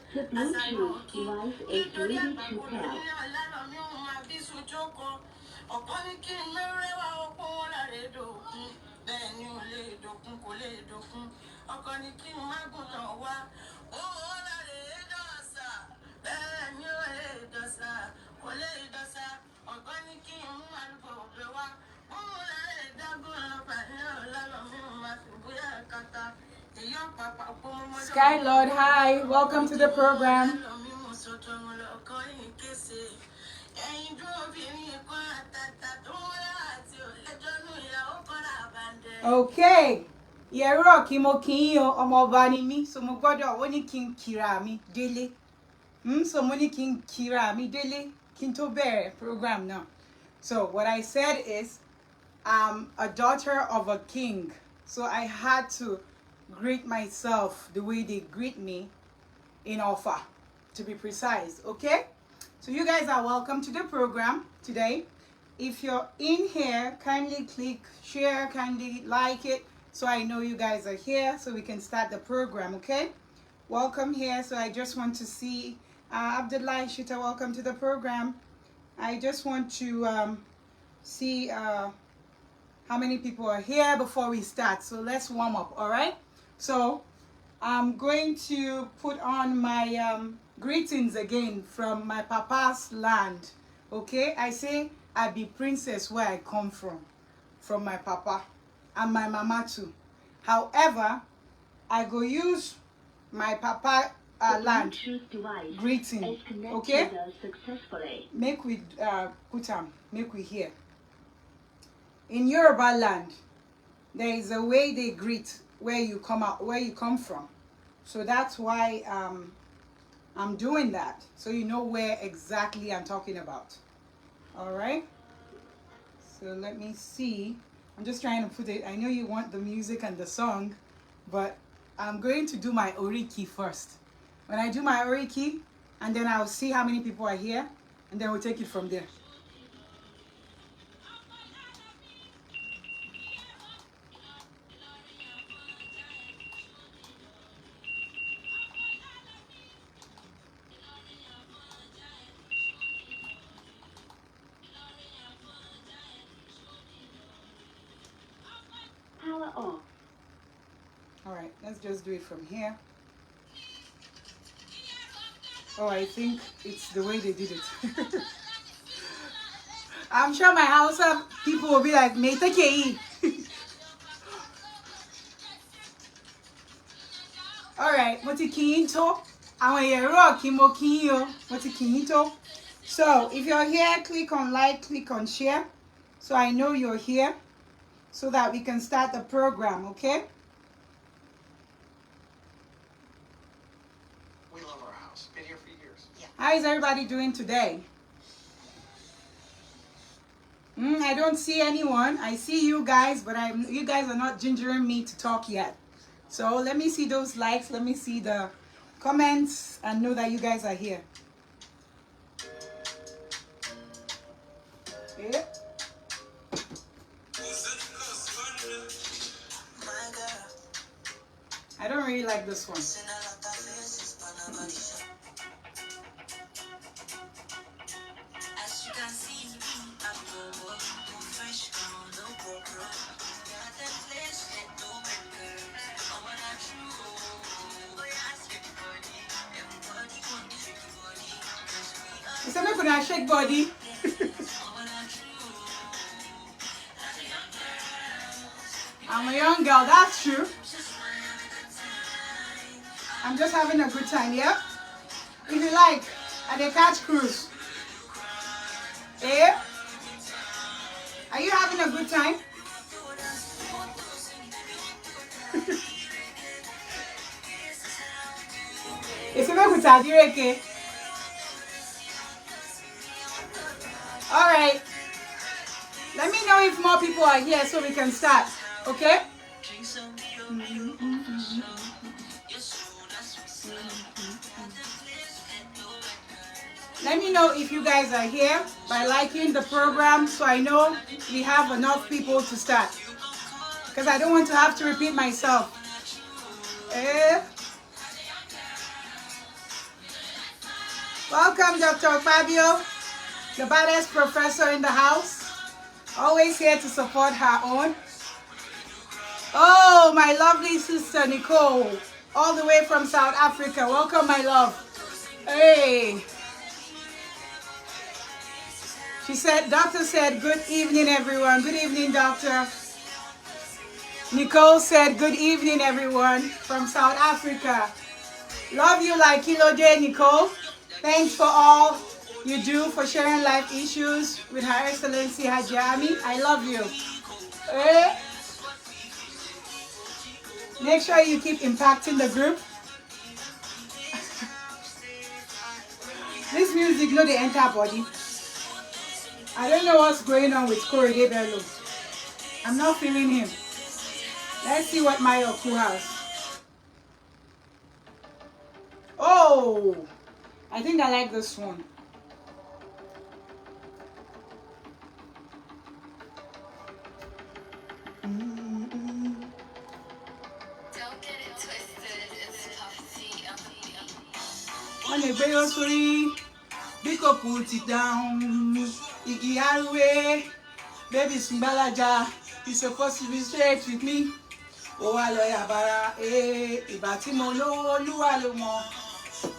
The Bluetooth device is ready to pair. Sky Lord, hi, welcome to the program. Okay, Yero Kimokinyo Omobani mi, so mo gbọ́dọ̀ ó ní kí n kíra mi délé. So mo ní kí n kíra mi délé kí n tó bẹ̀rẹ̀ program now. So what I said is, I'm a daughter of a king, so I had to greet myself the way they greet me in Offa, to be precise, okay? So you guys are welcome to the program today. If you're in here, kindly click share, kindly like it, so I know you guys are here, so we can start the program, okay? Welcome here. So I just want to see Abdullah Shita, welcome to the program. I just want to see how many people are here before we start. So let's warm up, all right? So I'm going to put on my greetings again from my papa's land, okay? I say I be princess where I come from my papa and my mama too. However, I go use my papa land greeting, okay? Make we put on, make we hear. In Yoruba land, there is a way they greet where you come from. So that's why I'm doing that, so you know where exactly I'm talking about. All right, so let me see. I'm just trying to put it. I know you want the music and the song, but I'm going to do my oriki first. When I do my oriki, and then I'll see how many people are here, and then we'll take it from there. Power off. All right, let's just do it from here. Oh, I think it's the way they did it. I'm sure my house people will be like, "Me take it." All right, mo ti kí yín tó. Àwọn èèyàn kí mo kí yín o. Mo ti kí yín tó. So if you're here, click on like, click on share, so I know you're here, so that we can start the program, okay? We love our house. Been here for years. Yeah. How is everybody doing today? I don't see anyone. I see you guys, but you guys are not gingering me to talk yet. So let me see those likes. Let me see the comments and know that you guys are here. Yeah. I don't really like this one. It's a gonna shake body. I'm a young girl, that's true. I'm just having a good time, yeah? If you like, at the catch cruise. Eh? Are you having a good time? It's a good time, okay? Alright. Let me know if more people are here so we can start. Okay? Let me know if you guys are here by liking the program so I know we have enough people to start. Because I don't want to have to repeat myself. Welcome, Dr. Fabio, the baddest professor in the house. Always here to support her own. Oh, my lovely sister Nicole, all the way from South Africa. Welcome, my love. Hey. She said, doctor said, good evening, everyone. Good evening, doctor. Nicole said, good evening, everyone from South Africa. Love you like Kilo Day, Nicole. Thanks for all you do for sharing life issues with Her Excellency Hajami. I love you. Make sure you keep impacting the group. This music, no, they enter body. I don't know what's going on with Corey Bello. I'm not feeling him. Let's see what Mayoku has. Oh, I think I like this one. On the bay sorry, Biko put it down. Iyawo, baby Simbalaja, you supposed to be straight with me. Oh, aloya bara, ibati mo lo luwa lo mo.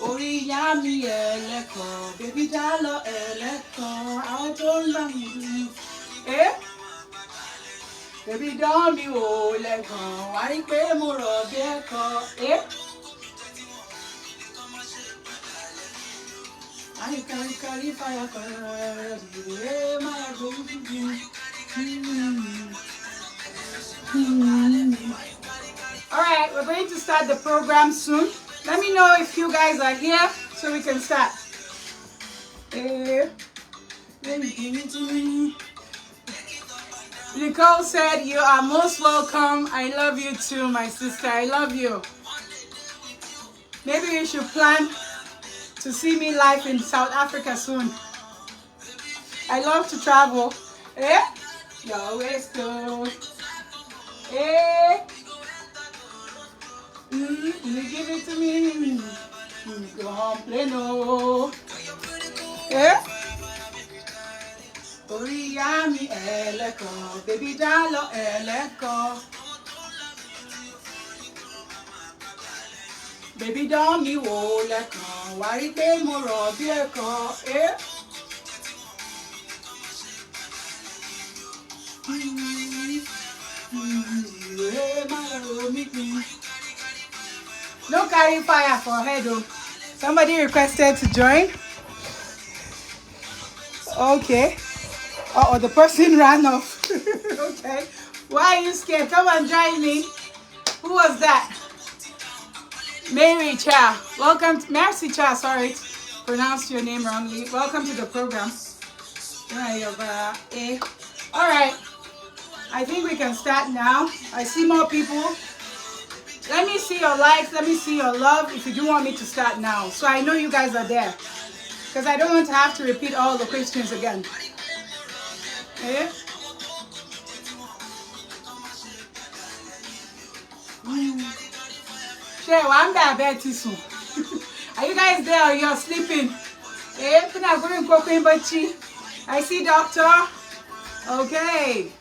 Ori ya mi eleko, baby jalo eleko. I don't know you. Baby don't be o leko. Why pe mo ro beko? I can't carry fire for Alright, we're going to start the program soon. Let me know if you guys are here so we can start. Nicole said, you are most welcome. I love you too, my sister. I love you. Maybe you should plan to see me live in South Africa soon. I love to travel. You always go. You give it to me. Go home, play no. Oriyami eleko, baby jalo eleko. Baby don't be wo leko, wari pe mo ro bi eko, No carry fire for head though. Somebody requested to join. Okay. Oh, the person ran off. Okay. Why are you scared? Come and join me. Who was that? Mary Cha. Welcome to Mercy Cha, sorry. Pronounced your name wrongly. Welcome to the program. Alright. I think we can start now. I see more people. Let me see your likes. Let me see your love if you do want me to start now. So I know you guys are there. Because I don't want to have to repeat all the questions again. Are you guys there or you're sleeping? I see doctor. Okay.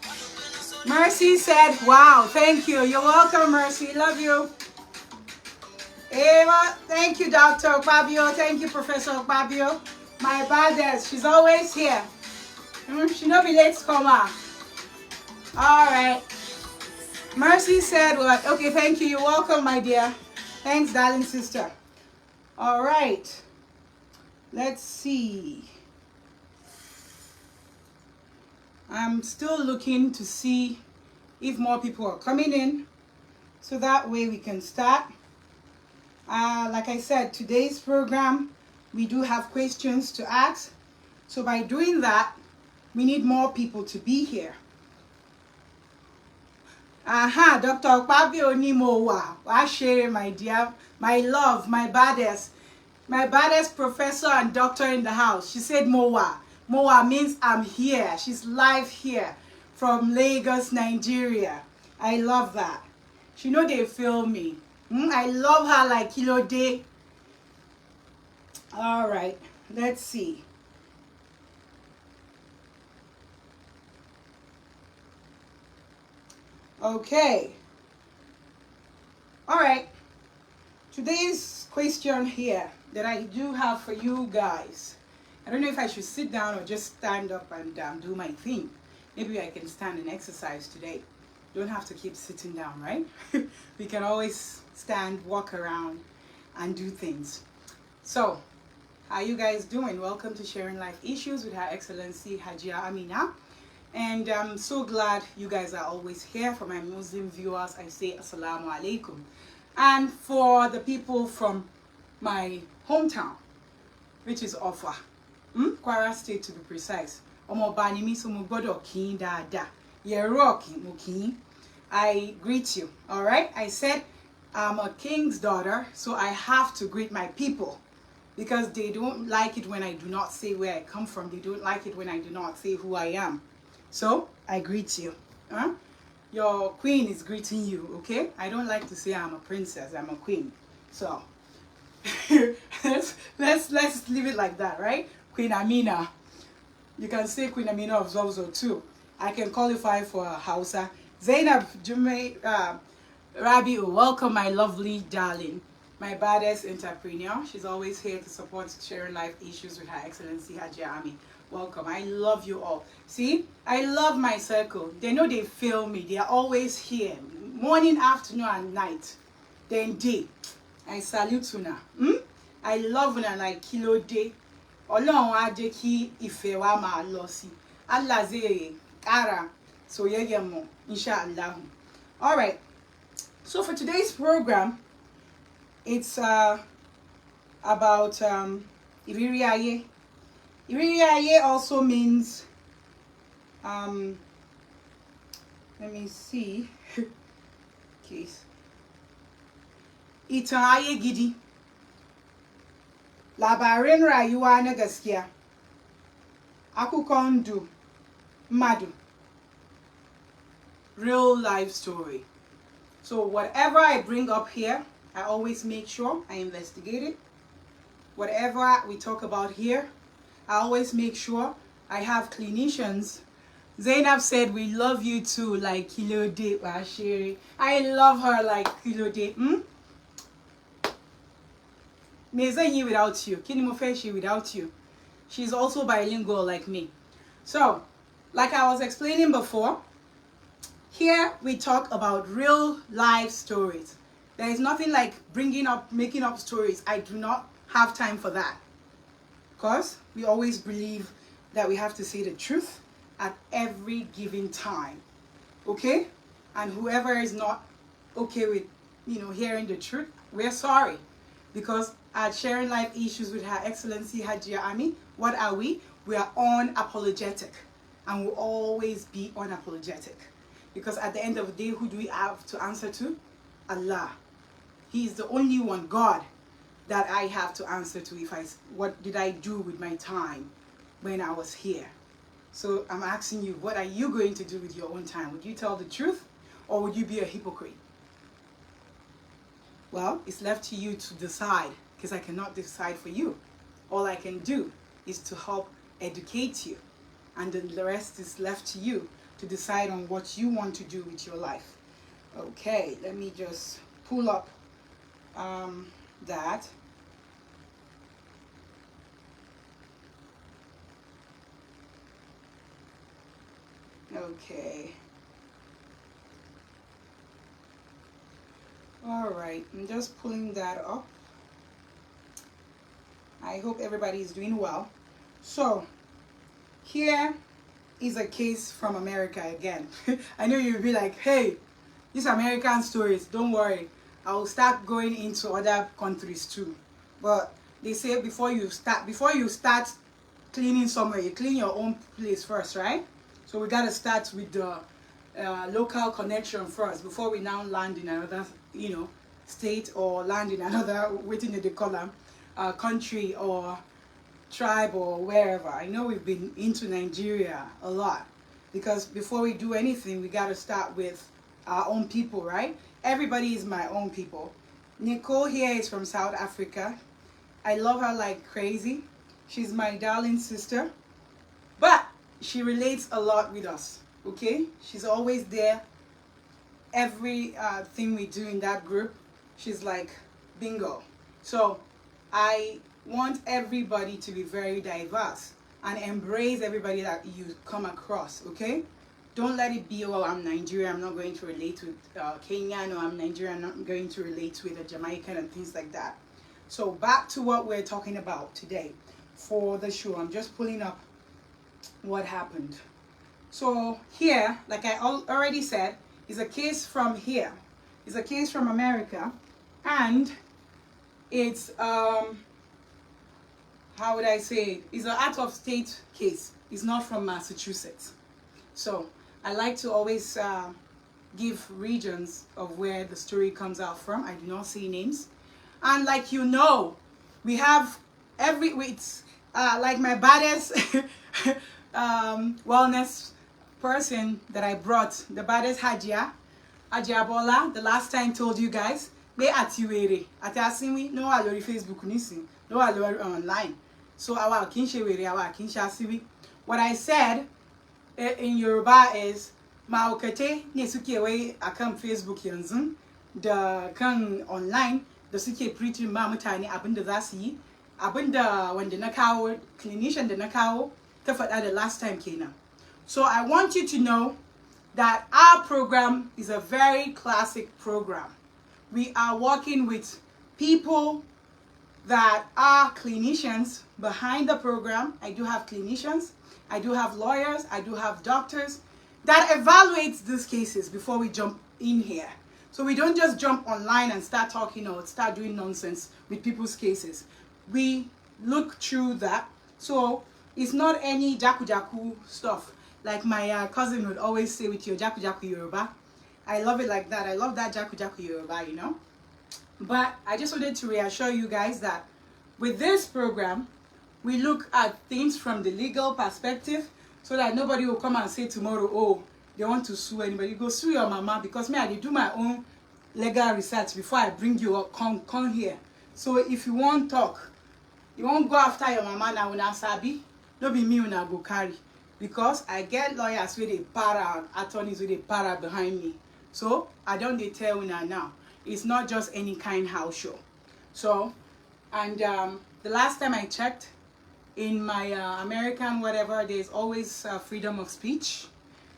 Mercy said, wow, thank you. You're welcome, Mercy. Love you. Eva, thank you, Dr. Fabio. Thank you, Professor Fabio. My baddest, she's always here. She no be late comer. All right. Mercy said what? Okay, thank you. You're welcome, my dear. Thanks, darling sister. All right. Let's see. I'm still looking to see if more people are coming in, so that way we can start. Like I said, today's program, we do have questions to ask. So by doing that, we need more people to be here. Dr. Okpabi Onimowa, Washere, my dear, my love, my baddest professor and doctor in the house. She said Mowa. Mowa means I'm here. She's live here from Lagos, Nigeria. I love that. She know they feel me. I love her like Kilo Day. All right, let's see. Okay. All right. Today's question here that I do have for you guys. I don't know if I should sit down or just stand up and do my thing. Maybe I can stand and exercise today. Don't have to keep sitting down, right? We can always stand, walk around, and do things. So, how you guys doing? Welcome to Sharing Life Issues with Her Excellency Hajia Amina. And I'm so glad you guys are always here. For my Muslim viewers, I say Assalamu alaikum. And for the people from my hometown, which is Offa, Kwara State to be precise, I greet you. All right, I said I'm a king's daughter, so I have to greet my people, because they don't like it when I do not say where I come from. They don't like it when I do not say who I am. So I greet you. Your queen is greeting you, okay? I don't like to say I'm a princess, I'm a queen. So let's leave it like that, right? Queen Amina. You can say Queen Amina of Zozo too. I can qualify for Hausa. Zainab Jimoh Rabiu, welcome my lovely darling. My baddest entrepreneur. She's always here to support Sharing Life Issues with Her Excellency Hajia Ami. Welcome. I love you all. See, I love my circle. They know they feel me. They are always here. Morning, afternoon, and night. Then day. I salute you now. I love you like Kilo Day. Ọlọ́run á jẹ́ kí ìfẹ́ wa máa lọ sí. Allah zai ƙara soyayya mu, inshallah. All right. So for today's program, it's about Iriri Aye. Iriri Aye also means let me see. Case. Ìtàn ayé gidi. Labarin rayuwa na gaskiya. Akụkọ ndụ mmadụ. Real life story. So whatever I bring up here, I always make sure I investigate it. Whatever we talk about here, I always make sure I have clinicians. Zainab said, we love you too, like Kilo De Washiri. I love her like Kilo De. Mezayi without you. Kinimofeshi without you. She's also bilingual like me. So, like I was explaining before, here we talk about real life stories. There is nothing like making up stories. I do not have time for that. Because we always believe that we have to say the truth at every given time. Okay? And whoever is not okay with, hearing the truth, we're sorry. Because at Sharing Life Issues with Her Excellency Hajia Ami, what are we? We are unapologetic. And we'll always be unapologetic. Because at the end of the day, who do we have to answer to? Allah. He is the only one, God, that I have to answer to. What did I do with my time when I was here? So I'm asking you, what are you going to do with your own time? Would you tell the truth, or would you be a hypocrite? Well, it's left to you to decide, because I cannot decide for you. All I can do is to help educate you, and then the rest is left to you to decide on what you want to do with your life. Okay, let me just pull up that. Okay. All right, I'm just pulling that up. I hope everybody is doing well. So here is a case from America again. I know you'll be like, hey, these American stories, don't worry, I will start going into other countries too. But they say before you start cleaning somewhere, you clean your own place first, right? So we got to start with the local connection first before we now land in another, state, or land in another, waiting in the column, country or tribe or wherever. I know we've been into Nigeria a lot, because before we do anything, we got to start with our own people, right? Everybody is my own people. Nicole here is from South Africa. I love her like crazy. She's my darling sister, but she relates a lot with us, okay? She's always there. Every thing we do in that group, she's like, bingo. So I want everybody to be very diverse and embrace everybody that you come across, okay? Don't let it be, oh, I'm Nigerian, I'm not going to relate with Kenyan, or I'm Nigerian, I'm not going to relate with a Jamaican and things like that. So back to what we're talking about today for the show. I'm just pulling up what happened. So here, like I already said, is a case from here. It's a case from America, and it's how would I say it? It's an out of state case. It's not from Massachusetts. So I like to always give regions of where the story comes out from. I do not say names. And like we have it's like my baddest wellness person that I brought, the baddest Hajiabola, the last time told you guys, they atiwere, atiasiwi, no alori Facebook nisi, no alori online. So our kinshewere, our kinshasiwi. What I said in Yoruba is, maokete nesukewe akam Facebook yanzun, the kan online, the suke preaching mamutani abinda zasi, abinda wanda na kawo clinician da na kawo ta faɗa the last time kenan. So I want you to know that our program is a very classic program. We are working with people that are clinicians behind the program. I do have clinicians, I do have lawyers, I do have doctors that evaluate these cases before we jump in here. So we don't just jump online and start talking or start doing nonsense with people's cases. We look through that. So it's not any jaku stuff like my cousin would always say with your jaku Yoruba. I love it like that. I love that jaku Yoruba, But I just wanted to reassure you guys that with this program, we look at things from the legal perspective, so that nobody will come and say tomorrow, oh, they want to sue anybody. You go sue your mama, because me, I do my own legal research before I bring you up, come here. So if you won't talk, you won't go after your mama now when I sabi, no be me when I go carry. Because I get lawyers with a para, attorneys with a para behind me. So I don't they tell you now. It's not just any kind house show. So, and the last time I checked, in my American whatever, there's always freedom of speech.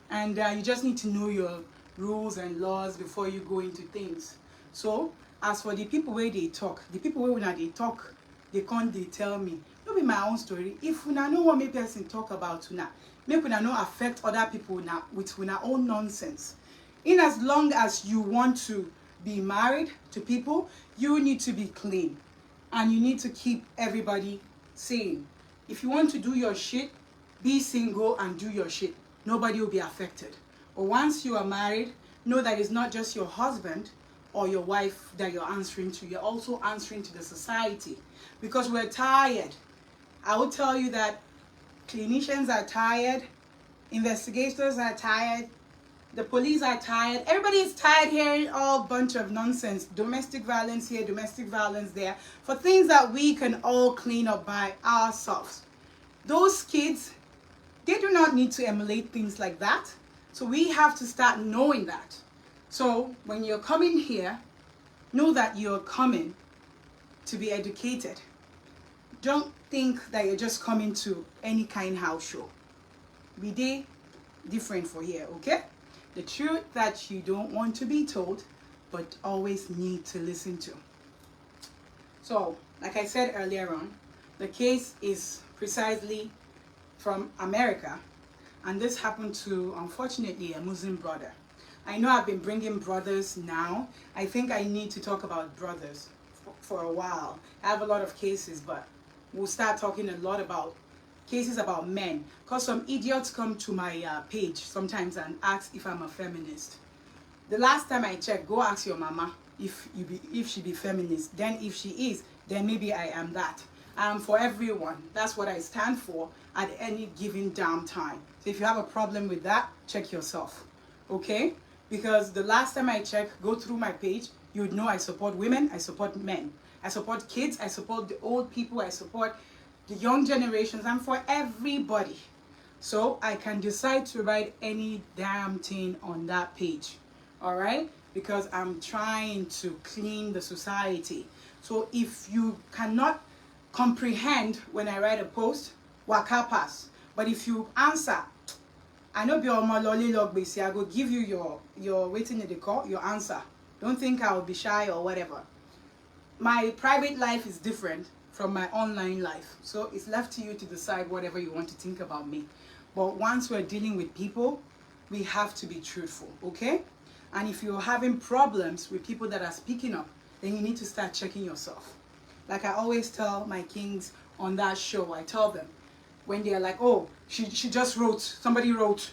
And you just need to know your rules and laws before you go into things. So, as for the people where they talk, the people where when they talk, they can't they tell me. Don't be my own story. If we know what make person talk about una, make una no affect other people now with una own nonsense. In as long as you want to be married to people, you need to be clean. And you need to keep everybody sane. If you want to do your shit, be single and do your shit. Nobody will be affected. But once you are married, know that it's not just your husband or your wife that you're answering to. You're also answering to the society. Because we're tired. I will tell you that clinicians are tired, investigators are tired, the police are tired. Everybody is tired hearing all bunch of nonsense. Domestic violence here, domestic violence there. For things that we can all clean up by ourselves. Those kids, they do not need to emulate things like that. So we have to start knowing that. So when you're coming here, know that you're coming to be educated. Don't think that you're just coming to any kind house show. We did different for here, okay? The truth that you don't want to be told, but always need to listen to. So, like I said earlier on, the case is precisely from America, and this happened to, unfortunately, a Muslim brother. I know I've been bringing brothers now. I think I need to talk about brothers for a while. I have a lot of cases, but we'll start talking a lot about cases about men, because some idiots come to my page sometimes and ask if I'm a feminist. The last time I checked, go ask your mama if she be feminist. Then if she is, then maybe I am that. For everyone. That's what I stand for at any given damn time. So if you have a problem with that, check yourself, okay? Because the last time I checked, go through my page, you would know I support women, I support men, I support kids, I support the old people, I support the young generations. I'm for everybody. So I can decide to write any damn thing on that page, all right? Because I'm trying to clean the society. So if you cannot comprehend when I write a post, waka pass. But if you answer, I know your maloli log basi, I go give you your waiting in the call, your answer. Don't think I will be shy or whatever. My private life is different from my online life. So it's left to you to decide whatever you want to think about me. But once we're dealing with people, we have to be truthful, okay? And if you're having problems with people that are speaking up, then you need to start checking yourself. Like I always tell my kings on that show, I tell them, when they're like, oh, she just wrote, somebody wrote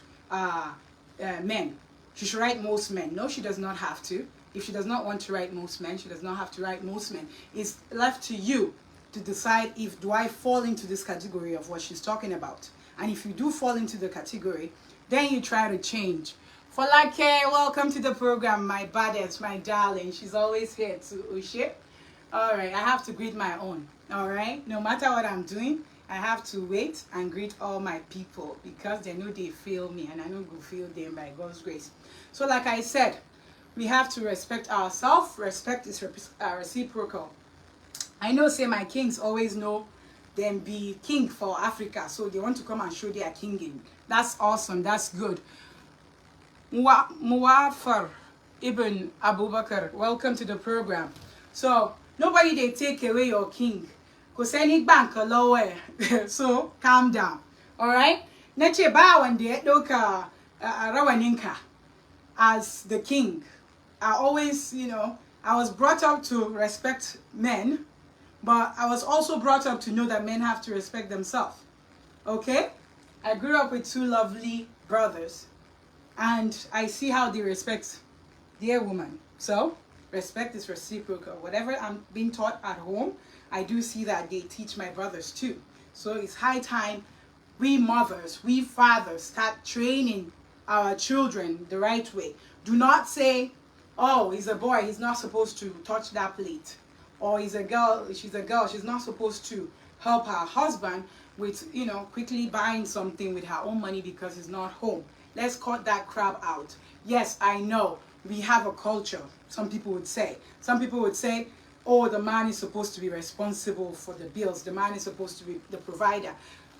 men. She should write most men. No, she does not have to. If she does not want to write most men, she does not have to write most men. It's left to you to decide if do I fall into this category of what she's talking about. And if you do fall into the category, then you try to change. Folake, welcome to the program, my baddest, my darling. She's always here to Ushe. All right, I have to greet my own. All right, no matter what I'm doing, I have to wait and greet all my people because they know they feel me and I know go feel them by God's grace. So like I said, we have to respect ourselves. Respect is reciprocal. I know, say my kings always know them be king for Africa, so they want to come and show their kinging. That's awesome. That's good. Muwafar Ibn Abubakar, welcome to the program. So nobody they take away your king. Cause any bank lower. So calm down. Alright? Neche ba wande doka rawaninka as the king. I always, I was brought up to respect men, but I was also brought up to know that men have to respect themselves. Okay? I grew up with two lovely brothers, and I see how they respect their woman. So, respect is reciprocal. Whatever I'm being taught at home, I do see that they teach my brothers too. So it's high time we mothers, we fathers start training our children the right way. Do not say, oh, he's a boy, he's not supposed to touch that plate. Or he's a girl, she's not supposed to help her husband with, quickly buying something with her own money because he's not home. Let's cut that crap out. Yes, I know we have a culture, some people would say. Some people would say, oh, the man is supposed to be responsible for the bills. The man is supposed to be the provider.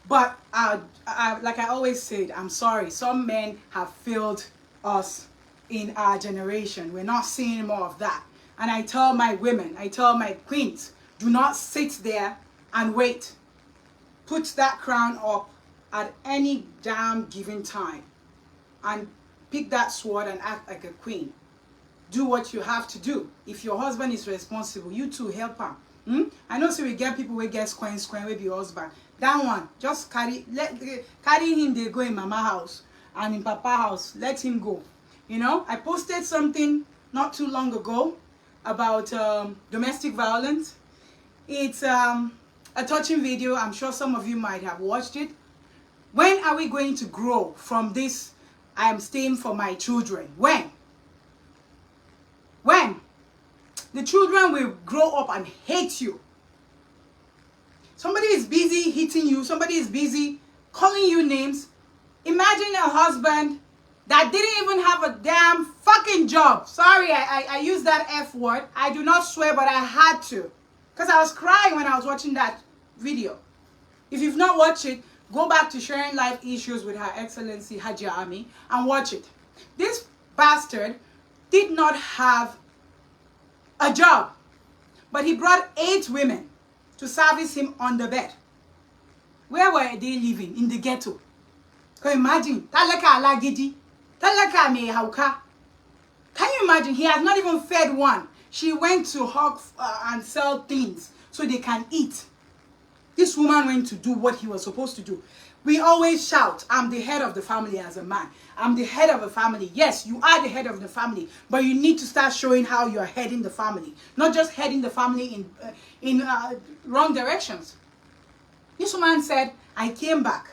But like I always said, I'm sorry, some men have failed us in our generation. We're not seeing more of that. And I tell my women, I tell my queens, do not sit there and wait. Put that crown up at any damn given time. And pick that sword and act like a queen. Do what you have to do. If your husband is responsible, you too help him. I know, so we get people who get square with your husband. That one, just carry him. They go in mama house and in papa house. Let him go. I posted something not too long ago about domestic violence. It's a touching video. I'm sure some of you might have watched it. When are we going to grow from this? I am staying for my children. When? The children will grow up and hate you. Somebody is busy hitting you. Somebody is busy calling you names. Imagine a husband that didn't even have a damn fucking job. Sorry, I use that F word. I do not swear, but I had to. Because I was crying when I was watching that video. If you've not watched it, Go back to sharing life issues with Her Excellency Haji Ami and watch it. This bastard did not have a job, but he brought 8 women to service him on the bed. Where were they living? In the ghetto. Can you imagine? Talaka alagidi. Talaka me hauka. Can you imagine? He has not even fed one. She went to hawk and sell things so they can eat. This woman went to do what he was supposed to do. We always shout, I'm the head of the family as a man. I'm the head of a family. Yes, you are the head of the family, but you need to start showing how you're heading the family. Not just heading the family in wrong directions. This woman said, I came back.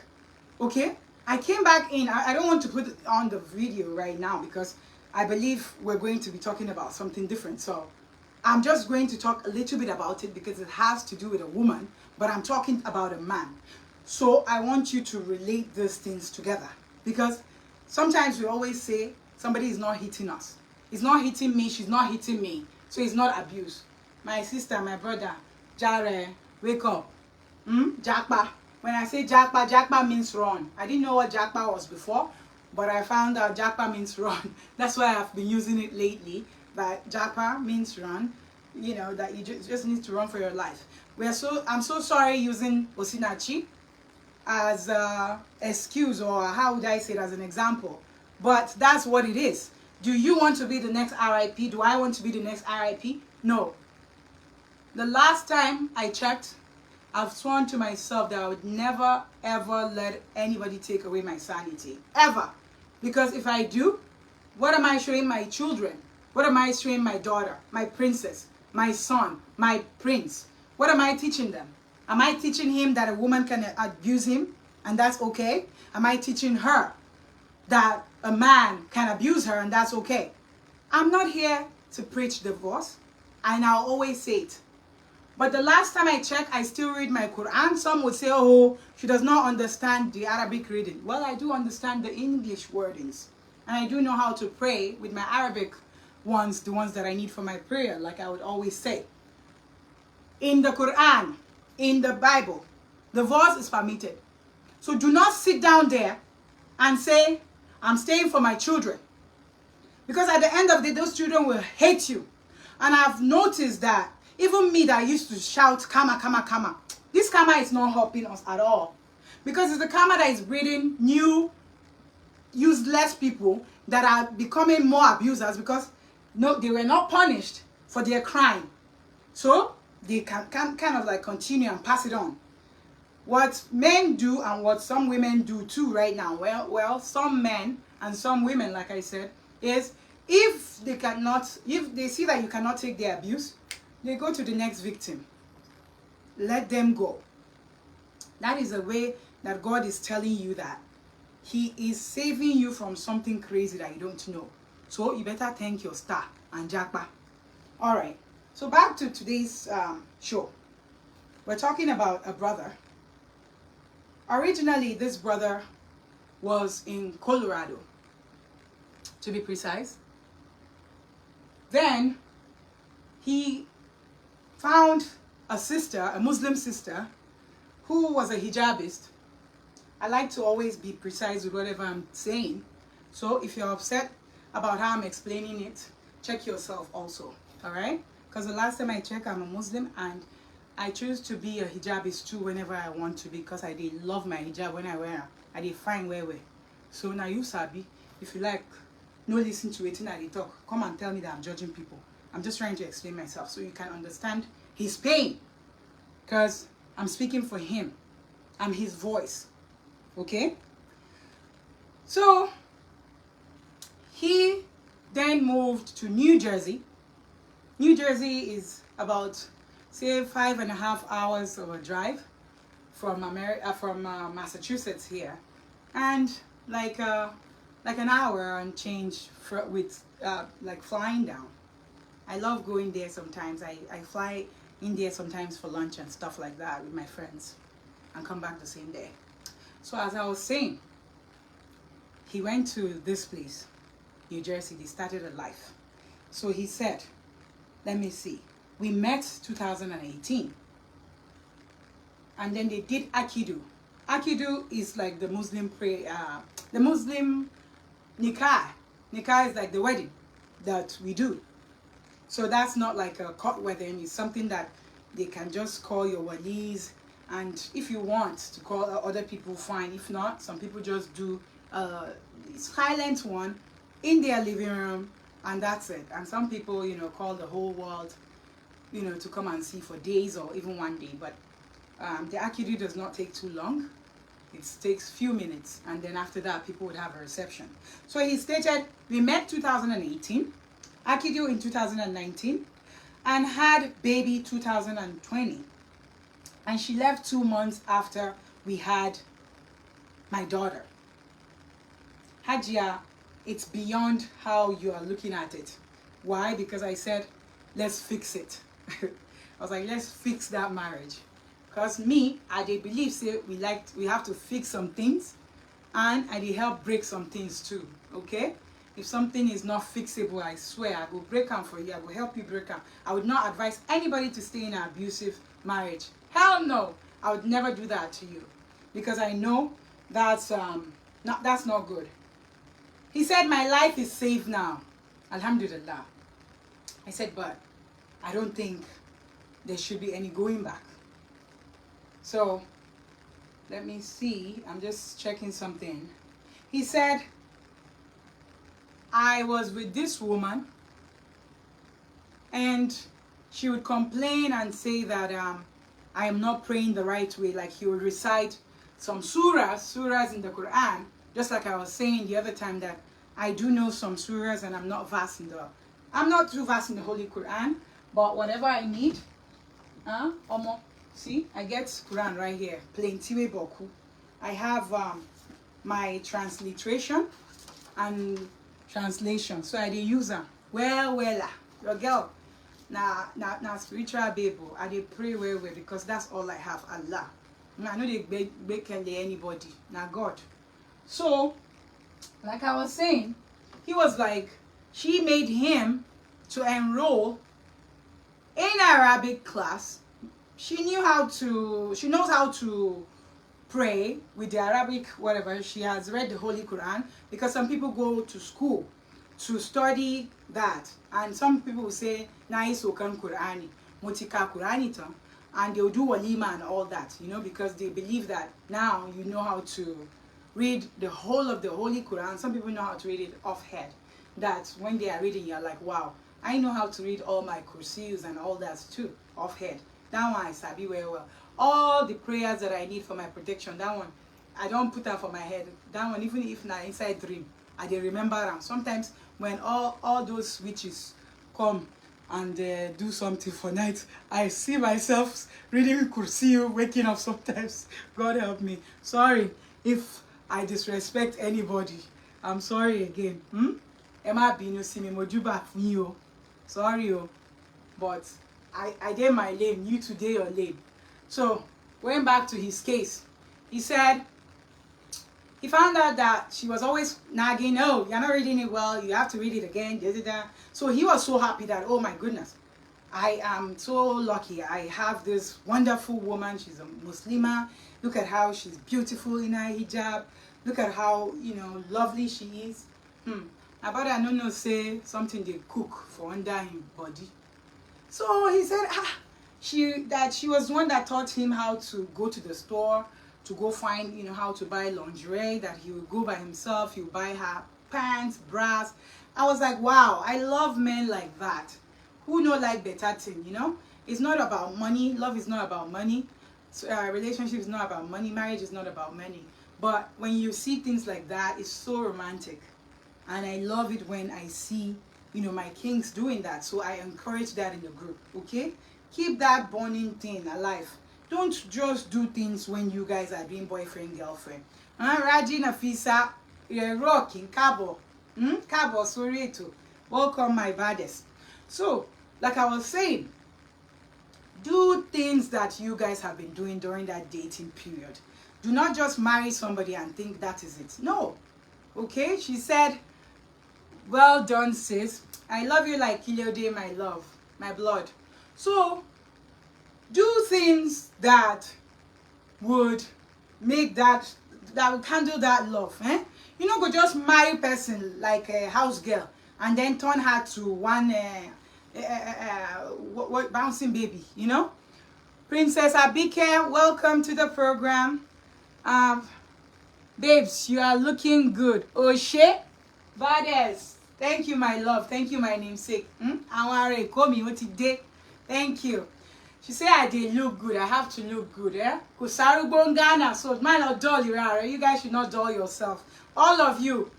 Okay? I came back in. I don't want to put it on the video right now because I believe we're going to be talking about something different. So I'm just going to talk a little bit about it because it has to do with a woman, but I'm talking about a man. So I want you to relate these things together because sometimes we always say somebody is not hitting us. It's not hitting me, she's not hitting me. So it's not abuse. My sister, my brother, Jare, wake up. Jakpa. When I say Jakpa, Jakpa means run. I didn't know what Jakpa was before, but I found out Jakpa means run. That's why I've been using it lately. That Jakpa means run. You know, that you just need to run for your life. I'm so sorry using Osinachi as an excuse, or how would I say it, as an example. But that's what it is. Do you want to be the next RIP? Do I want to be the next RIP? No. The last time I checked, I've sworn to myself that I would never ever let anybody take away my sanity. Ever. Because if I do, what am I showing my children? What am I showing my daughter, my princess, my son, my prince? What am I teaching them? Am I teaching him that a woman can abuse him and that's okay? Am I teaching her that a man can abuse her and that's okay? I'm not here to preach divorce, and I'll always say it. But the last time I checked, I still read my Quran. Some would say, oh, she does not understand the Arabic reading. Well, I do understand the English wordings. And I do know how to pray with my Arabic ones, the ones that I need for my prayer, like I would always say. In the Quran, in the Bible, divorce is permitted. So do not sit down there and say, I'm staying for my children. Because at the end of the day, those children will hate you. And I've noticed that even me that used to shout, karma, karma, karma, this karma is not helping us at all. Because it's the karma that is breeding new, useless people that are becoming more abusers because no, they were not punished for their crime. So they can kind of like continue and pass it on. What men do and what some women do too right now, well, some men and some women, like I said, is if they see that you cannot take their abuse, they go to the next victim. Let them go. That is a way that God is telling you that He is saving you from something crazy that you don't know. So you better thank your star and Jakpa. All right. So back to today's show. We're talking about a brother. Originally, this brother was in Colorado, to be precise. Then he found a sister, a Muslim sister, who was a hijabist. I like to always be precise with whatever I'm saying. So if you're upset about how I'm explaining it, check yourself also, all right? Because the last time I checked, I'm a Muslim and I choose to be a hijabist too whenever I want to be because I did love my hijab when I wear it. I did fine wear. So now you sabi, if you like, no listen to it and I talk, come and tell me that I'm judging people. I'm just trying to explain myself so you can understand his pain because I'm speaking for him. I'm his voice. Okay? So he then moved to New Jersey. New Jersey is about, say, 5.5 hours of a drive from Massachusetts here, and like an hour and change with like flying down. I love going there sometimes. I fly in there sometimes for lunch and stuff like that with my friends and come back the same day. So as I was saying, he went to this place, New Jersey. They started a life. So he said, let me see, we met 2018 and then they did Akidu Akidu is like the Muslim the Muslim nikah. Nikah is like the wedding that we do. So that's not like a court wedding. It's something that they can just call your walis, and if you want to call other people, fine. If not, some people just do a silent one in their living room, and that's it. And some people, you know, call the whole world, you know, to come and see for days or even one day. But the Akidu does not take too long. It takes few minutes, and then after that, people would have a reception. So he stated, we met 2018, Akidu in 2019, and had baby 2020. And she left 2 months after we had my daughter. Hajia, it's beyond how you are looking at it. Why? Because I said, let's fix it. I was like, let's fix that marriage. Because me, I dey believe say we have to fix some things, and I dey help break some things too. Okay? If something is not fixable, I swear I will break them for you. I will help you break them. I would not advise anybody to stay in an abusive marriage. Hell no! I would never do that to you, because I know that's not good. He said, my life is safe now. Alhamdulillah. I said, but I don't think there should be any going back. So, let me see. I'm just checking something. He said, I was with this woman, and she would complain and say that I am not praying the right way. Like, he would recite some surahs in the Quran, just like I was saying the other time that I do know some surahs, and I'm not too vast in the Holy Quran, but whatever I need, see, I get Quran right here. Plenty way boku. I have my transliteration and translation. So I dey use them. Well, your girl. Now spiritual baby. I dey pray well because that's all I have. Allah. I know they beg anybody. Now God. So, like I was saying, he was like, she made him to enroll in Arabic class. She knows how to pray with the Arabic, whatever. She has read the Holy Quran, because some people go to school to study that. And some people will say, Naisokan Qurani, Motika Quranita, and they'll do walima and all that, you know, because they believe that now you know how to read the whole of the Holy Quran. Some people know how to read it off head. That when they are reading, you're like, wow, I know how to read all my kursiyus and all that too, off head. That one I sabi well. All the prayers that I need for my protection, that one, I don't put that for my head. That one, even if not inside dream, I dey remember them. Sometimes when all those witches come and do something for night, I see myself reading kursiyu, waking up sometimes. God help me. Sorry if I disrespect anybody. I'm sorry again. Emma Bino see me mojuba you. Sorry, but I did my lane, you today your lane. So, going back to his case, he said he found out that she was always nagging, oh, you're not reading it well, you have to read it again, So he was so happy that, oh my goodness, I am so lucky. I have this wonderful woman, she's a Muslimah. Look at how she's beautiful in her hijab. Look at how, you know, lovely she is. About I don't know, say something they cook for under his body. So he said, she was the one that taught him how to go to the store, to go find, you know, how to buy lingerie, that he would go by himself, he would buy her pants, bras. I was like, wow, I love men like that, who know like better thing, you know? It's not about money. Love is not about money. So, relationship is not about money. Marriage is not about money. But when you see things like that, it's so romantic. And I love it when I see, you know, my kings doing that. So I encourage that in the group, okay? Keep that bonding thing alive. Don't just do things when you guys are doing boyfriend, girlfriend. Raji Nafisa, you're rocking, Cabo. Cabo, sorry to. Welcome, my baddest. So, like I was saying, do things that you guys have been doing during that dating period. Do not just marry somebody and think that is it. No. Okay? She said, well done, sis. I love you like Kiliode, my love, my blood. So, do things that would make that will handle that love. You know, go just marry person like a house girl and then turn her to one what bouncing baby, you know. Princess Abike, welcome to the program. Babes, you are looking good. Oshe Bades, thank you, my love. Thank you, my namesake. Aware, call me what today. Thank you. She said I did look good. I have to look good, Kusaru Bongana, so man not dull you are. You guys should not dull yourself. All of you,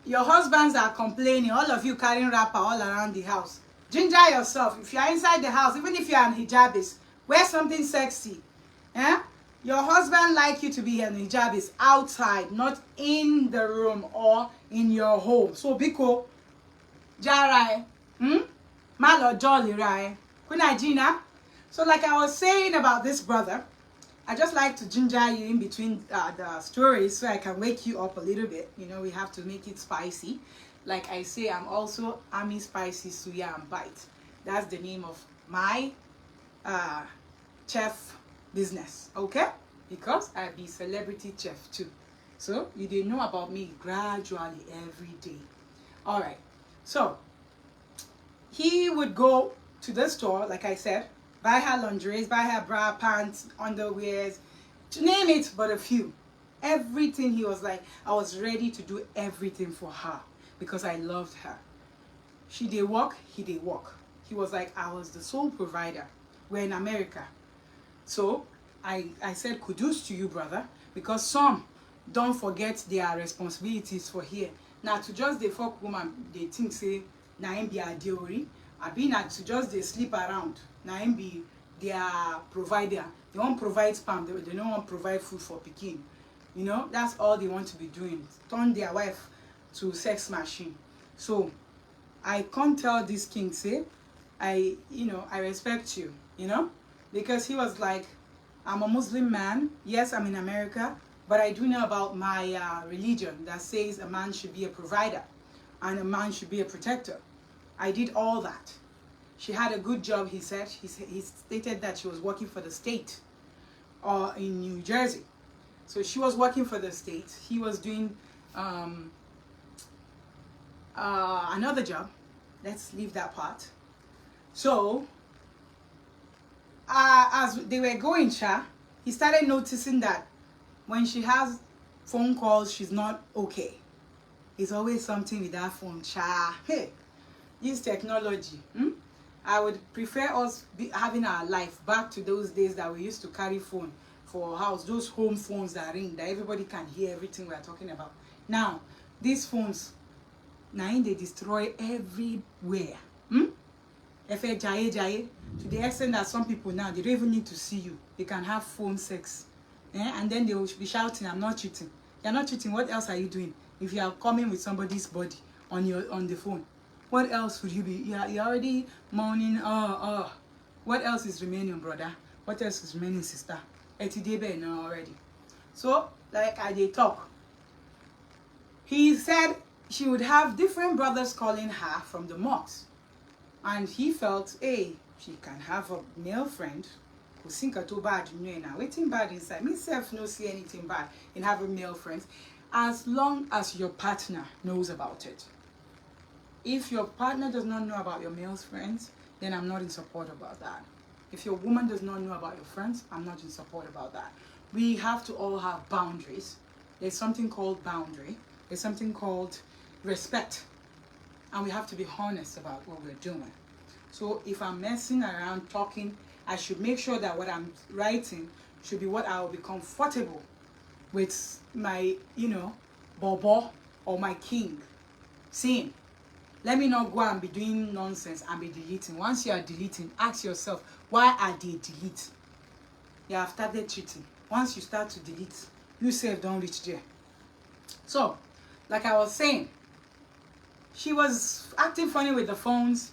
your husbands are complaining. All of you carrying wrapper all around the house. Ginger yourself. If you are inside the house, even if you are an hijabist, wear something sexy. Your husband like you to be an hijabist outside, not in the room or in your home. So biko jarai, malo jolly rai, kuna jina. So like I was saying about this brother, I just like to ginger you in between the stories so I can wake you up a little bit. You know, we have to make it spicy. Like I say, I'm also Ami Spicy Suya and Bite. That's the name of my chef business, okay? Because I be celebrity chef too. So you didn't know about me gradually every day. All right. So he would go to the store, like I said, buy her lingerie, buy her bra, pants, underwears, to name it, but a few. Everything. He was like, I was ready to do everything for her because I loved her. She did work, he did work. He was like, I was the sole provider. We're in America. So I said, kudos to you, brother, because some don't forget their responsibilities for here. Now to just the fuck woman, they think say, na him be a deori. I be not to just they sleep around. Na him be their provider. They won't provide spam. They don't want to provide food for Pekin. You know, that's all they want to be doing. Turn their wife to sex machine. So I can't tell this king say, I respect you, you know, because he was like, I'm a Muslim man. Yes, I'm in America, but I do know about my religion that says a man should be a provider and a man should be a protector. I did all that. She had a good job, he said. He stated that she was working for the state in New Jersey. So she was working for the state. He was doing another job. Let's leave that part. So as they were going, he started noticing that when she has phone calls, she's not okay. It's always something with that phone, Hey, use technology. I would prefer us having our life back to those days that we used to carry phone for house, those home phones that ring, that everybody can hear everything we are talking about. Now, these phones, now they destroy everywhere. To the extent that some people now, they don't even need to see you. They can have phone sex. And then they will be shouting, I'm not cheating. You're not cheating. What else are you doing? If you are coming with somebody's body on the phone, what else would you be? You're already moaning, What else is remaining, brother? What else is remaining, sister? Now already. So, like I did talk. He said she would have different brothers calling her from the mosque. And he felt, hey, she can have a male friend who think too bad, waiting bad inside. Myself no see anything bad in having male friends, as long as your partner knows about it. If your partner does not know about your male friends, then I'm not in support about that. If your woman does not know about your friends, I'm not in support about that. We have to all have boundaries. There's something called boundary. There's something called respect. And we have to be honest about what we're doing. So if I'm messing around talking, I should make sure that what I'm writing should be what I will be comfortable with my, bobo or my king seeing. Let me not go and be doing nonsense and be deleting. Once you are deleting, ask yourself, why are they delete? You have started cheating. Once you start to delete, you self don't reach there. So, like I was saying, she was acting funny with the phones.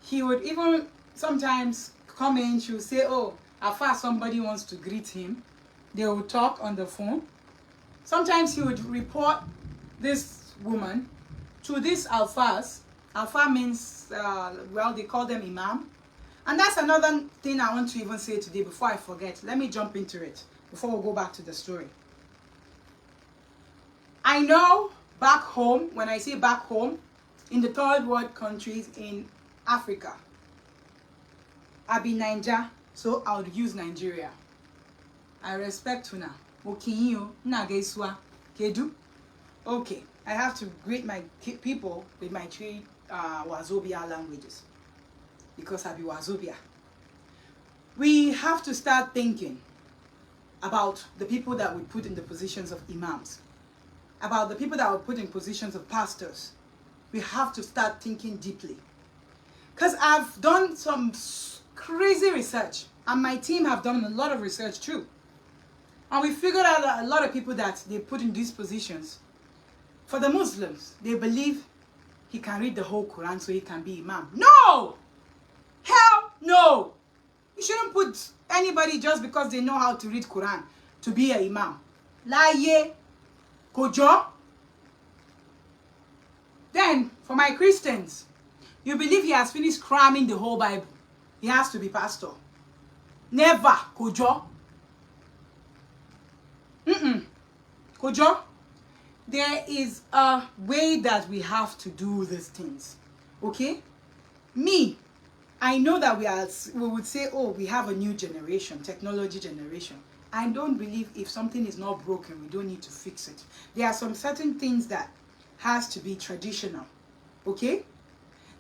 He would even sometimes come in, she would say, oh, afar somebody wants to greet him. They would talk on the phone. Sometimes he would report this woman to these alfas. Alfa means, they call them imam. And that's another thing I want to even say today before I forget. Let me jump into it before we go back to the story. I know back home, when I say back home, in the third world countries in Africa, I be Niger, so I would use Nigeria. I respect Tuna. Okay, I have to greet my people with my three Wazobia languages because I be Wazobia. We have to start thinking about the people that we put in the positions of imams, about the people that we put in positions of pastors. We have to start thinking deeply. Because I've done some crazy research, and my team have done a lot of research too. And we figured out that a lot of people that they put in these positions, for the Muslims, they believe he can read the whole Quran so he can be imam. No! Hell no! You shouldn't put anybody just because they know how to read Quran to be an imam. Laye, kojo. Then, for my Christians, you believe he has finished cramming the whole Bible. He has to be pastor. Never, kojo. Kojo, there is a way that we have to do these things. Okay? Me, I know that we would say, oh, we have a new generation, technology generation. I don't believe if something is not broken, we don't need to fix it. There are some certain things that has to be traditional. Okay?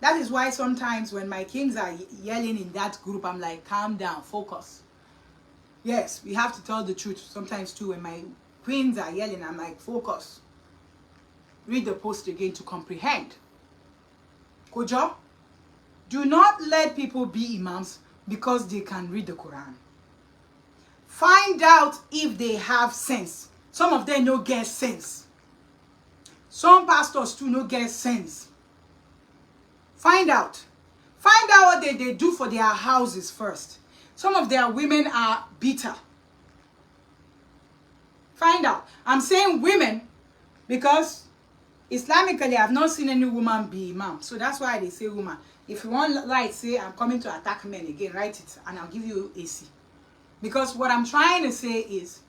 That is why sometimes when my kings are yelling in that group, I'm like, calm down, focus. Yes, we have to tell the truth sometimes too. When my queens are yelling, I'm like, focus. Read the post again to comprehend. Kojo, do not let people be imams because they can read the Quran. Find out if they have sense. Some of them no get sense. Some pastors too no get sense. Find out. Find out what they do for their houses first. Some of their women are bitter. Find out. I'm saying women because Islamically I've not seen any woman be imam. So that's why they say woman. If you want like say I'm coming to attack men again, write it and I'll give you AC. Because what I'm trying to say is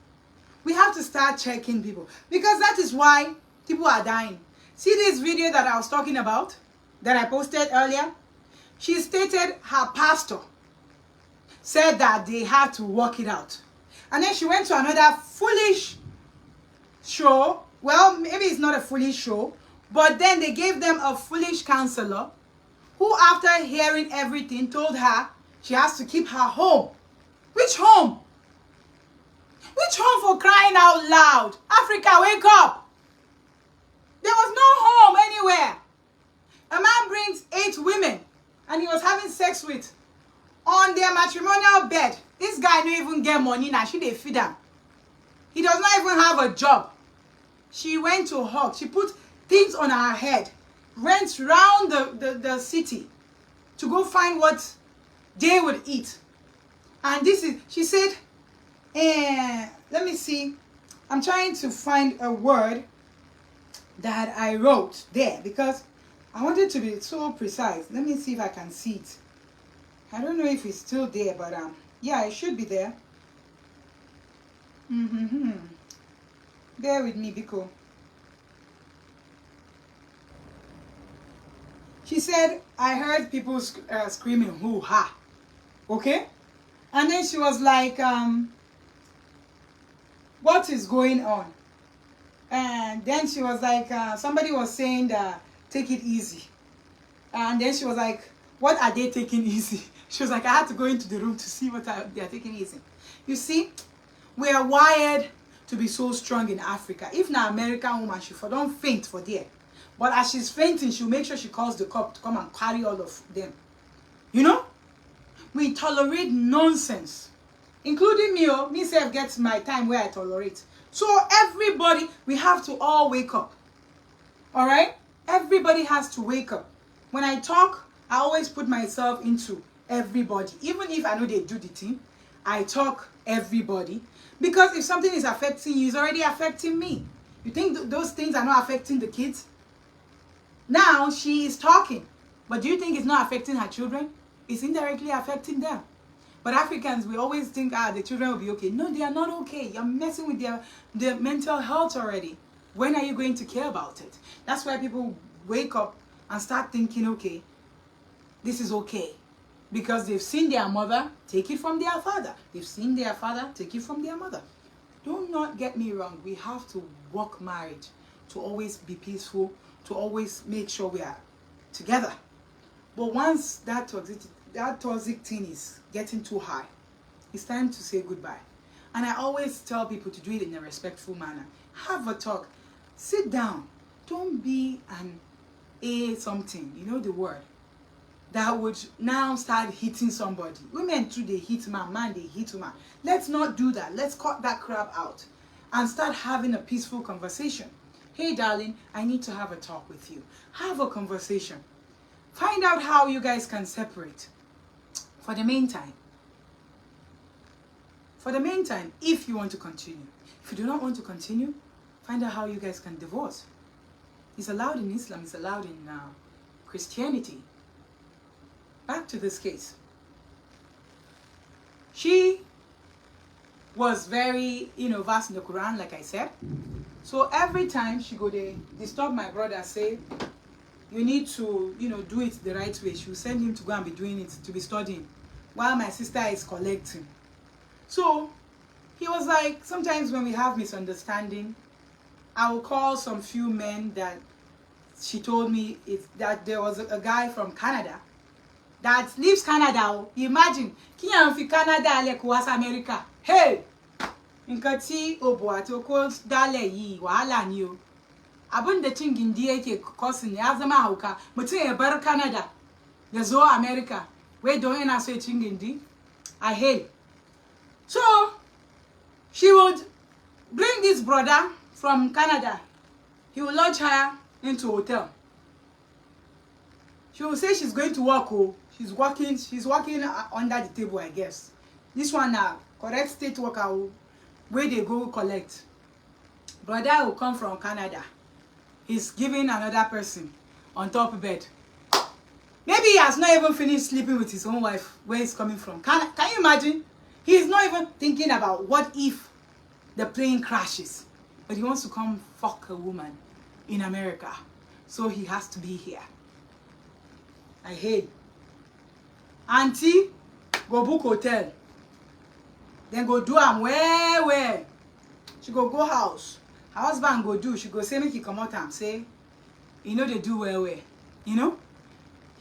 we have to start checking people. Because that is why people are dying. See this video that I was talking about? That I posted earlier? She stated her pastor said that they had to work it out. And then she went to another foolish show. Well, maybe it's not a foolish show. But then they gave them a foolish counselor who, after hearing everything, told her she has to keep her home. Which home? Which home, for crying out loud? Africa, wake up! There was no home anywhere. A man brings 8 women and he was having sex with on their matrimonial bed. This guy don't even get money now. She dey feed him. He does not even have a job. She went to hug. She put things on her head. Went round the city to go find what they would eat. And this is, she said, let me see. I'm trying to find a word that I wrote there because I wanted to be so precise. Let me see if I can see it. I don't know if it's still there, but yeah, it should be there. Bear with me, Biko. She said, I heard people screaming, hoo-ha. Okay? And then she was like, what is going on? And then she was like, somebody was saying that, take it easy. And then she was like, what are they taking easy? She was like, I had to go into the room to see what they are taking easy. You see, we are wired to be so strong in Africa. If not American woman, she don't faint for there. But as she's fainting, she'll make sure she calls the cop to come and carry all of them. You know? We tolerate nonsense. Including me, me self gets my time where I tolerate. So everybody, we have to all wake up. Alright? Everybody has to wake up. When I talk, I always put myself into everybody. Even if I know they do the thing, I talk everybody. Because if something is affecting you, it's already affecting me. You think those things are not affecting the kids? Now she is talking. But do you think it's not affecting her children? It's indirectly affecting them. But Africans, we always think, the children will be okay. No, they are not okay. You're messing with their mental health already. When are you going to care about it? That's why people wake up and start thinking, okay, this is okay. Because they've seen their mother, take it from their father. They've seen their father, take it from their mother. Do not get me wrong. We have to work marriage to always be peaceful, to always make sure we are together. But once that toxic thing is getting too high, it's time to say goodbye. And I always tell people to do it in a respectful manner. Have a talk. Sit down. Don't be an A something, you know the word, that would now start hitting somebody. Women too, they hit man, they hit woman. Let's not do that. Let's cut that crap out and start having a peaceful conversation. Hey darling, I need to have a talk with you. Have a conversation. Find out how you guys can separate. For the meantime, if you want to continue. If you do not want to continue, find out how you guys can divorce. It's allowed in Islam, it's allowed in Christianity. Back to this case. She was very, versed in the Quran, like I said. So every time she go there, disturb my brother, say, you need to, do it the right way. She will send him to go and be doing it, to be studying, while my sister is collecting. So he was like, sometimes when we have misunderstanding, I will call some few men that she told me that there was a guy from Canada that leaves Canada. Imagine, Kian fi Canada like was America. Hey, nkan ti obo ati oko dale yi wahala ni o. Abun da cin gindi yake kosin ya zama hauka. Mutum ya bar Canada ya zo America. Wai don yana so ya cin gindi. I hate. So she would bring this brother from Canada. He will lodge her into a hotel. She will say she's going to work. Oh, she's working under the table, I guess. This one now, correct state worker, where they go collect. Brother will come from Canada. He's giving another person on top bed. Maybe he has not even finished sleeping with his own wife, where he's coming from. Can you imagine? He's not even thinking about what if the plane crashes. But he wants to come fuck a woman in America. So he has to be here. I hate. Auntie, go book hotel. Then go do am where. She go house. Her husband go do. She go say make he come out and say, they do where.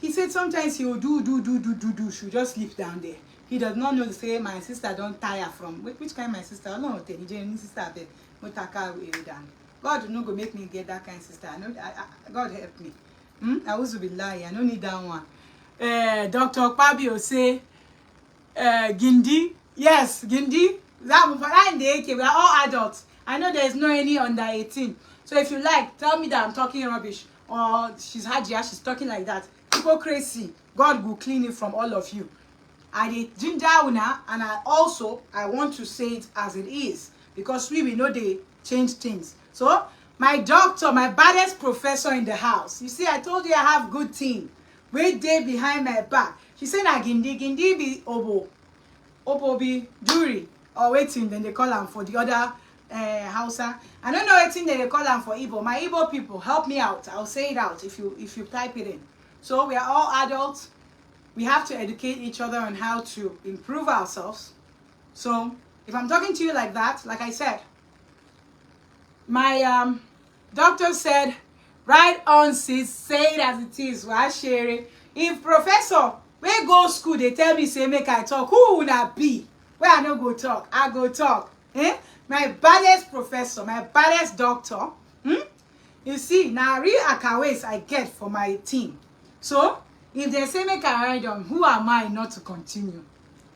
He said sometimes he will do. She'll just sleep down there. He does not know to say my sister don't tire from which kind my sister? No, the Nigerian sister there. God no go make me get that kind of sister. God help me. I also be lying. I don't need that one. Dr. Pabio say Gindi. Yes, Gindi. That in the AK. We are all adults. I know there is no any under 18. So if you like, tell me that I'm talking rubbish. Or she's Hajia, she's talking like that. Hypocrisy. God will clean it from all of you. I did ginger una, and I want to say it as it is. Because we know they change things. So, my doctor, my baddest professor in the house. You see, I told you I have good team. Wait there behind my back. She said, na Gindi be Obo. Obo be jury. Or waiting, then they call them for the other Hausa. I don't know anything that they call them for Igbo. My Igbo people, help me out. I'll say it out if you type it in. So, we are all adults. We have to educate each other on how to improve ourselves. So, if I'm talking to you like that, like I said, my doctor said, right on, sis, say it as it is. Why share it? If professor, where go school, they tell me, say, make I talk. Who would I be? Where I don't go talk, I go talk. My baddest professor, my baddest doctor. You see, now real akaways I get for my team. So, if they say make I ride on, who am I not to continue?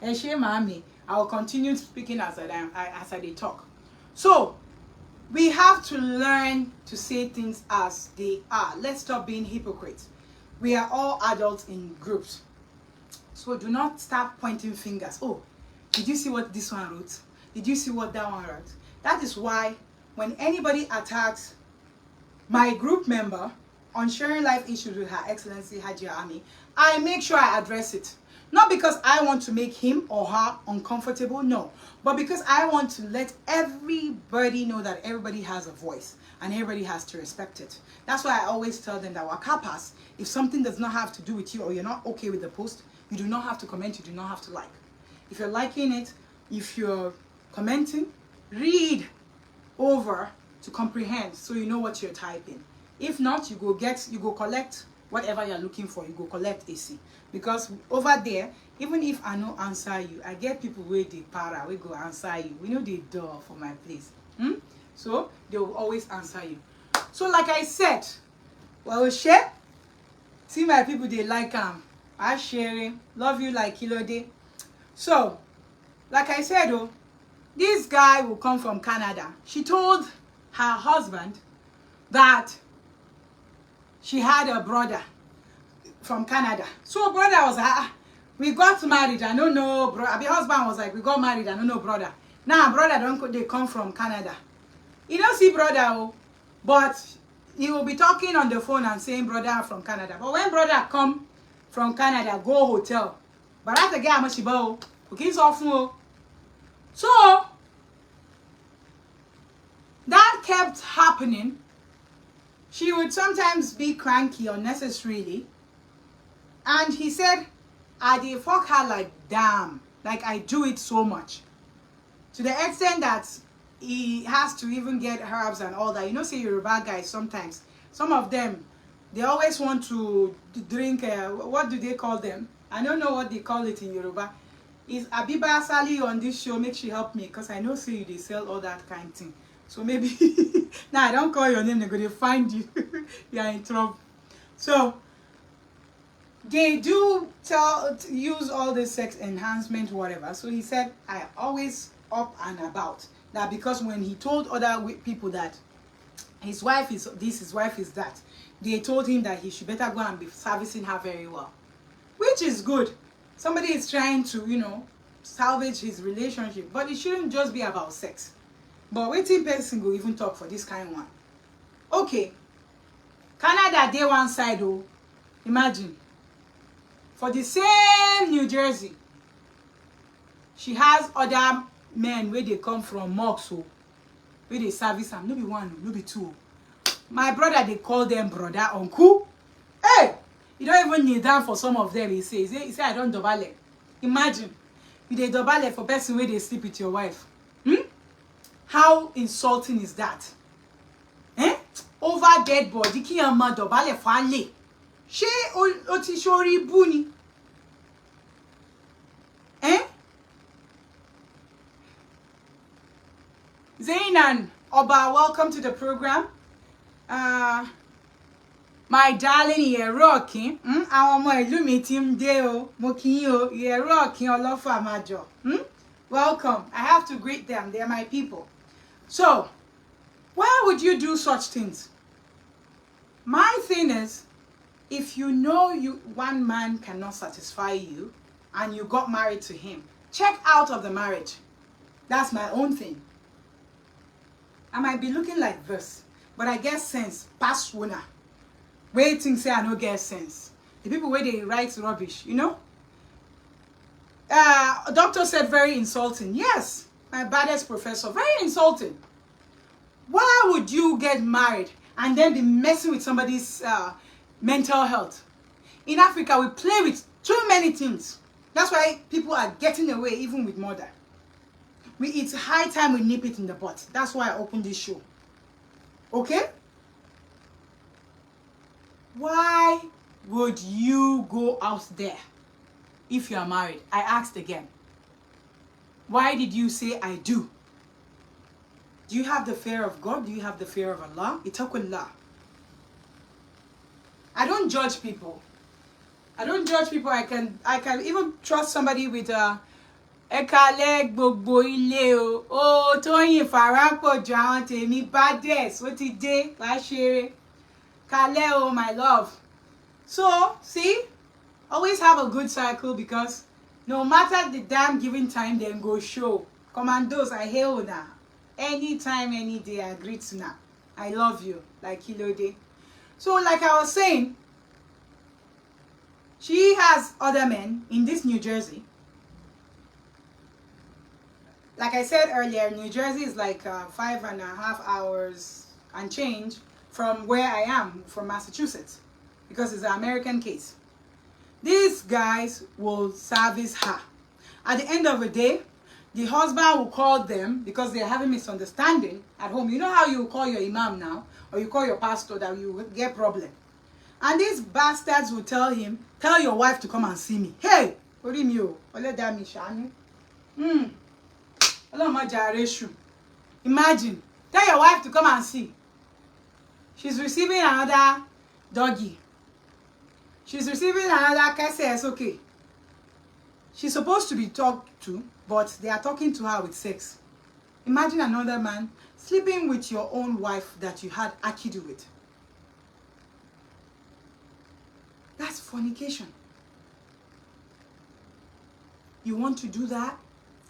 And shame on me. I will continue speaking as I talk. So, we have to learn to say things as they are. Let's stop being hypocrites. We are all adults in groups. So do not start pointing fingers. Oh, did you see what this one wrote? Did you see what that one wrote? That is why when anybody attacks my group member on sharing life issues with Her Excellency Haji Ami, I make sure I address it. Not because I want to make him or her uncomfortable, no. But because I want to let everybody know that everybody has a voice and everybody has to respect it. That's why I always tell them that wakapas, if something does not have to do with you or you're not okay with the post, you do not have to comment, you do not have to like. If you're liking it, if you're commenting, read over to comprehend so you know what you're typing. If not, you go collect whatever you're looking for. You go collect AC. Because over there, even if I no answer you, I get people where they para, we go answer you. We know the door for my place. So they will always answer you. So like I said, well, share. See my people, they like I sharing. Love you like Kilode. So, like I said, oh, this guy will come from Canada. She told her husband that she had a brother from Canada. So brother was like, we got married. I don't know, bro. The husband was like, we got married. I don't know, brother. Now brother they come from Canada. You don't see brother, oh, but he will be talking on the phone and saying brother from Canada. But when brother come from Canada, go hotel. But that's the guy Mashibo. Okay, so so that kept happening. She would sometimes be cranky unnecessarily. And he said, I did fuck her like damn. Like I do it so much. To the extent that he has to even get herbs and all that. You know, say Yoruba guys sometimes. Some of them, they always want to drink, what do they call them? I don't know what they call it in Yoruba. Is Abiba Sally on this show? Make sure help me. Because I know say they sell all that kind of thing. So maybe, now I don't call your name, they're going to find you. You are in trouble. So, they do use all this sex enhancement, whatever. So he said, I always up and about. That because when he told other people that his wife is this, his wife is that, they told him that he should better go and be servicing her very well. Which is good. Somebody is trying to, you know, salvage his relationship. But it shouldn't just be about sex. But waiting person will even talk for this kind of one. Okay. Canada, day one side, oh. Imagine. For the same New Jersey, she has other men where they come from Moxo, where they service them. No be one, no be two. My brother, they call them brother, uncle. Hey! You don't even kneel down for some of them, he says. He say, I don't double leg. Imagine. You dey double leg for person where they sleep with your wife. How insulting is that? Over dead body, ki yan ma double leg for ale. She o ti sori ibu ni? Zainan Oba, welcome to the program. My darling, you're rocking. Àwọn ọmọ ìlú mi ti ń dé o. Mo kí yín o. You're rocking Olosho Amajo. Welcome. I have to greet them. They're my people. So, why would you do such things? My thing is, if you know one man cannot satisfy you and you got married to him, check out of the marriage. That's my own thing. I might be looking like this, but I get sense. Past winner. Waiting say I don't get sense. The people where they write rubbish, you know? A doctor said very insulting. Yes, my baddest professor. Very insulting. Why would you get married and then be messing with somebody's mental health? In Africa, we play with too many things. That's why people are getting away even with murder. It's high time we nip it in the butt. That's why I opened this show. Okay? Why would you go out there if you are married? I asked again. Why did you say I do? Do you have the fear of God? Do you have the fear of Allah? Itaqullah. I don't judge people. I don't judge people. I can even trust somebody with Ekale gbogbo ile o Toyin Farapo John tèmi baddest what ti dé wá ṣeré Kale o my love. So see, always have a good cycle because no matter the damn given time them go show. Commandos, I hail now. Anytime, any day, I greet now. I love you like Kilode. So like I was saying, She has other men in this New Jersey. Like I said earlier, New Jersey is like 5.5 hours and change from where I am, from Massachusetts, because it's an American case. These guys will service her. At the end of the day, the husband will call them because they're having misunderstanding at home. You know how you call your imam now, or you call your pastor that you get problem. And these bastards will tell him, tell your wife to come and see me. Hey, what do you mean? Imagine, tell your wife to come and see. She's receiving another doggy. She's receiving another kese, okay. She's supposed to be talked to, but they are talking to her with sex. Imagine another man sleeping with your own wife that you had akidu with. That's fornication. You want to do that?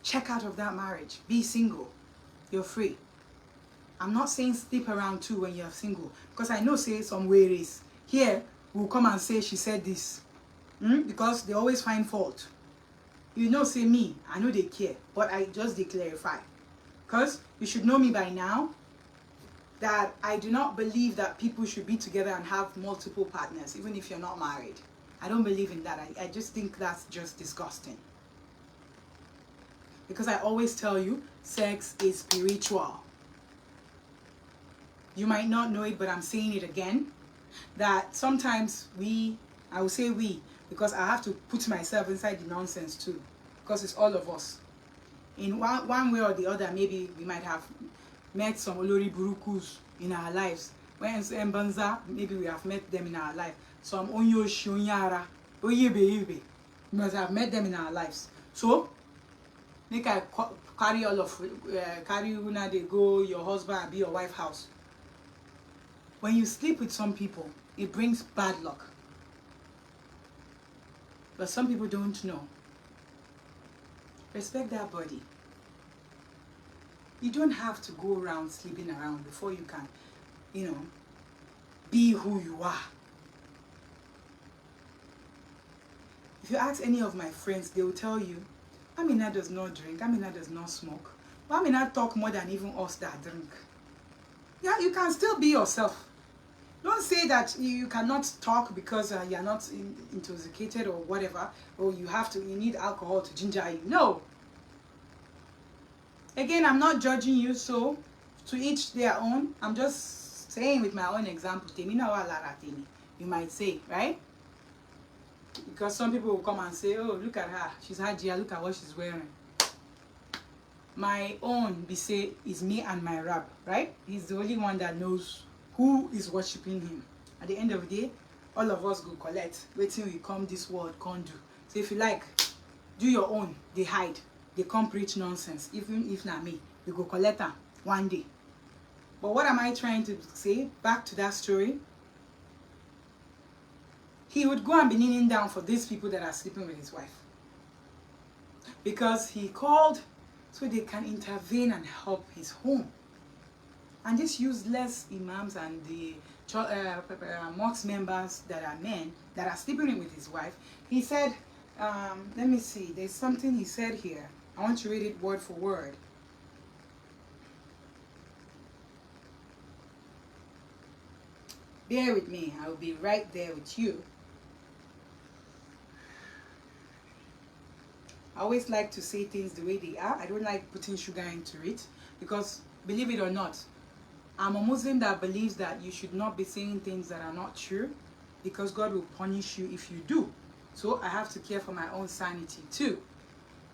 Check out of that marriage. Be single. You're free. I'm not saying sleep around too when you're single, because I know say some ways here will come and say she said this, because they always find fault. You know, say me, I know they care, but I just they clarify, because you should know me by now that I do not believe that people should be together and have multiple partners, even if you're not married. I don't believe in that. I just think that's just disgusting. Because I always tell you, sex is spiritual. You might not know it, but I'm saying it again, that sometimes I will say we, because I have to put myself inside the nonsense too, because it's all of us. In one way or the other, maybe we might have met some Olori Burukus in our lives. When in Banza, maybe we have met them in our life. Some Onyo Shonyara, Oyebe, we must have met them in our lives. So, make I carry all of carry una they go your husband and be your wife house. When you sleep with some people, it brings bad luck. But some people don't know. Respect that body. You don't have to go around sleeping around before you can, be who you are. If you ask any of my friends, they will tell you, Amina does not drink, Amina does not smoke. But Amina talk more than even us that drink. Yeah, you can still be yourself. Don't say that you cannot talk because you're not intoxicated or whatever, or you need alcohol to ginger you. No. Again, I'm not judging you, so to each their own. I'm just saying with my own example. You might say, right? Because some people will come and say, oh, look at her. She's Hajia, look at what she's wearing. My own, is me and my Rab, right? He's the only one that knows who is worshipping him. At the end of the day, all of us go collect. Wait till we come this world, can't do. So if you like, do your own. They hide. They come preach nonsense. Even if not me, we go collect them one day. But what am I trying to say? Back to that story. He would go and be kneeling down for these people that are sleeping with his wife. Because he called so they can intervene and help his home. And these useless imams and the mosque members that are men that are sleeping with his wife, he said, let me see, there's something he said here. I want to read it word for word. Bear with me, I'll be right there with you. I always like to say things the way they are. I don't like putting sugar into it because, believe it or not, I'm a Muslim that believes that you should not be saying things that are not true because God will punish you if you do. So I have to care for my own sanity too.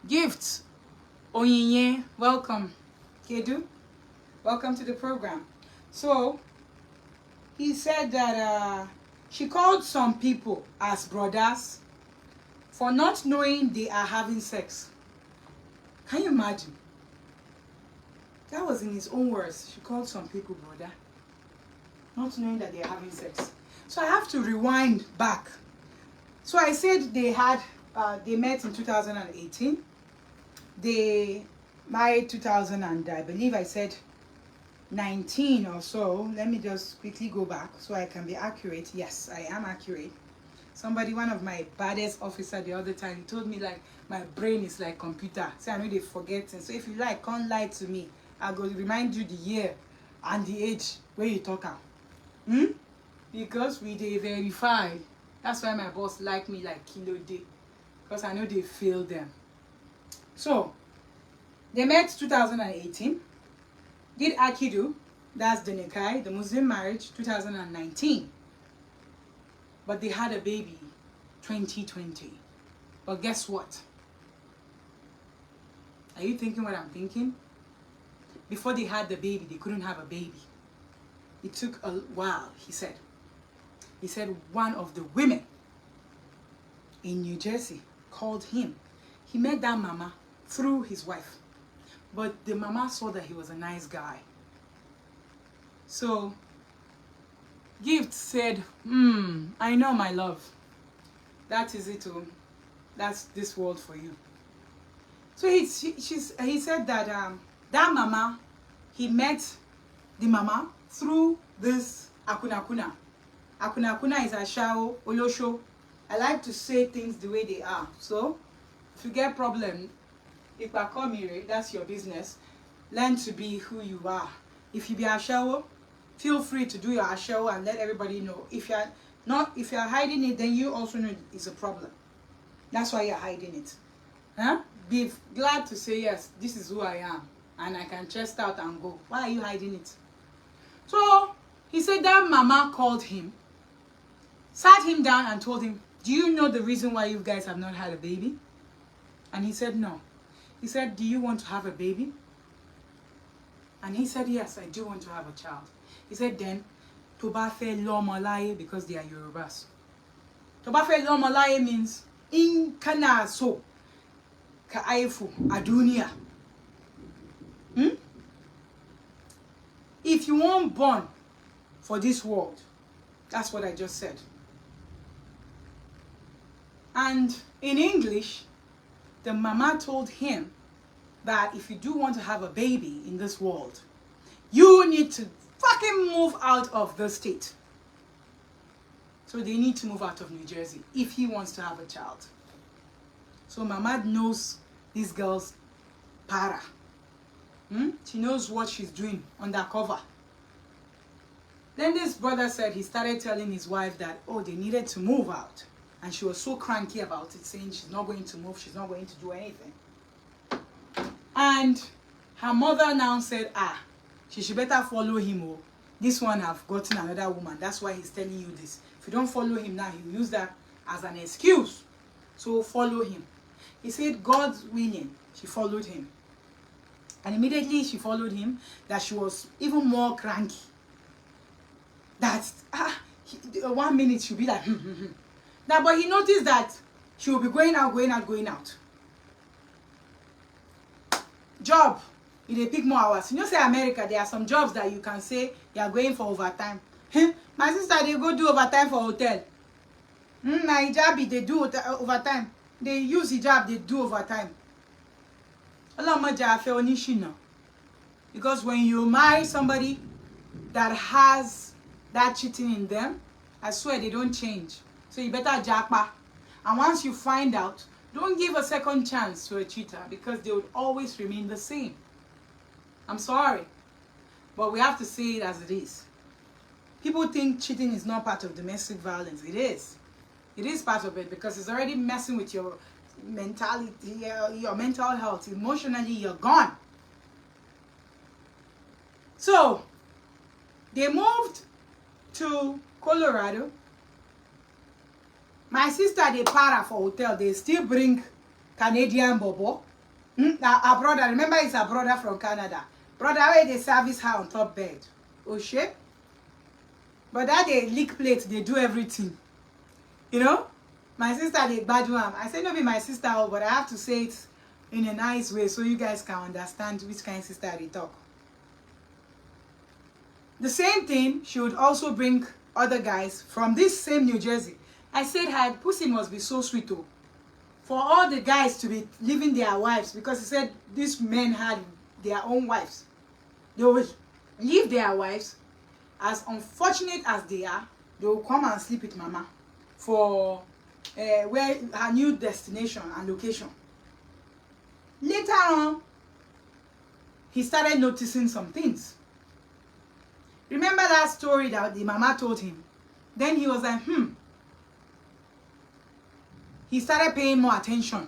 Gifts. Onyinye, welcome. Kedu, welcome to the program. So he said that she called some people as brothers for not knowing they are having sex. Can you imagine? That was in his own words. She called some people brother, not knowing that they are having sex. So I have to rewind back. So I said they met in 2018. They married 2000 and I believe I said 19 or so. Let me just quickly go back so I can be accurate. Yes, I am accurate. Somebody, one of my baddest officer the other time, he told me like my brain is like computer. See, I know they forgetting. So if you like, can't lie to me. I go remind you the year and the age where you talk am. Because we they verified. That's why my boss like me like kilo day. Because I know they failed them. So they met 2018. Did Akidu, that's the Nikai, the Muslim marriage, 2019. But they had a baby 2020. But guess what? Are you thinking what I'm thinking? Before they had the baby, they couldn't have a baby. It took a while, he said. He said one of the women in New Jersey called him. He met that mama through his wife. But the mama saw that he was a nice guy. So Gift said, I know my love. That is it. That's this world for you. So he said that that mama, he met the mama through this Akuna. Akuna is Ashao, Olosho. I like to say things the way they are. So if you get problem, if I come here, that's your business. Learn to be who you are. If you be Ashao, feel free to do your Ashao and let everybody know. If you're hiding it, then you also know it's a problem. That's why you're hiding it. Huh? Be glad to say, yes, this is who I am. And I can chest out and go. Why are you hiding it? So, he said that mama called him, sat him down and told him, do you know the reason why you guys have not had a baby? And he said, no. He said, do you want to have a baby? And he said, yes, I do want to have a child. He said, then, Tobafe Lomalaye, because they are Yorubas. Tobafe Lomalaye means, in kana so, ka aifu, adunia. If you weren't born for this world, that's what I just said. And in English, the mama told him that if you do want to have a baby in this world, you need to fucking move out of the state. So they need to move out of New Jersey if he wants to have a child. So mama knows this girl's para. She knows what she's doing undercover. Then this brother said he started telling his wife that, oh, they needed to move out. And she was so cranky about it, saying she's not going to move, she's not going to do anything. And her mother now said, she should better follow him. Oh, this one have gotten another woman. That's why he's telling you this. If you don't follow him now, he'll use that as an excuse. So follow him. He said, God's willing, she followed him. And immediately she followed him, that she was even more cranky. That 1 minute she'll be like, Now, but he noticed that she will be going out. Job, they pick more hours. You know, say America, there are some jobs that you can say you are going for overtime. My sister, they go do overtime for hotel. My hijab, they do overtime. They use hijab, they do overtime. Because when you marry somebody that has that cheating in them, I swear they don't change. So you better jackpot. And once you find out, don't give a second chance to a cheater, because they would always remain the same. I'm sorry, but we have to say it as it is. People think cheating is not part of domestic violence. It is. It is part of it, because it's already messing with your mentality, your mental health. Emotionally, you're gone. So, they moved to Colorado. My sister, they para for hotel. They still bring Canadian bobo. Our brother, remember it's our brother from Canada. Brother, where they service her on top bed. Oh shit. But that they lick plate, they do everything. You know? My sister, they bad one. I say no be my sister, but I have to say it in a nice way so you guys can understand which kind of sister they talk. The same thing, she would also bring other guys from this same New Jersey. I said her pussy must be so sweet too. For all the guys to be leaving their wives, because he said these men had their own wives. They will leave their wives, as unfortunate as they are, they will come and sleep with mama. for where her new destination and location. Later on, he started noticing some things. Remember that story that the mama told him? Then he was like, He started paying more attention.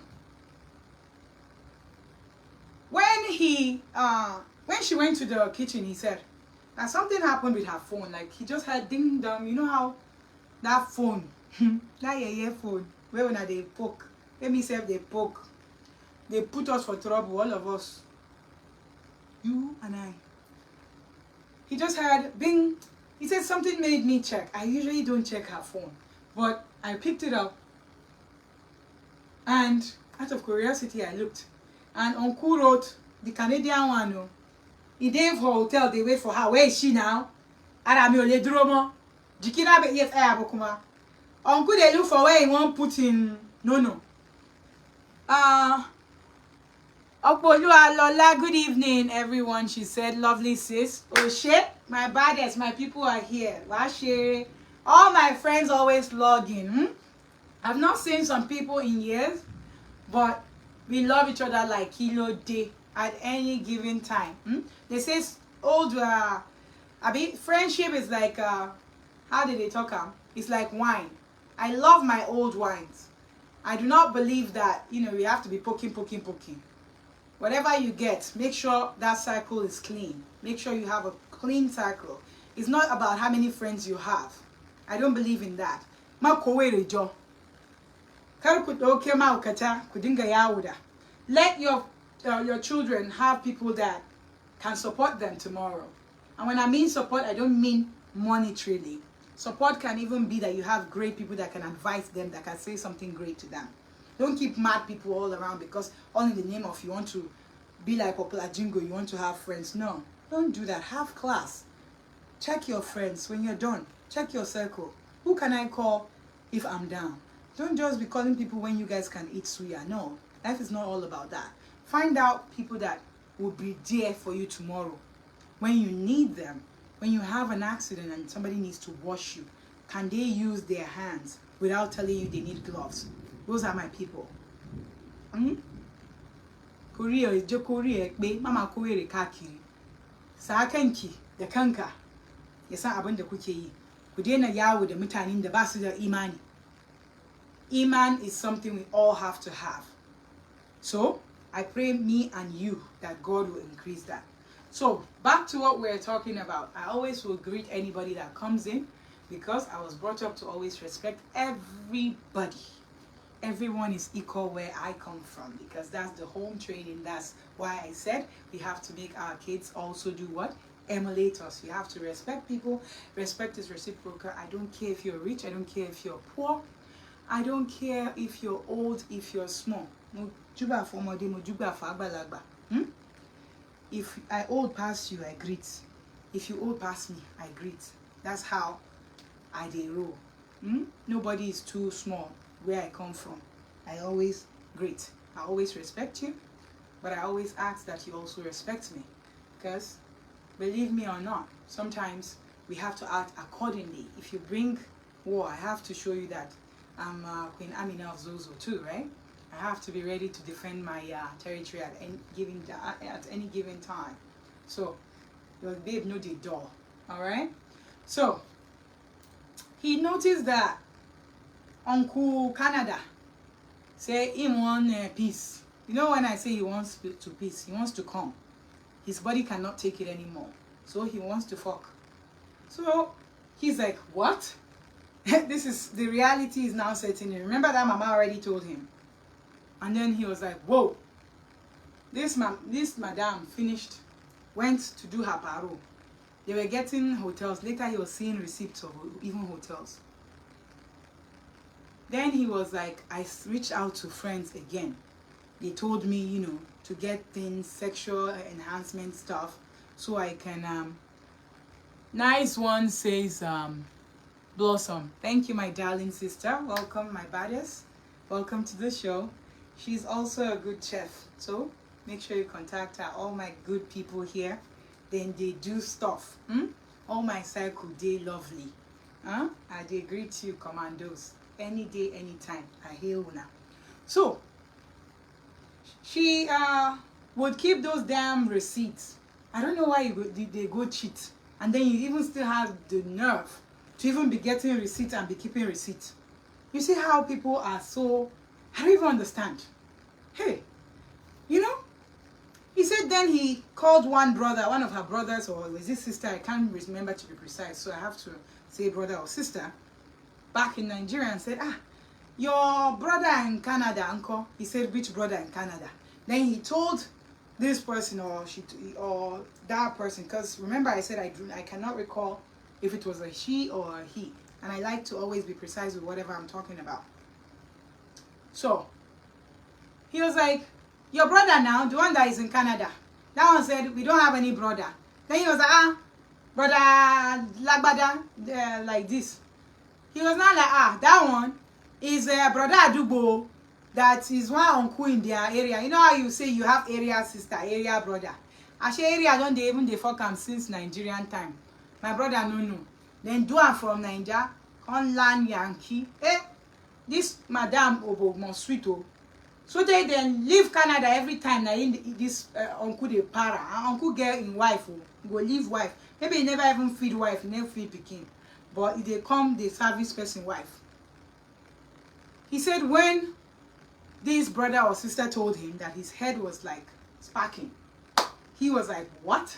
When she went to the kitchen, he said that something happened with her phone. Like he just had ding dong. You know how that phone, that yeah phone, where when they poke, let me say if they poke, they put us for trouble, all of us. You and I. He just had bing. He said something made me check. I usually don't check her phone, but I picked it up, and out of curiosity, I looked. And Uncle wrote the Canadian one. No, he gave her hotel. They wait for her. Where is she now? Arami ole dromo. Jikina be yes ayabokuma. Uncle they look for where he won't put in. No. Okboluwa Lola, good evening, everyone. She said, lovely sis. Oh shit, my baddest, my people are here. Washe. All my friends always log in. I've not seen some people in years, but we love each other like kilo day at any given time. They say old friendship is like how did they talk? It's like wine. I love my old wines. I do not believe that we have to be poking. Whatever you get, make sure that cycle is clean. Make sure you have a clean cycle. It's not about how many friends you have. I don't believe in that. Let your children have people that can support them tomorrow. And when I mean support, I don't mean monetarily. Support can even be that you have great people that can advise them, that can say something great to them. Don't keep mad people all around because all in the name of you want to be like Popular Jingo, you want to have friends. No, don't do that. Have class. Check your friends when you're done. Check your circle. Who can I call if I'm down? Don't just be calling people when you guys can eat suya. No, life is not all about that. Find out people that will be there for you tomorrow. When you need them, when you have an accident and somebody needs to wash you, can they use their hands without telling you they need gloves? Those are my people. Korea is just Korea. Mama Korea kakiri. Sa kanki da kanka. Yasa abin da kuke yi. Ku daina yawo da mutanen da ba su da imani. Iman is something we all have to have. So, I pray me and you that God will increase that. So, back to what we're talking about. I always will greet anybody that comes in because I was brought up to always respect everybody. Everyone is equal where I come from because that's the home training. That's why I said we have to make our kids also do what? Emulate us. You have to respect people. Respect is reciprocal. I don't care if you're rich. I don't care if you're poor. I don't care if you're old, if you're small. If I old past you, I greet. If you old past me, I greet. That's how I dey roll. Nobody is too small where I come from. I always greet. I always respect you, but I always ask that you also respect me. Because, believe me or not, sometimes we have to act accordingly. If you bring war, I have to show you that I'm Queen Amina of Zozo too, right? I have to be ready to defend my territory at any given time. So, your babe know the door, all right? So, he noticed that Uncle Canada say he want peace. You know when I say he wants to peace, he wants to come. His body cannot take it anymore. So he wants to fuck. So he's like, what? This is, the reality is now setting in. Remember that mama already told him. And then he was like, whoa. This madam finished, went to do her paro. They were getting hotels. Later he was seeing receipts of even hotels. Then he was like, I reached out to friends again. They told me, to get things, sexual enhancement stuff, so I can, nice one says, Blossom. Thank you, my darling sister. Welcome, my baddest. Welcome to the show. She's also a good chef, so make sure you contact her. All my good people here, then they do stuff. All my cycle, they lovely. I they greet you, commandos. any day, anytime. I hail una. So she would keep those damn receipts. I don't know why they go cheat, and then you even still have the nerve to even be getting receipts and be keeping receipts. You see how people are so, I don't even understand. Hey, you know, he said then he called one brother, one of her brothers, or was his sister, I can't remember to be precise, so I have to say brother or sister, back in Nigeria, and said, your brother in Canada, uncle. He said, which brother in Canada? Then he told this person or that person, because remember I said I cannot recall if it was a she or a he, and I like to always be precise with whatever I'm talking about. So he was like, your brother now, the one that is in Canada. That one said, we don't have any brother. Then he was like, brother Lagbada, like this. He was not like, that one is brother Adubo. That is one uncle in their area. You know how you say you have area sister, area brother. Actually, area don't they even they fuck am since Nigerian time. My brother no. Then do am from Niger, on land Yankee. This madam Obo Mosquito. So they then leave Canada every time na in this uncle they para. Uncle get in wife go leave wife. Maybe he never even feed wife, he never feed pikin. But if they come, they service person wife. He said when this brother or sister told him that his head was like sparking, he was like, what?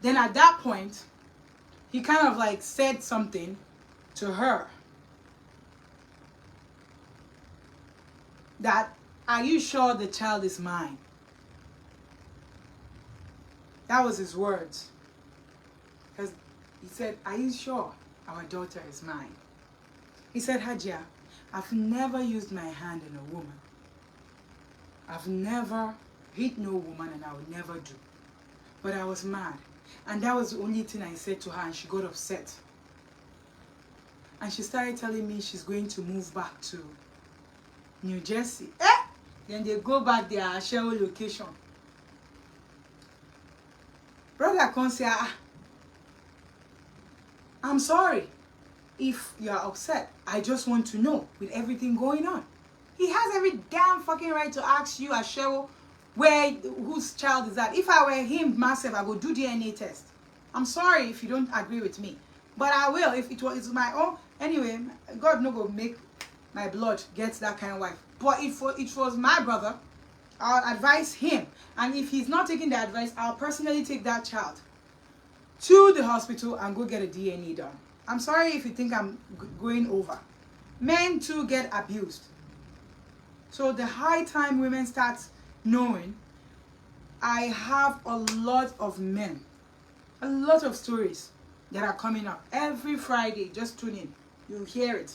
Then at that point, he kind of like said something to her. That, are you sure the child is mine? That was his words. Because he said, are you sure our daughter is mine? He said, Hajia, I've never used my hand on a woman. I've never hit no woman, and I would never do. But I was mad. And that was the only thing I said to her, and she got upset. And she started telling me she's going to move back to New Jersey. Then they go back their Ashewo location. Brother can say, I'm sorry if you're upset. I just want to know with everything going on. He has every damn fucking right to ask you, Ashewo, whose child is that. If I were him myself, I would do DNA test. I'm sorry if you don't agree with me, but I will if it was my own. Anyway, God no go make my blood get that kind of wife. But if it was my brother, I'll advise him. And if he's not taking the advice, I'll personally take that child to the hospital and go get a DNA done. I'm sorry if you think I'm going over. Men too get abused. So the high time women start knowing, I have a lot of men, a lot of stories that are coming up. Every Friday, just tune in. You'll hear it.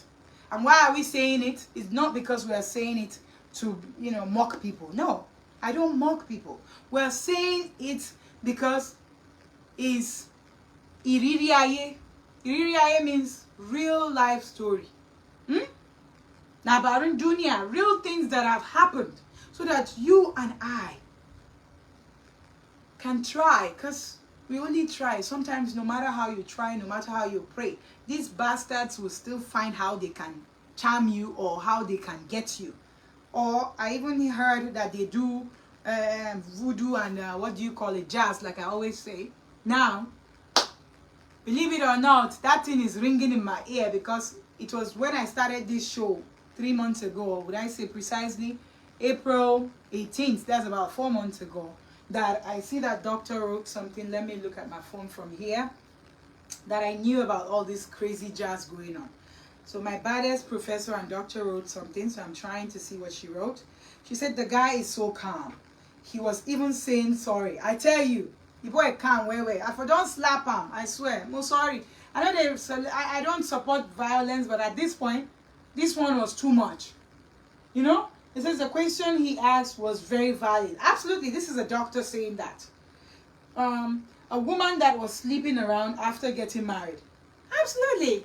And why are we saying it? It's not because we are saying it to, mock people. No, I don't mock people. We're saying it because it's iririaye. Iririaye means real life story. Nabarun Dunya, real things that have happened, so that you and I can try, because we only try. Sometimes no matter how you try, no matter how you pray, these bastards will still find how they can charm you or how they can get you. Or I even heard that they do voodoo and what do you call it, jazz, like I always say. Now, believe it or not, that thing is ringing in my ear, because it was when I started this show 3 months ago, or would I say precisely April 18th, that's about 4 months ago, that I see that doctor wrote something. Let me look at my phone from here, that I knew about all this crazy jazz going on. So my baddest professor and doctor wrote something, so I'm trying to see what she wrote. She said the guy is so calm. He was even saying sorry. I tell you, the boy calm, wait. I don't slap him, I swear. I'm sorry. I know I don't support violence, but at this point, this one was too much. It says the question he asked was very valid. Absolutely, this is a doctor saying that. A woman that was sleeping around after getting married. Absolutely.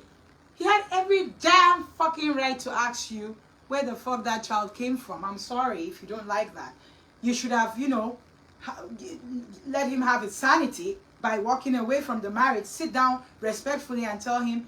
He had every damn fucking right to ask you where the fuck that child came from. I'm sorry if you don't like that. You should have, let him have his sanity by walking away from the marriage. Sit down respectfully and tell him,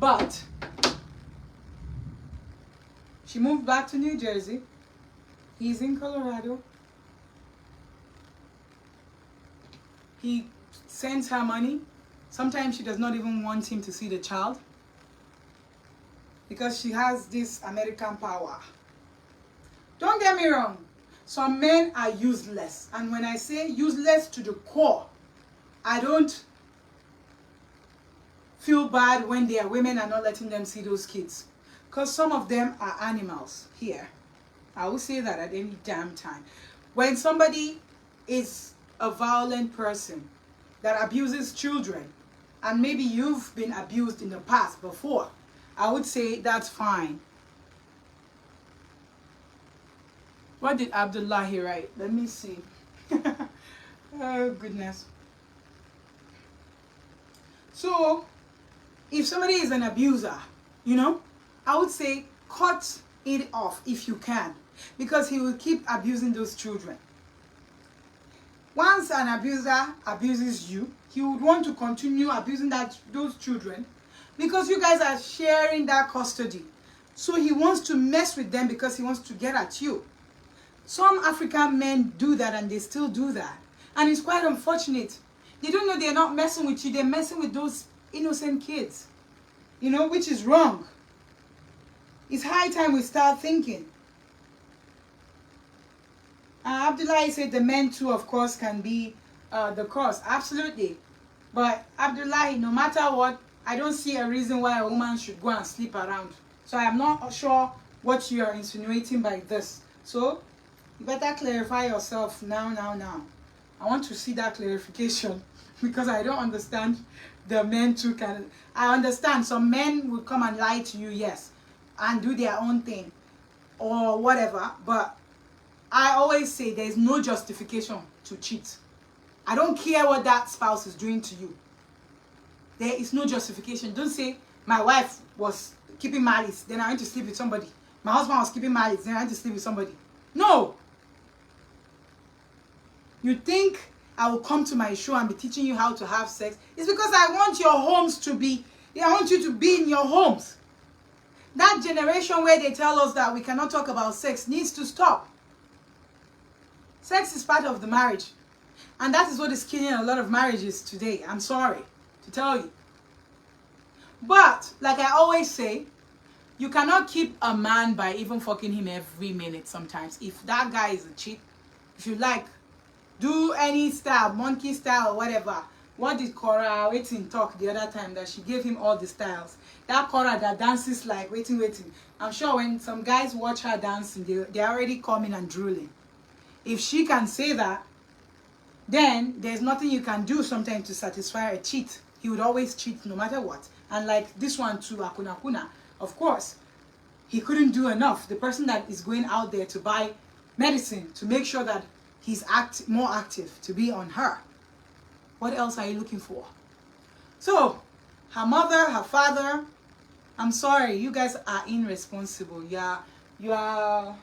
But she moved back to New Jersey. He's in Colorado. He sends her money. Sometimes she does not even want him to see the child because she has this American power. Don't get me wrong. Some men are useless. And when I say useless to the core, I don't feel bad when their women are not letting them see those kids. Because some of them are animals here. I will say that at any damn time. When somebody is a violent person that abuses children, and maybe you've been abused in the past before, I would say that's fine. What did Abdullahi write? Let me see. Oh, goodness. So, if somebody is an abuser, you know, I would say cut it off if you can, because he will keep abusing those children. Once an abuser abuses you, he would want to continue abusing those children because you guys are sharing that custody. So he wants to mess with them because he wants to get at you. Some African men do that and they still do that. And it's quite unfortunate. They don't know they're not messing with you. They're messing with those innocent kids. You know, which is wrong. It's high time we start thinking. Abdullahi said the men too, of course, can be the cause. Absolutely. But Abdullahi, no matter what, I don't see a reason why a woman should go and sleep around. So I am not sure what you are insinuating by this. So you better clarify yourself now. I want to see that clarification because I don't understand the men too can. I understand some men will come and lie to you, yes, and do their own thing or whatever, but I always say there is no justification to cheat. I don't care what that spouse is doing to you. There is no justification. Don't say, my wife was keeping malice, then I went to sleep with somebody. My husband was keeping malice, then I went to sleep with somebody. No. You think I will come to my show and be teaching you how to have sex? It's because I want your homes to be, I want you to be in your homes. That generation where they tell us that we cannot talk about sex needs to stop. Sex is part of the marriage. And that is what is killing a lot of marriages today. I'm sorry to tell you. But, like I always say, you cannot keep a man by even fucking him every minute sometimes. If that guy is a cheat, if you like, do any style, monkey style or whatever. What did Cora Waiting talk the other time that she gave him all the styles? That Cora that dances like waiting. I'm sure when some guys watch her dancing, they're already coming and drooling. If she can say that, then there's nothing you can do sometimes to satisfy a cheat. He would always cheat no matter what. And like this one too, Akuna, of course, he couldn't do enough. The person that is going out there to buy medicine to make sure that he's more active to be on her. What else are you looking for? So, her mother, her father, I'm sorry, you guys are irresponsible. You are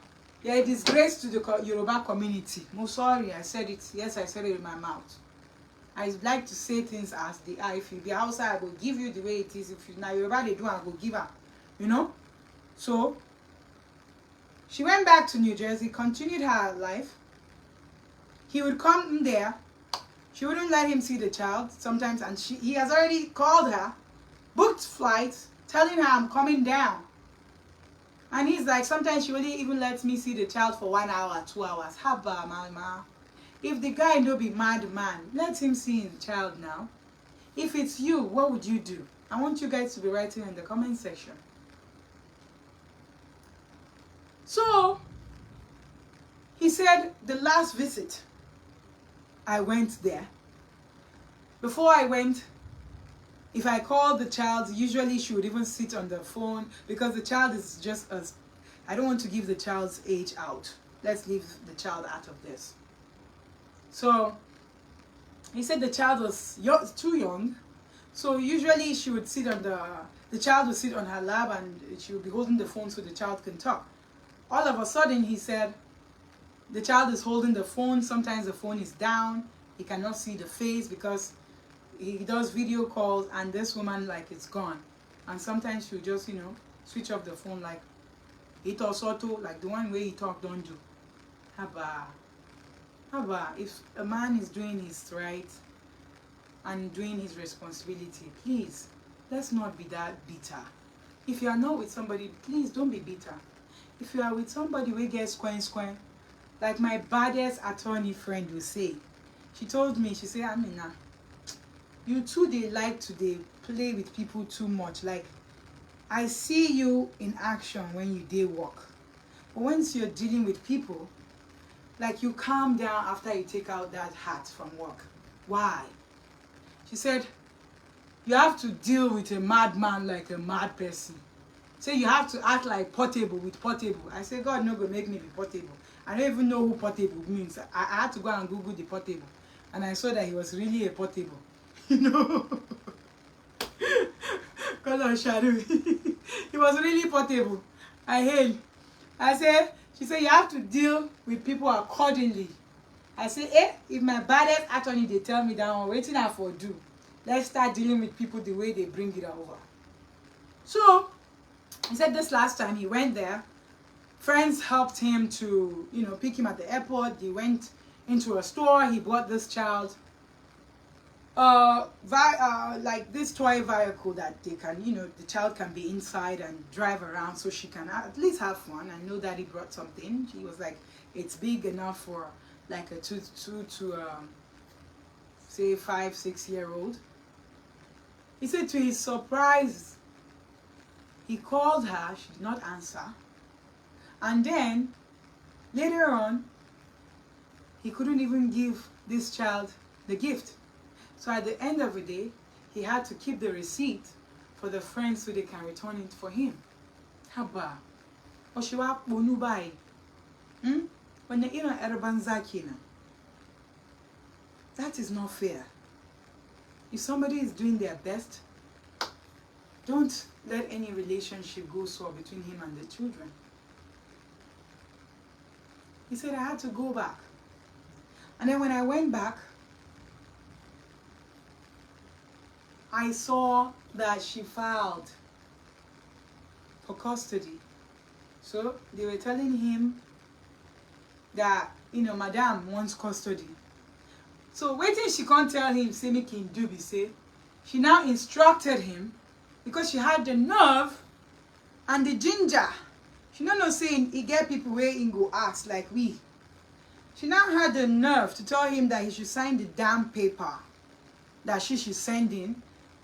a disgrace to the Yoruba community. I'm sorry, I said it. Yes, I said it in my mouth. I like to say things as they are. If you be outside, I will give you the way it is. If you now Yoruba they do, I will give her. You know? So, she went back to New Jersey, continued her life. He would come in there. She wouldn't let him see the child sometimes, and he has already called her, booked flights, telling her I'm coming down. And he's like, sometimes she wouldn't even let me see the child for 1 hour, 2 hours. Haba, mama. If the guy no be mad man, let him see the child now. If it's you, what would you do? I want you guys to be writing in the comment section. So, he said the last visit, I went there. Before I went, if I called the child, usually she would even sit on the phone because the child is just as... I don't want to give the child's age out. Let's leave the child out of this. So, he said the child was too young. So, usually she would sit on the child would sit on her lap and she would be holding the phone so the child can talk. All of a sudden, he said, the child is holding the phone. Sometimes the phone is down. He cannot see the face because he does video calls and this woman, like, it's gone. And sometimes she'll just, switch off the phone like it or soto, like the one way he talk, don't do. Haba, if a man is doing his right and doing his responsibility, please, let's not be that bitter. If you are not with somebody, please don't be bitter. If you are with somebody who gets square, like my baddest attorney friend will say, she told me, she said, Amina, you too, they like to play with people too much. Like, I see you in action when you day work. But once you're dealing with people, like you calm down after you take out that hat from work. Why? She said, you have to deal with a madman like a mad person. So you have to act like Portable with Portable. I said, God no go make me be Portable. I don't even know who Portable means. I had to go and Google the Portable. And I saw that he was really a Portable. Olosho. He was really Portable. I said, she said, you have to deal with people accordingly. I said, if my baddest attorney, they tell me that I'm waiting for do. Let's start dealing with people the way they bring it over. So, he said this last time he went there, friends helped him to, pick him at the airport. He went into a store, he bought this child like this toy vehicle that they can, the child can be inside and drive around so she can at least have fun. I know that he brought something. He was like, it's big enough for like a two to say 5-6 year old. He said to his surprise, he called her, she did not answer. And then later on, he couldn't even give this child the gift. So at the end of the day, he had to keep the receipt for the friends so they can return it for him. Haba. Oshiwa bonubai. When the erabanzakina. That is not fair. If somebody is doing their best, don't let any relationship go sour between him and the children. He said, I had to go back. And then when I went back, I saw that she filed for custody. So they were telling him that, madam wants custody. So waiting, she can't tell him, say me can do be say. She now instructed him, because she had the nerve and the ginger. She not saying he get people where he go ask like we. She now had the nerve to tell him that he should sign the damn paper that she should send in,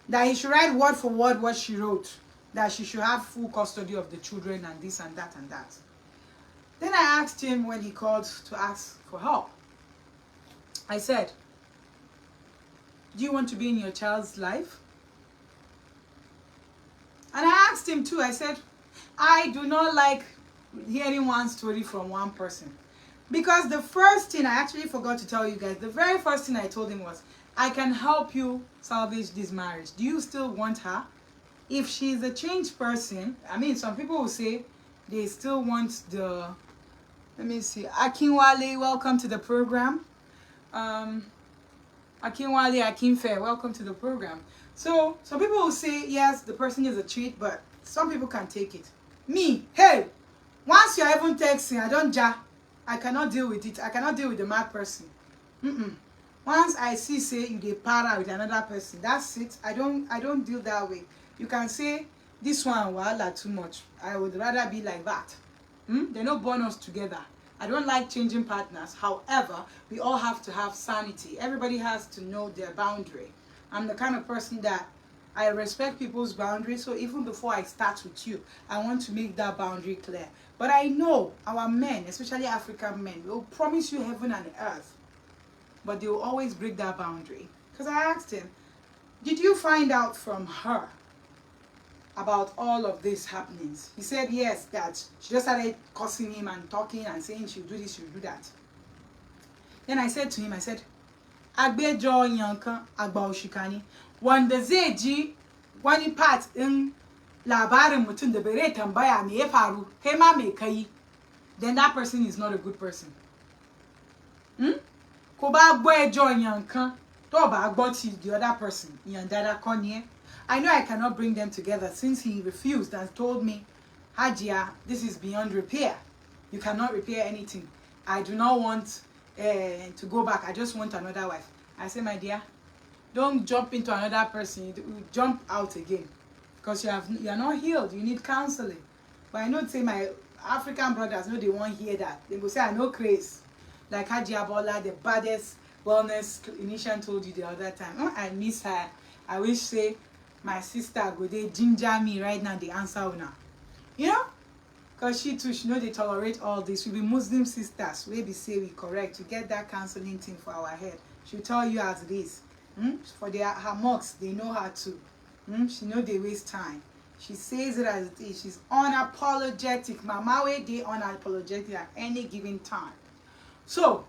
that he should write word for word what she wrote, that she should have full custody of the children and this and that and that. Then I asked him when he called to ask for help. I said, do you want to be in your child's life? And I asked him too, I said, I do not like hearing one story from one person. Because the first thing, I actually forgot to tell you guys, the very first thing I told him was, I can help you salvage this marriage. Do you still want her? If she's a changed person, some people will say they still want the, let me see, Akinwale, welcome to the program. Akinwale, Akinfe, welcome to the program. So, some people will say, yes, the person is a cheat, but some people can take it. Me, hey, once you're even texting, I cannot deal with it. I cannot deal with the mad person. Once I see, say, you dey para with another person, that's it. I don't deal that way. You can say, this one, wahala too much. I would rather be like that. They're not born us together. I don't like changing partners. However, we all have to have sanity. Everybody has to know their boundary. I'm the kind of person that I respect people's boundaries. So even before I start with you, I want to make that boundary clear. But I know our men, especially African men, will promise you heaven and earth. But they will always break that boundary. Because I asked him, did you find out from her about all of these happenings? He said yes, that she just started cussing him and talking and saying she'll do this, she'll do that. Then I said to him, I said, Agbejo yankan agba oshikani. Wanda zai ji wani part in labarin mutum da bare tambaya me ya faru, kai ma me kai, then that person is not a good person. Ko ba gbo ejo yankan, to ba gbo ti the other person, yan dada kon ye. I know I cannot bring them together since he refused and told me, Hajia, this is beyond repair. You cannot repair anything. I do not want to go back. I just want another wife. I say, my dear, don't jump into another person. You jump out again because you are not healed. You need counseling. But I know, say, my African brothers know they won't hear that. They will say, I know craze. Like Hajia Bola, the baddest wellness clinician told you the other time. Oh, I miss her. I wish, say, my sister go they ginger me right now. The answer now. You know? Because she too, she know they tolerate all this. We be Muslim sisters. We be say we correct. To get that counseling thing for our head. She'll tell you as it is. For her mocks, they know how to. She know they waste time. She says it as it is. She's unapologetic. Mama way they unapologetic at any given time. So,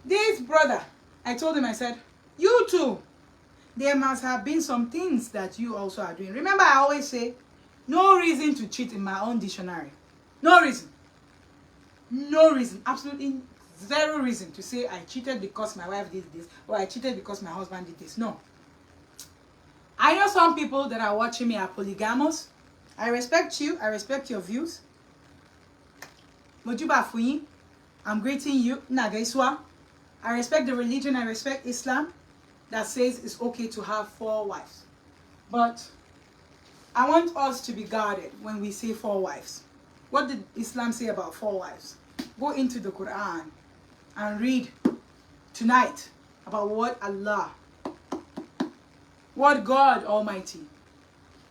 this brother, I told him, I said, you too, there must have been some things that you also are doing. Remember, I always say, no reason to cheat in my own dictionary. No reason. No reason. Absolutely zero reason to say I cheated because my wife did this or I cheated because my husband did this. No. I know some people that are watching me are polygamous. I respect you. I respect your views. Mojuba Fuyi. I'm greeting you. Nagaiswa. I respect the religion. I respect Islam that says it's okay to have 4 wives. But I want us to be guarded when we say 4 wives. What did Islam say about 4 wives? Go into the Quran and read tonight about what God Almighty.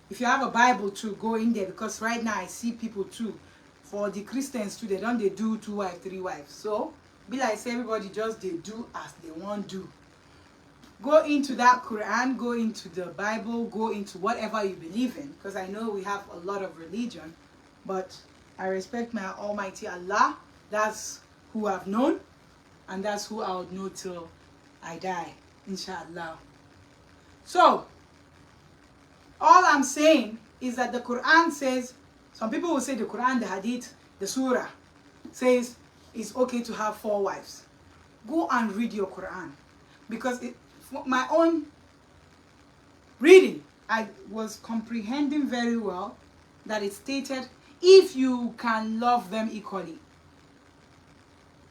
If you have a Bible too, go in there, because right now I see people too. For the Christians too, they do 2 wives, 3 wives. So, be like say everybody just they do as they want to. Go into that Quran, go into the Bible, go into whatever you believe in. Because I know we have a lot of religion. But I respect my Almighty Allah. That's who I've known. And that's who I'll know till I die. Inshallah. So, all I'm saying is that the Quran says, some people will say the Quran, the Hadith, the Surah says it's okay to have 4 wives. Go and read your Quran. Because my own reading, I was comprehending very well that it stated, if you can love them equally.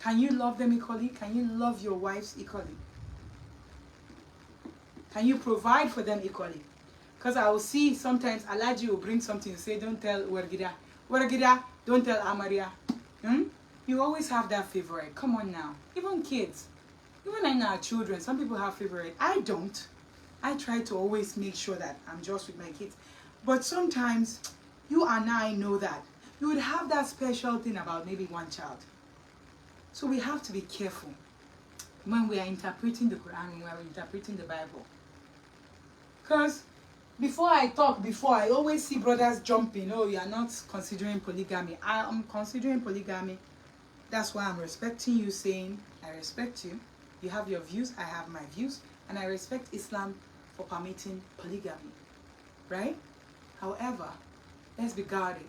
Can you love them equally? Can you love your wives equally? Can you provide for them equally? Because I will see sometimes Alaji will bring something and say, don't tell Wargida. Wargida, don't tell Amaria. You always have that favorite. Come on now. Even kids. Even in our children, some people have favorite. I don't. I try to always make sure that I'm just with my kids. But sometimes, you and I know that. You would have that special thing about maybe one child. So we have to be careful when we are interpreting the Quran, when we are interpreting the Bible. Because before I always see brothers jumping. Oh, you are not considering polygamy. I am considering polygamy. That's why I'm respecting you, saying, I respect you. You have your views, I have my views. And I respect Islam for permitting polygamy. Right? However, let's be guarded.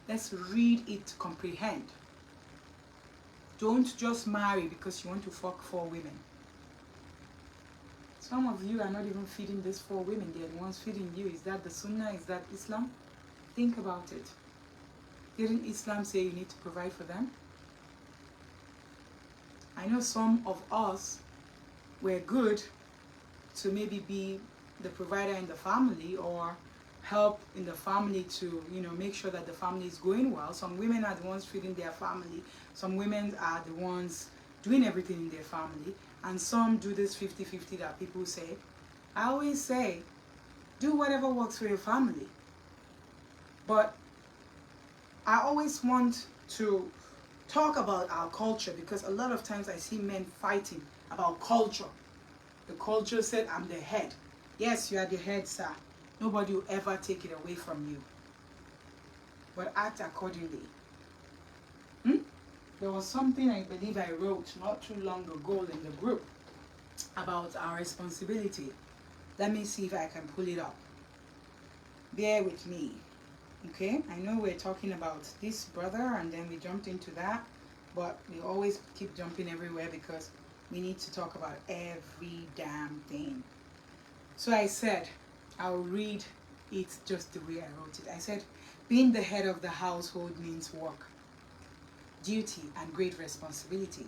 Let's read it to comprehend. Don't just marry because you want to fuck 4 women. Some of you are not even feeding these 4 women. They are the ones feeding you. Is that the Sunnah? Is that Islam? Think about it. Didn't Islam say you need to provide for them? I know some of us were good to maybe be the provider in the family or help in the family to, make sure that the family is going well. Some women are the ones feeding their family. Some women are the ones doing everything in their family. And some do this 50-50 that people say. I always say, do whatever works for your family. But I always want to talk about our culture, because a lot of times I see men fighting about culture. The culture said, I'm the head. Yes, you are the head, sir. Nobody will ever take it away from you. But act accordingly. There was something I believe I wrote not too long ago in the group about our responsibility. Let me see if I can pull it up. Bear with me. Okay, I know we're talking about this brother and then we jumped into that, but we always keep jumping everywhere because we need to talk about every damn thing. So I said, I'll read it just the way I wrote it. I said, being the head of the household means work, duty, and great responsibility.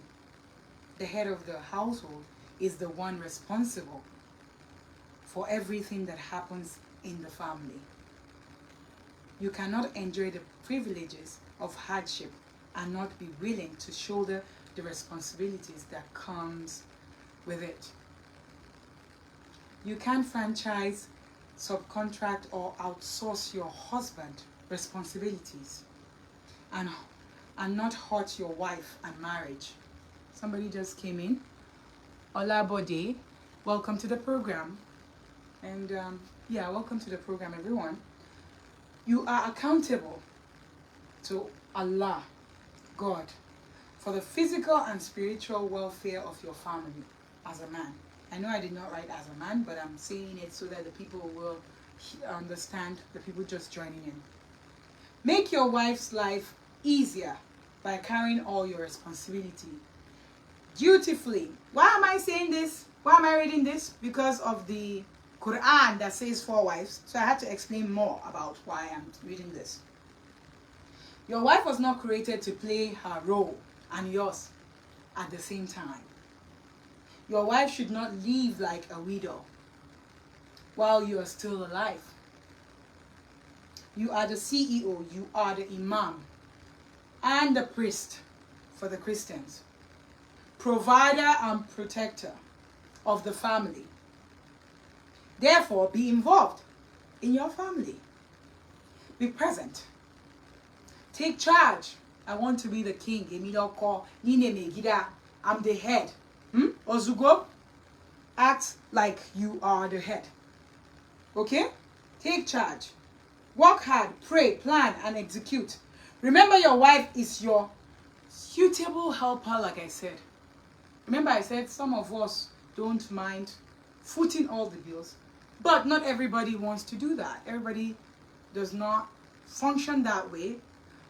The head of the household is the one responsible for everything that happens in the family. You cannot enjoy the privileges of hardship and not be willing to shoulder the responsibilities that comes with it. You can't franchise, subcontract, or outsource your husband responsibilities and not hurt your wife and marriage. Somebody just came in. Olabode, welcome to the program. And yeah, welcome to the program, everyone. You are accountable to Allah, God, for the physical and spiritual welfare of your family as a man. I know I did not write as a man, but I'm saying it so that the people will understand, the people just joining in. Make your wife's life easier by carrying all your responsibility dutifully. Why am I saying this? Why am I reading this? Because of the Quran that says 4 wives. So I had to explain more about why I'm reading this. Your wife was not created to play her role and yours at the same time. Your wife should not live like a widow while you are still alive. You are the CEO, you are the imam and the priest for the Christians, provider and protector of the family. Therefore, be involved in your family. Be present. Take charge. I want to be the king. I'm the head. Ozugo, act like you are the head. Okay? Take charge. Work hard, pray, plan, and execute. Remember, your wife is your suitable helper, like I said. Remember, I said some of us don't mind footing all the bills, but not everybody wants to do that. Everybody does not function that way,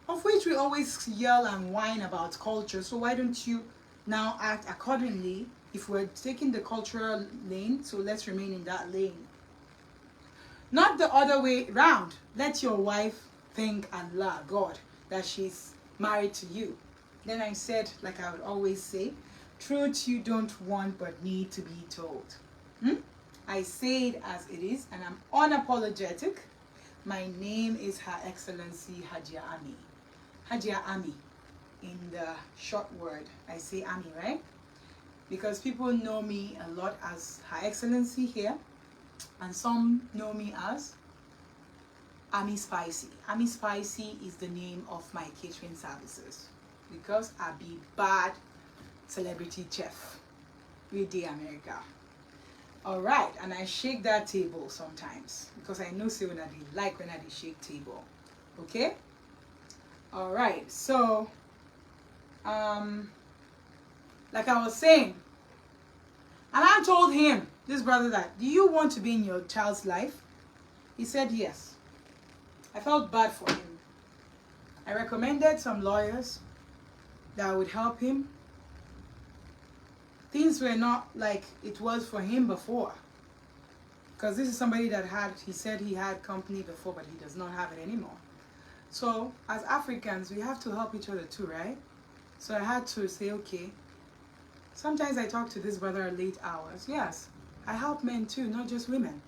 of which we always yell and whine about culture. So why don't you now act accordingly? If we're taking the cultural lane, so let's remain in that lane. Not the other way round. Let your wife thank Allah, God, that she's married to you. Then I said, like I would always say, truth you don't want but need to be told. I say it as it is, and I'm unapologetic. My name is Her Excellency Hajia Ami. Hajia Ami. In the short word, I say Ami, right? Because people know me a lot as Her Excellency here, and some know me as Ami Spicy. Ami Spicy is the name of my catering services, because I be bad celebrity chef with the America. All right, and I shake that table sometimes because I know say when I like when I shake table. Okay. All right, so like I was saying, and I told him, this brother, that do you want to be in your child's life? He said yes. I felt bad for him. I recommended some lawyers that would help him. Things were not like it was for him before, because this is somebody that he said he had company before, but he does not have it anymore. So as Africans, we have to help each other too, right? So I had to say, okay, sometimes I talk to this brother at late hours. Yes, I help men too, not just women.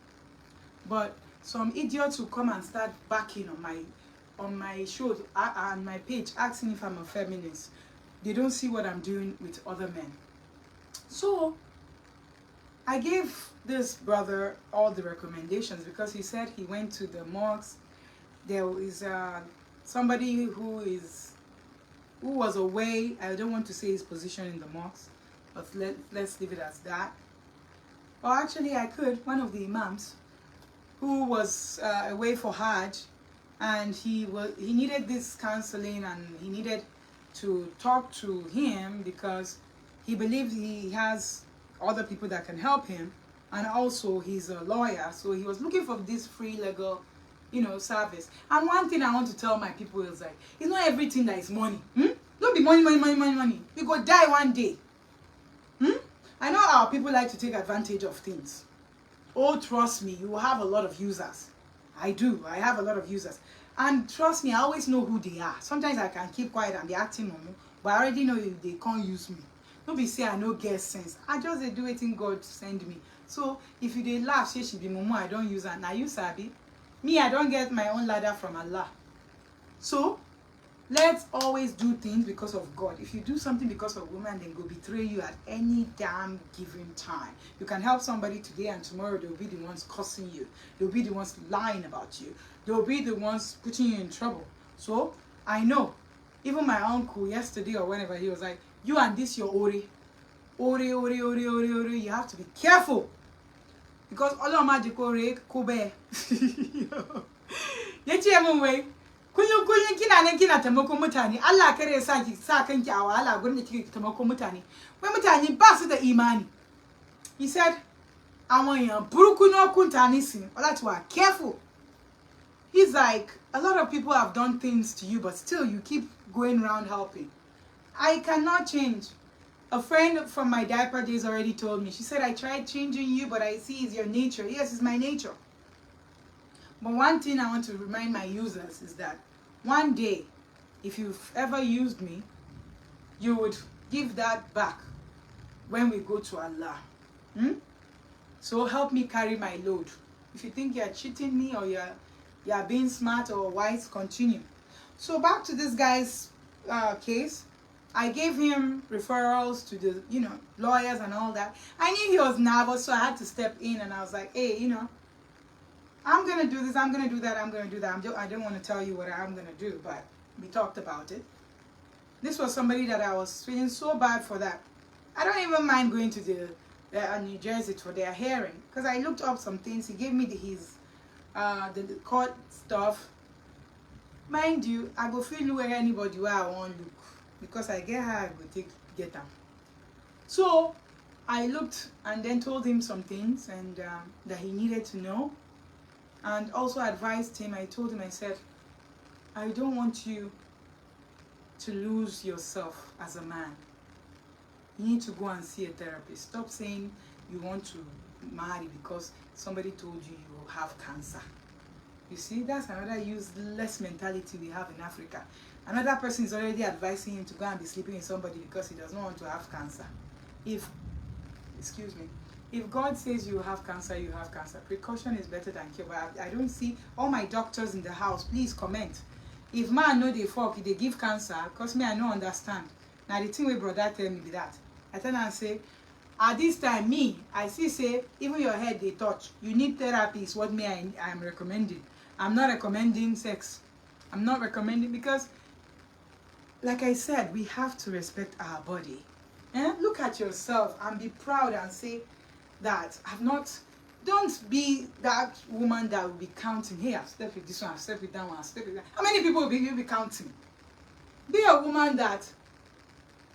But some idiots who come and start backing on my show, on my page, asking if I'm a feminist. They don't see what I'm doing with other men. So I gave this brother all the recommendations, because he said he went to the mosques. There is somebody who was away. I don't want to say his position in the mosque, but let's leave it as that. Or actually I could, one of the imams who was away for Hajj, and he needed this counseling, and he needed to talk to him because he believed he has other people that can help him, and also he's a lawyer, so he was looking for this free legal, service. And one thing I want to tell my people is like, it's not everything that is money. Don't be money. We go die one day. I know our people like to take advantage of things. Oh, trust me, you will have a lot of users. I do. I have a lot of users. And trust me, I always know who they are. Sometimes I can keep quiet and be acting normal, but I already know if they can't use me. Don't be say I no get sense. I just dey do it in God send me. So if you dey laugh, say she be mumu, I don't use her. Now you sabi. Me, I don't get my own ladder from Allah. So let's always do things because of God. If you do something because of woman, then go betray you at any damn given time. You can help somebody today and tomorrow they'll be the ones cursing you. They'll be the ones lying about you. They'll be the ones putting you in trouble. So I know, even my uncle yesterday or whenever, he was like, you and this your ori. Ori, ori, ori, ori, ori. You have to be careful. Because Allah majikore kobe. Yechi emunwe. Kullum kina nan kina taimakon mutane. Allah kare ya sa kanki a wahala gurin da kike taimakon mutane. Wai mutane ba su da imani. He said, "Àwọn èèyàn burúkú náà kunta nisin. Ola to are careful." He's like, a lot of people have done things to you, but still you keep going around helping. I cannot change. A friend from my diaper days already told me. She said, I tried changing you, but I see it's your nature. Yes, it's my nature. But one thing I want to remind my users is that one day, if you've ever used me, you would give that back when we go to Allah. So help me carry my load. If you think you're cheating me or you're being smart or wise, continue. So back to this guy's case. I gave him referrals to the, lawyers and all that. I knew he was nervous, so I had to step in and I was like, hey, I'm going to do this, I'm going to do that, I'm going to do that. I don't want to tell you what I'm going to do, but we talked about it. This was somebody that I was feeling so bad for that. I don't even mind going to the New Jersey for their hearing because I looked up some things. He gave me the court stuff. Mind you, I go feel where anybody where I want look because I get how I go get them. So I looked and then told him some things and that he needed to know. And also advised him, I told him, I said, I don't want you to lose yourself as a man. You need to go and see a therapist. Stop saying you want to marry because somebody told you you have cancer. You see, that's another useless mentality we have in Africa. Another person is already advising him to go and be sleeping with somebody because he does not want to have cancer. If God says you have cancer, you have cancer. Precaution is better than cure. But I don't see all my doctors in the house. Please comment. If man know they fuck, if they give cancer, because me I don't understand. Now the thing my brother tell me be that. I tell him and say, at this time me, I see say even your head they touch. You need therapy is what me I'm recommending. I'm not recommending sex. I'm not recommending because, like I said, we have to respect our body. Look at yourself and be proud and say that don't be that woman that will be counting. Hey, I've slept with this one, I've slept with that one, I've slept with that. How many people will you be counting? Be a woman that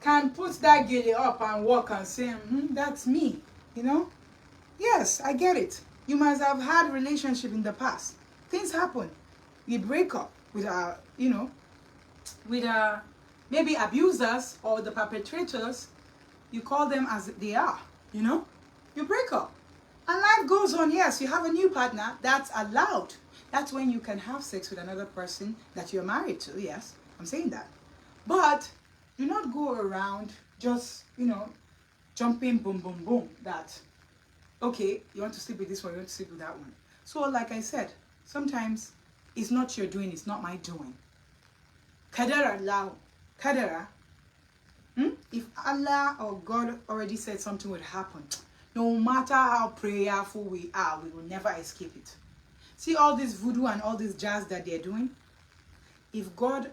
can put that gele up and walk and say, that's me, Yes, I get it. You must have had relationship in the past. Things happen. We break up with our, with maybe abusers or the perpetrators. You call them as they are, You break up. And life goes on. Yes, you have a new partner. That's allowed. That's when you can have sex with another person that you're married to. Yes, I'm saying that. But do not go around just, jumping boom, boom, boom. That, okay, you want to sleep with this one, you want to sleep with that one. So like I said, sometimes it's not your doing, it's not my doing. Kadara lao. Kadara. If Allah or God already said something would happen, no matter how prayerful we are, we will never escape it. See all this voodoo and all this jazz that they're doing? If God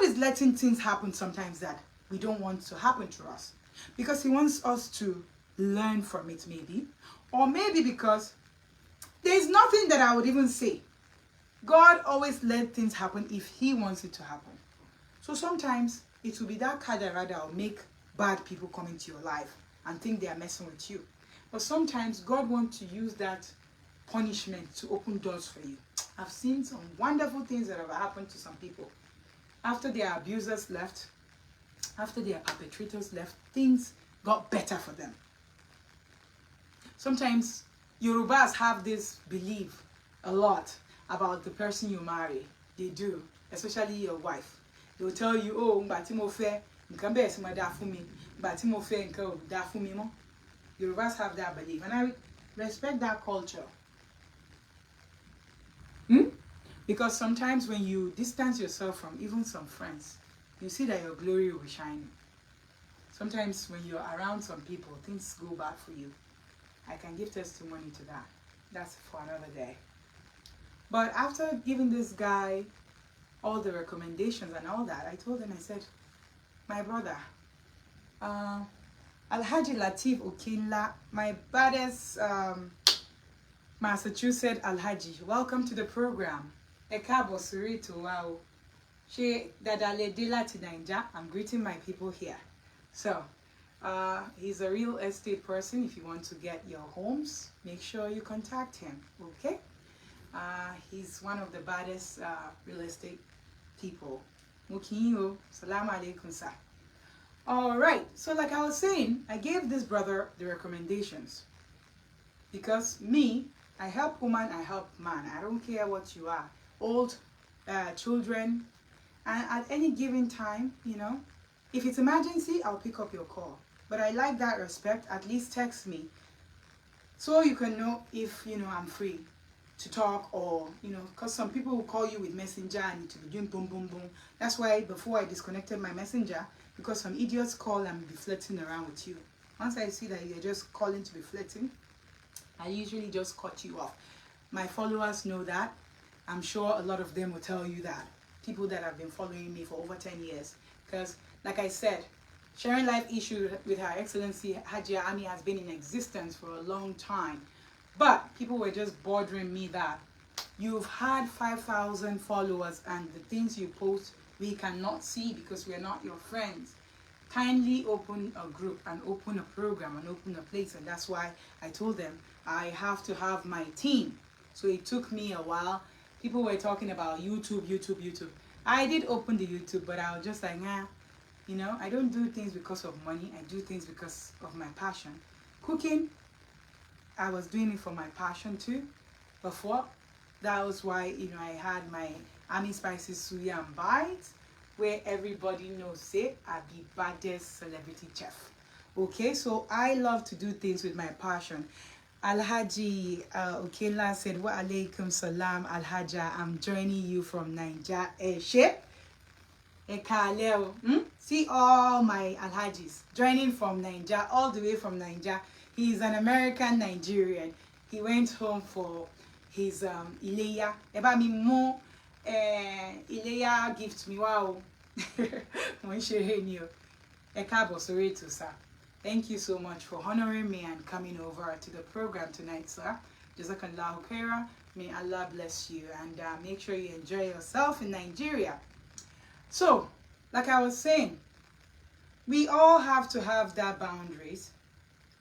is letting things happen sometimes that we don't want to happen to us. Because he wants us to learn from it maybe. Or maybe because there's nothing that I would even say. God always let things happen if he wants it to happen. So sometimes it will be that kadara that will make bad people come into your life and think they are messing with you. But sometimes God wants to use that punishment to open doors for you. I've seen some wonderful things that have happened to some people. After their abusers left, after their perpetrators left, things got better for them. Sometimes Yorubas have this belief a lot about the person you marry. They do, especially your wife. They will tell you, oh, mbati mo fe, nkambe esima da for me, mbati mo fe nka da for me mo. Yorubas have that belief, and I respect that culture. Because sometimes when you distance yourself from even some friends, you see that your glory will be shining. Sometimes when you're around some people, things go bad for you. I can give testimony to that. That's for another day. But after giving this guy all the recommendations and all that, I told him, I said, my brother, Alhaji Latif Okinla, my baddest Massachusetts Alhaji, welcome to the program. Ekabo Surito, wow. She dadale de Latinanja. I'm greeting my people here. So, he's a real estate person. If you want to get your homes, make sure you contact him, okay? He's one of the baddest real estate people. Mukinyo, salam alaikum sa. All right, so like I was saying, I gave this brother the recommendations. Because me, I help woman, I help man. I don't care what you are. Old, children, and at any given time, you know, if it's emergency, I'll pick up your call. But I like that respect. At least text me so you can know if, you know, I'm free to talk, or, you know, because some people will call you with messenger and it will be doing boom, boom, boom. That's why before I disconnected my messenger, because some idiots call and be flirting around with you. Once I see that you're just calling to be flirting, I usually just cut you off. My followers know that. I'm sure a lot of them will tell you that. People that have been following me for over 10 years. Because, like I said, sharing life issues with Her Excellency Hajia Ami has been in existence for a long time. But people were just bothering me that you've had 5,000 followers and the things you post we cannot see because we're not your friends. Kindly open a group and open a program and open a place. And that's why I told them I have to have my team. So it took me a while. People were talking about YouTube. I did open the YouTube, but I was just like, nah, you know, I don't do things because of money. I do things because of my passion. Cooking, I was doing it for my passion too. Before, that was why, you know, I had my Ami Spices Suya and Bites, where everybody knows it. I be baddest celebrity chef. Okay, so I love to do things with my passion. Alhaji Okela said, wa alaikum salam Alhaja, I'm joining you from Nigeria. See all my Alhajis joining from Nigeria, all the way from Nigeria. He's an American Nigerian. He went home for his Ileya. Eba mi mo Ileya gift mi wow. Thank you so much for honoring me and coming over to the program tonight, sir. Jazakallahu khaira. May Allah bless you, and make sure you enjoy yourself in Nigeria. So, like I was saying, we all have to have that boundaries.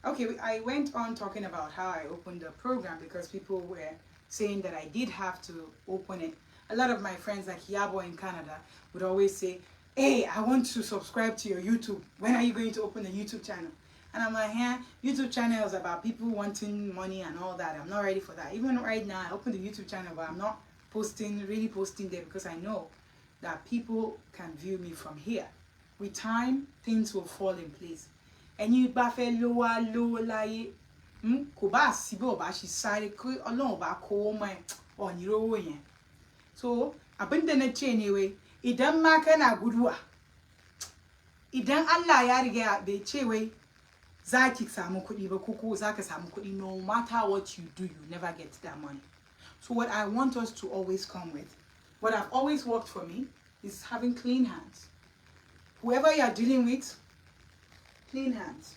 Okay, I went on talking about how I opened the program because people were saying that I did have to open it. A lot of my friends like Iyawo in Canada would always say, hey, I want to subscribe to your YouTube. When are you going to open a YouTube channel? And I'm like, yeah, YouTube channel is about people wanting money and all that. I'm not ready for that. Even right now, I opened the YouTube channel, but I'm not really posting there because I know that people can view me from here. With time, things will fall in place. And you bafe lowa like kuba sibo ba shi sare ku Ọlọ́run ba ko mo on iro yen. So, abinda na ce ne wai idan ma kana guduwa, idan Allah ya riga bai ce wai zaki samu kuɗi ba ko zaka samu kuɗi, no matter what you do, you never get that money. So what I want us to always come with, what I've always worked for me, is having clean hands. Whoever you are dealing with, clean hands.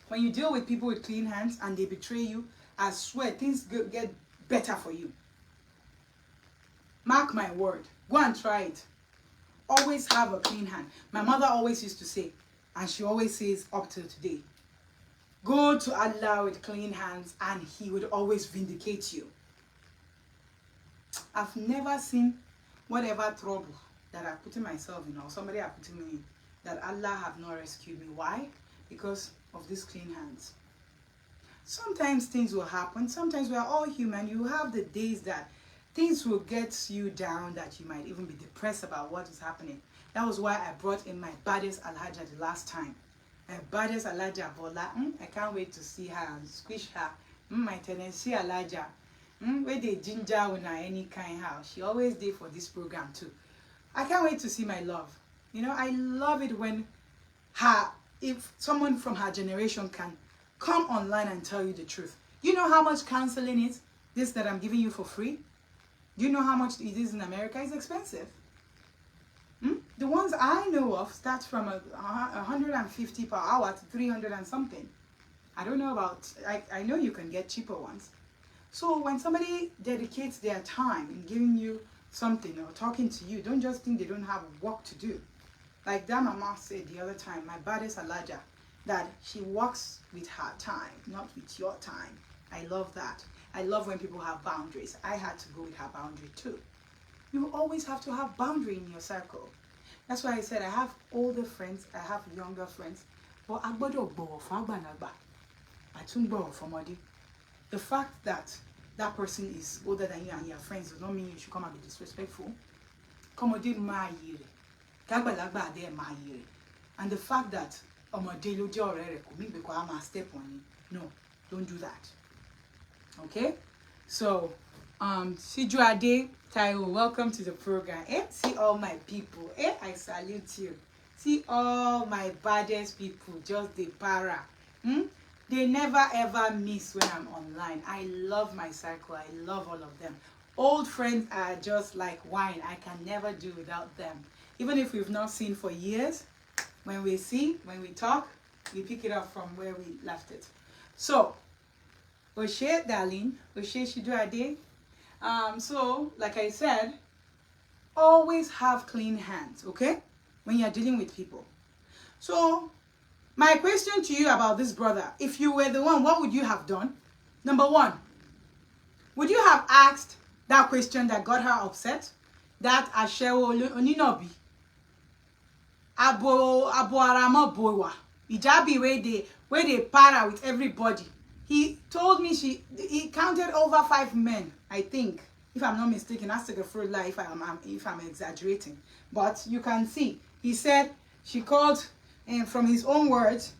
When you deal with people with clean hands and they betray you, I swear things get better for you. Mark my word. Go and try it. Always have a clean hand. My mother always used to say, and she always says up till today, go to Allah with clean hands and He would always vindicate you. I've never seen whatever trouble that I've put in myself in, or somebody I've put me in, that Allah have not rescued me. Why? Because of these clean hands. sometimes things will happen. Sometimes we are all human. You have the days that things will get you down, that you might even be depressed about what is happening. That was why I brought in my baddest Alhaja the last time. My baddest Alhaja Bola. I can't wait to see her and squish her. My Tennessee Alhaja. Where they ginger una any kind how. She always did for this program too. I can't wait to see my love. You know, I love it when if someone from her generation can come online and tell you the truth. You know how much counseling is? This that I'm giving you for free? Do you know how much it is in America? It's expensive. The ones I know of start from 150 per hour to 300 and something. I don't know about, I know you can get cheaper ones. So when somebody dedicates their time in giving you something or talking to you, don't just think they don't have work to do. Like that mama said the other time, my baddest Alaja, that she works with her time, not with your time. I love that. I love when people have boundaries. I had to go with her boundary too. You always have to have boundary in your circle. That's why I said I have older friends, I have younger friends, but I the fact that that person is older than you and your friends does not mean you should come and be disrespectful. And the fact that step on you, no, don't do that. Okay? So, Sijuade Taiwo, welcome to the program. See all my people. I salute you. See all my baddest people, just the para. They never ever miss when I'm online. I love my circle. I love all of them. Old friends are just like wine. I can never do without them. Even if we've not seen for years, when we talk, we pick it up from where we left it. So, Oshe, darling, Oshe Shiduade. So, like I said, always have clean hands, okay? When you're dealing with people. So, my question to you about this brother, if you were the one, what would you have done? Number one, would you have asked that question that got her upset? That Ashewo Oninobi. Abo Arama Bowa. Hijabi where they para with everybody. He told me he counted over 5 men, I think. If I'm not mistaken, that's like a fruit lie if I'm exaggerating. But you can see, he said she called, and from his own words,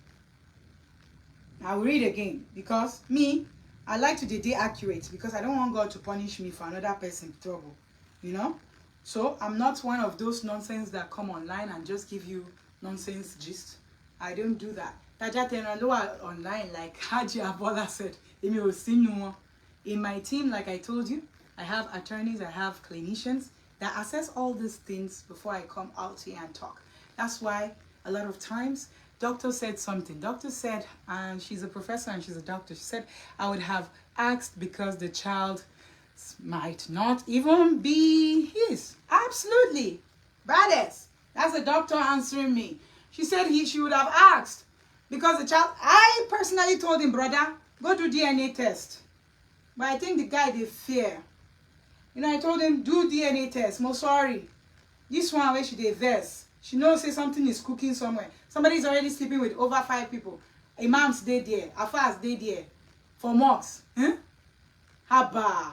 I'll read again, because I like to be accurate, because I don't want God to punish me for another person's trouble, you know. So I'm not one of those nonsense that come online and just give you nonsense gist. I don't do that. Online, like Haji Abola said, in my team, like I told you, I have attorneys, I have clinicians that assess all these things before I come out here and talk. That's why a lot of times, doctor said something. Doctor said, and she's a professor and she's a doctor, she said, I would have asked because the child might not even be his. Absolutely. Badass. That's the doctor answering me. She said she would have asked because the child, I personally told him, brother, go do DNA test. But I think the guy, they fear. You know, I told him, do DNA test. Mo sorry. This one where she did verse. She knows say something is cooking somewhere. Somebody's already sleeping with over 5 people. Imams they there. Afars they there. For mosques. Haba.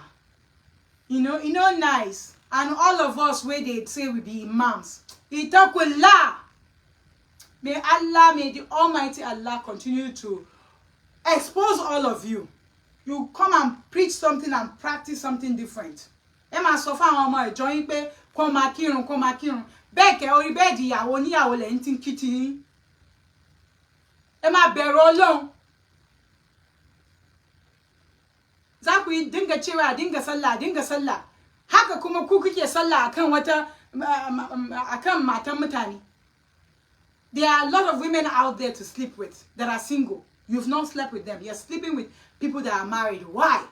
You know, nice. And all of us where they say we be imams. He talk with Allah. May the Almighty Allah continue to expose all of you. You come and preach something and practice something different. Emma Sofa Oma join pe koma kirun. Beke ori bedi Iyawo ni Iyawo le ntin kiti. Emma bẹ̀rù Ọlọ́run. Zaku dinga cewa dinga sallah. Haka kuma ku kuke sallah akan matan mutane. There are a lot of women out there to sleep with that are single. You've not slept with them. You're sleeping with people that are married. Why?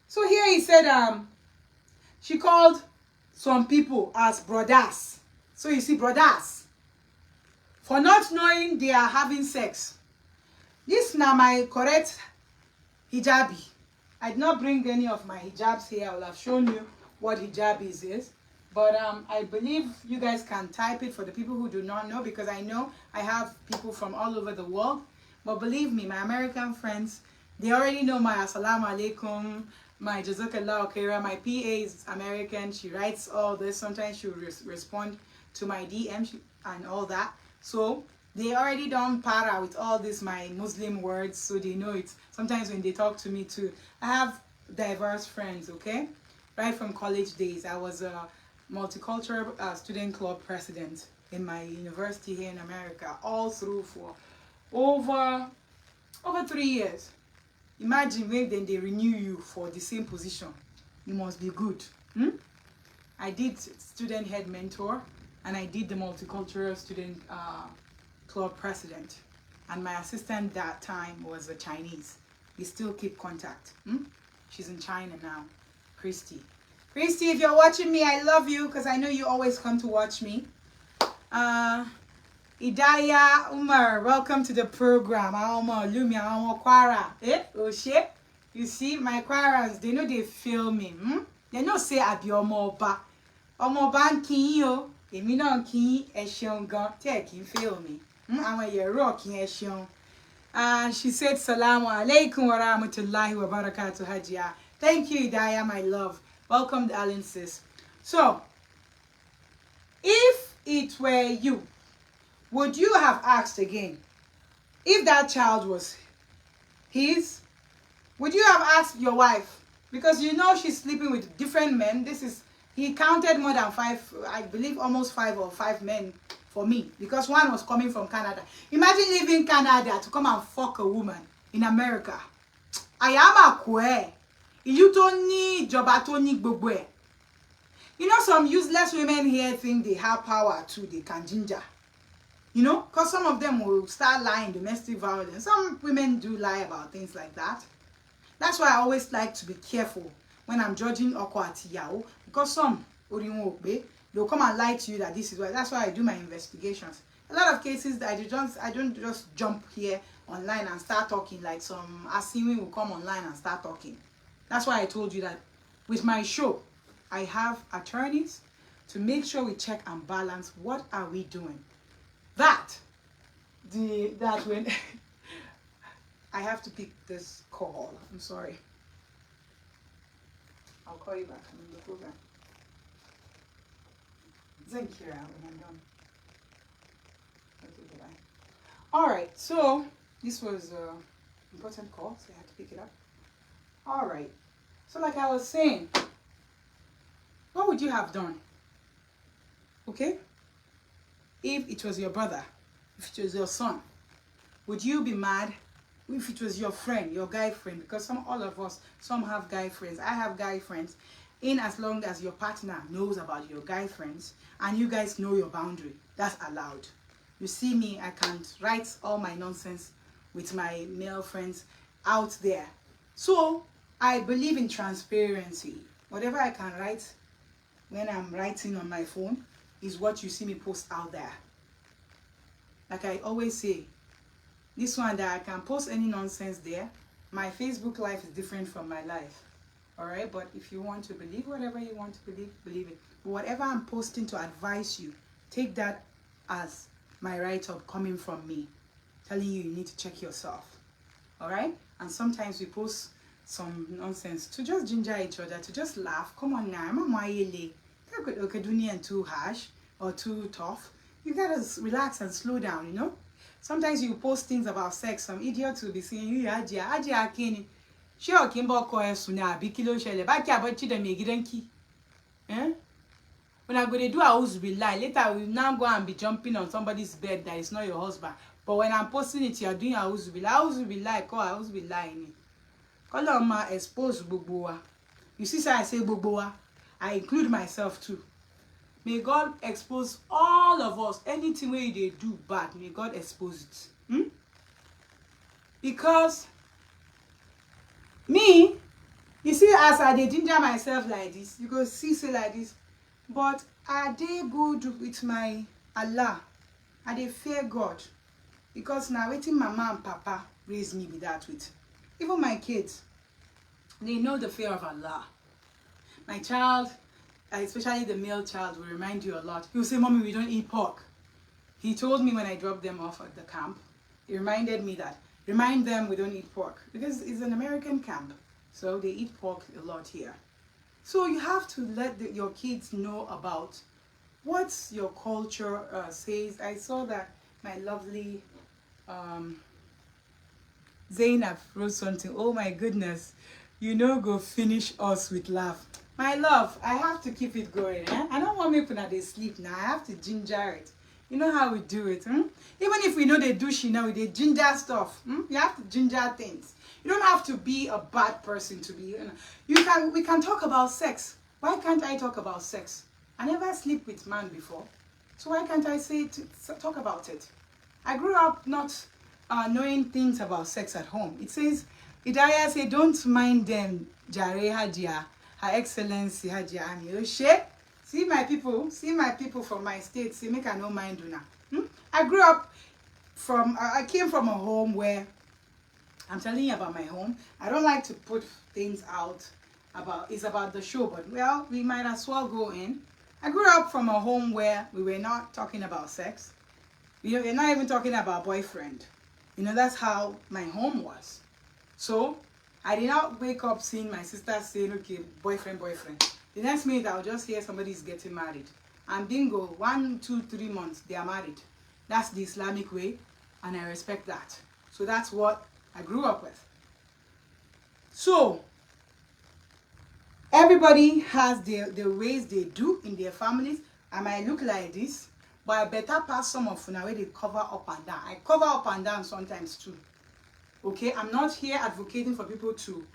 So here he said, she called some people as brothers. So you see, brothers, for not knowing they are having sex. This now my correct hijabi. I did not bring any of my hijabs here. I will have shown you what hijabis is. But I believe you guys can type it for the people who do not know, because I know I have people from all over the world. But believe me, my American friends, they already know my assalamu alaikum, my jazakallah khaira. My PA is American. She writes all this. Sometimes she'll respond to my DM and all that. So they already don't para with all this my Muslim words, so they know it. Sometimes when they talk to me too, I have diverse friends, okay? Right from college days, I was a multicultural student club president in my university here in America, all through for over 3 years. Imagine when then they renew you for the same position. You must be good. I did student head mentor, and I did the multicultural student club president. And my assistant that time was a Chinese. We still keep contact. She's in China now, Christy. Christy, if you're watching me, I love you because I know you always come to watch me. Idaya Umar, welcome to the program. You see, my Kwarans, they know they feel me. They know say I be Omoba. Omoba nkiyo, emi na nkiyi esheun gan, te kin feel me. Àwọn yero kin esheun. And she said, Salamu alaikum wa rahmatullahi wa barakatuh, Hajia. Thank you, Idaya, my love. Welcome, darling sis. So, if it were you, would you have asked again? If that child was his, would you have asked your wife? Because you know she's sleeping with different men. He counted more than 5, I believe almost 5 men for me. Because one was coming from Canada. Imagine leaving Canada to come and fuck a woman in America. I am a queer. You don't need job at all. You know, some useless women here think they have power too. They can ginger. You know, because some of them will start lying, domestic violence. Some women do lie about things like that. That's why I always like to be careful when I'm judging Oko at Iyawo, because some they'll come and lie to you that this is why. That's why I do my investigations. A lot of cases that I don't just jump here online and start talking like some Asimi will come online and start talking. That's why I told you that with my show, I have attorneys to make sure we check and balance what are we doing. That when I have to pick this call. I'm sorry. I'll call you back on the program. Thank you, when I'm done. Okay, bye. All right, so this was an important call, so I had to pick it up. All right, so like I was saying, what would you have done? Okay? If it was your brother, if it was your son, would you be mad? If it was your friend, your guy friend, because all of us, some have guy friends. I have guy friends. In as long as your partner knows about your guy friends and you guys know your boundary, that's allowed. You see me, I can't write all my nonsense with my male friends out there. So I believe in transparency. Whatever I can write when I'm writing on my phone is what you see me post out there. Like I always say, this one that I can post any nonsense there. My Facebook life is different from my life. All right, but if you want to believe whatever you want to believe, believe it. But whatever I'm posting to advise you, take that as my write-up coming from me, telling you need to check yourself. All right, and sometimes we post some nonsense to just ginger each other, to just laugh. Come on now, I'm too harsh or too tough. You gotta relax and slow down, you know. Sometimes you post things about sex, some idiot will be saying, you Ajia Kenny. Sure, Kimbo Koesuna, Bikilo Shelle, Baki about you, the Megidanki. Eh? When I go to do, I always be lie. Later, I will now go and be jumping on somebody's bed that is not your husband. But when I'm posting it, you're doing, I always be like, I always be lying. Call on my expose Boboa. You see, so I say Boboa, I include myself too. May God expose all of us. Anything where they do bad, may God expose it. Because me, you see, as I dey ginger myself like this, you go see say like this. But I dey good with my Allah. I dey fear God. Because now waiting mama and papa raise me with that with. Even my kids, they know the fear of Allah. My child, especially the male child, will remind you a lot. He will say, Mommy, we don't eat pork. He told me when I dropped them off at the camp, he reminded me that remind them we don't eat pork because it's an American camp, so they eat pork a lot here. So you have to let your kids know about what your culture says. I saw that my lovely Zainab wrote something. Oh my goodness, you know, go finish us with laugh. My love, I have to keep it going. I don't want people that they sleep now. I have to ginger it. You know how we do it. Even if we know they do she now, they ginger stuff. You have to ginger things. You don't have to be a bad person to be. We can talk about sex. Why can't I talk about sex? I never sleep with man before, so why can't I talk about it? I grew up not knowing things about sex at home. It says, Idaya say, don't mind them, Jare Hajia, Her Excellency Hajia Ami Oshe. See my people from my state, say, make I no mind una. I grew up I came from a home where, I'm telling you about my home. I don't like to put things out it's about the show, but well, we might as well go in. I grew up from a home where we were not talking about sex. We were not even talking about boyfriend. You know, that's how my home was. So I did not wake up seeing my sister saying, okay, boyfriend. The next minute I'll just hear somebody's getting married. And bingo, 1, 2, 3 months, they are married. That's the Islamic way, and I respect that. So that's what I grew up with. So everybody has the ways they do in their families. I might look like this, but I better pass some of the way they cover up and down. I cover up and down sometimes too. Okay, I'm not here advocating for people to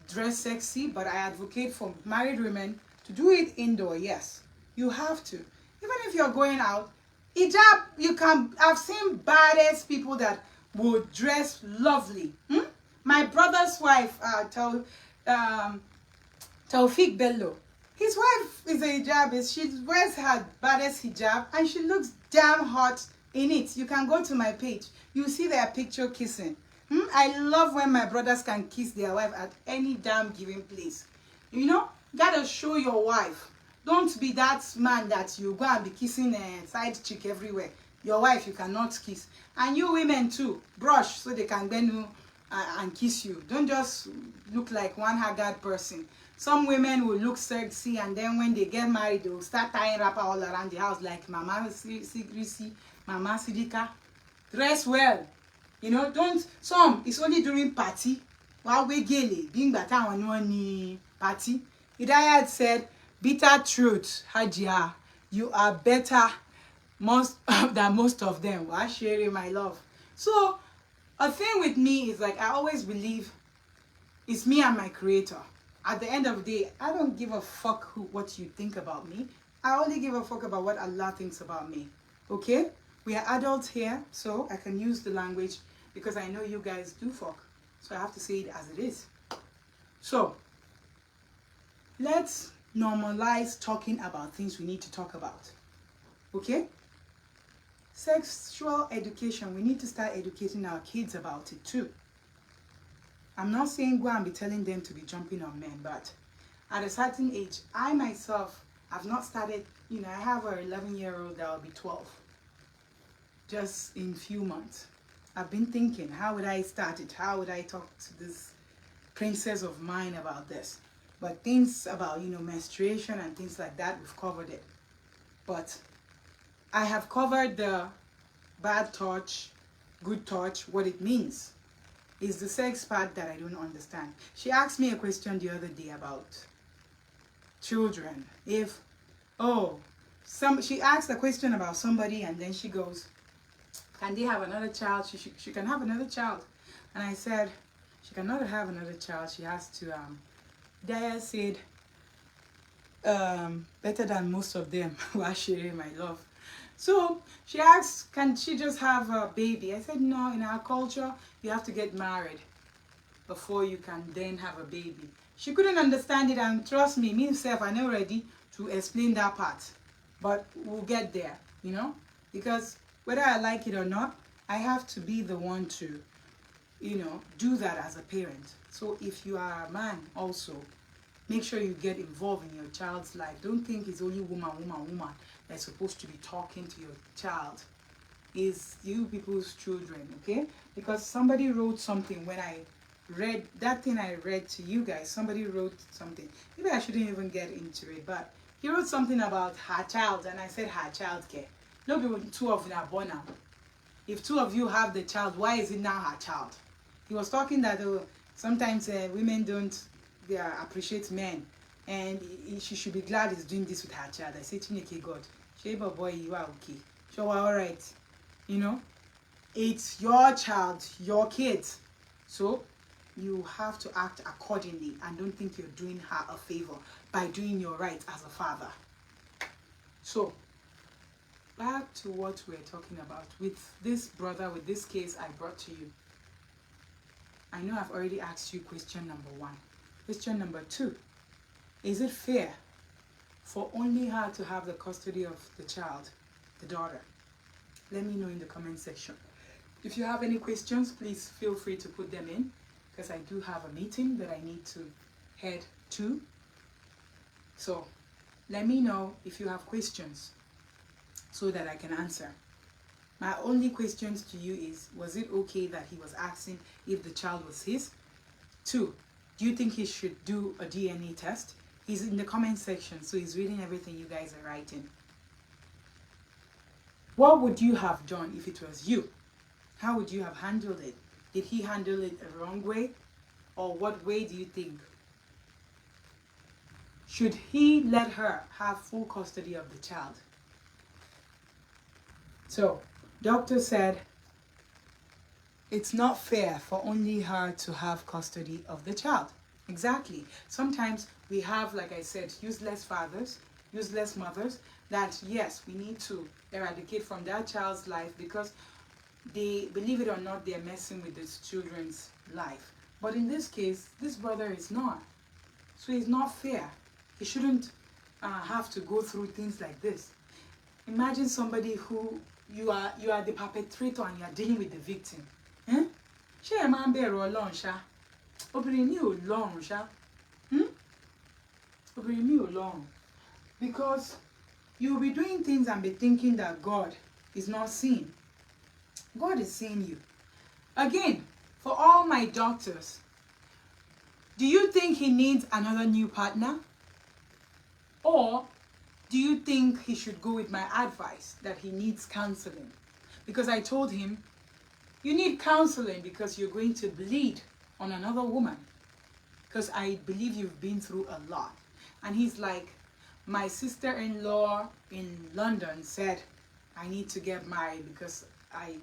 dress sexy, but I advocate for married women to do it indoor. Yes, you have to. Even if you're going out, hijab, I've seen baddest people that would dress lovely. My brother's wife, Taufik Bello, his wife is a hijabist. She wears her baddest hijab and she looks damn hot in it. You can go to my page. You see their picture kissing. I love when my brothers can kiss their wife at any damn given place. You know, gotta show your wife. Don't be that man that you go and be kissing a side chick everywhere. Your wife you cannot kiss. And you women too, brush so they can bend you and kiss you. Don't just look like one haggard person. Some women will look sexy and then when they get married, they will start tying wrapper all around the house like Mama Sigrisi, Mama Sidika. Dress well. You know, it's only during party. While we gele, being better on one party. Hidayah had said, bitter truth, Hajia, you are better than most of them. Well, sharing my love. So, a thing with me is like, I always believe it's me and my creator. At the end of the day, I don't give a fuck what you think about me. I only give a fuck about what Allah thinks about me. Okay? We are adults here, so I can use the language because I know you guys do fuck. So I have to say it as it is. So, let's normalize talking about things we need to talk about. Okay? Sexual education, we need to start educating our kids about it too. I'm not saying go and be telling them to be jumping on men, but at a certain age, I myself have not started, you know, I have an 11-year-old that will be 12 just in few months. I've been thinking, how would I start it? How would I talk to this princess of mine about this? But things about, you know, menstruation and things like that, we've covered it. But I have covered the bad touch, good touch, what it means. It's the sex part that I don't understand. She asked me a question the other day about children. She asked a question about somebody and then she goes, can they have another child? She can have another child. And I said, she cannot have another child. She has to, Daya said, better than most of them. Washiri, my love. So she asked, can she just have a baby? I said, no, in our culture, you have to get married before you can then have a baby. She couldn't understand it, and trust me, myself, I'm not ready to explain that part. But we'll get there, you know? Because whether I like it or not, I have to be the one to, you know, do that as a parent. So if you are a man also, make sure you get involved in your child's life. Don't think it's only woman that's supposed to be talking to your child. is you people's children, okay? Because somebody wrote something when I read that thing I read to you guys. Somebody wrote something. Maybe I shouldn't even get into it, but he wrote something about her child, and I said her child care. Nobody, two of them are born now. If two of you have the child, why is it now her child? He was talking that sometimes women don't appreciate men, and she should be glad he's doing this with her child. I said, Chineke God, Sheba boy, you are okay. So we're all right. You know, it's your child, your kids. So you have to act accordingly and don't think you're doing her a favor by doing your right as a father. So back to what we're talking about with this brother, with this case I brought to you. I know I've already asked you question number 1. Question number 2, is it fair for only her to have the custody of the child, the daughter? Let me know in the comment section. If you have any questions, please feel free to put them in, because I do have a meeting that I need to head to. So let me know if you have questions so that I can answer. My only questions to you is, was it okay that he was asking if the child was his? 2, do you think he should do a DNA test? He's in the comment section, so he's reading everything you guys are writing. What would you have done if it was you? How would you have handled it? Did he handle it the wrong way? Or what way do you think? Should he let her have full custody of the child? So, doctor said it's not fair for only her to have custody of the child. Exactly. Sometimes we have, like I said, useless fathers, useless mothers that, yes, we need to eradicate from that child's life because they, believe it or not, they're messing with these children's life. But in this case, this brother is not. So it's not fair. He shouldn't have to go through things like this. Imagine somebody who you are the perpetrator and you are dealing with the victim. Ṣé ẹ máa ń bẹ̀rù Ọlọ́run ṣá? Obìnrin mi ò lọ́rùn ṣá. Obìnrin mi ò lọ́rùn. Because you will be doing things and be thinking that God is not seeing. God is seeing you. Again, for all my doctors, do you think he needs another new partner? Or do you think he should go with my advice that he needs counseling? Because I told him, you need counseling because you're going to bleed on another woman. Because I believe you've been through a lot. And he's like, my sister-in-law in London said, I need to get married because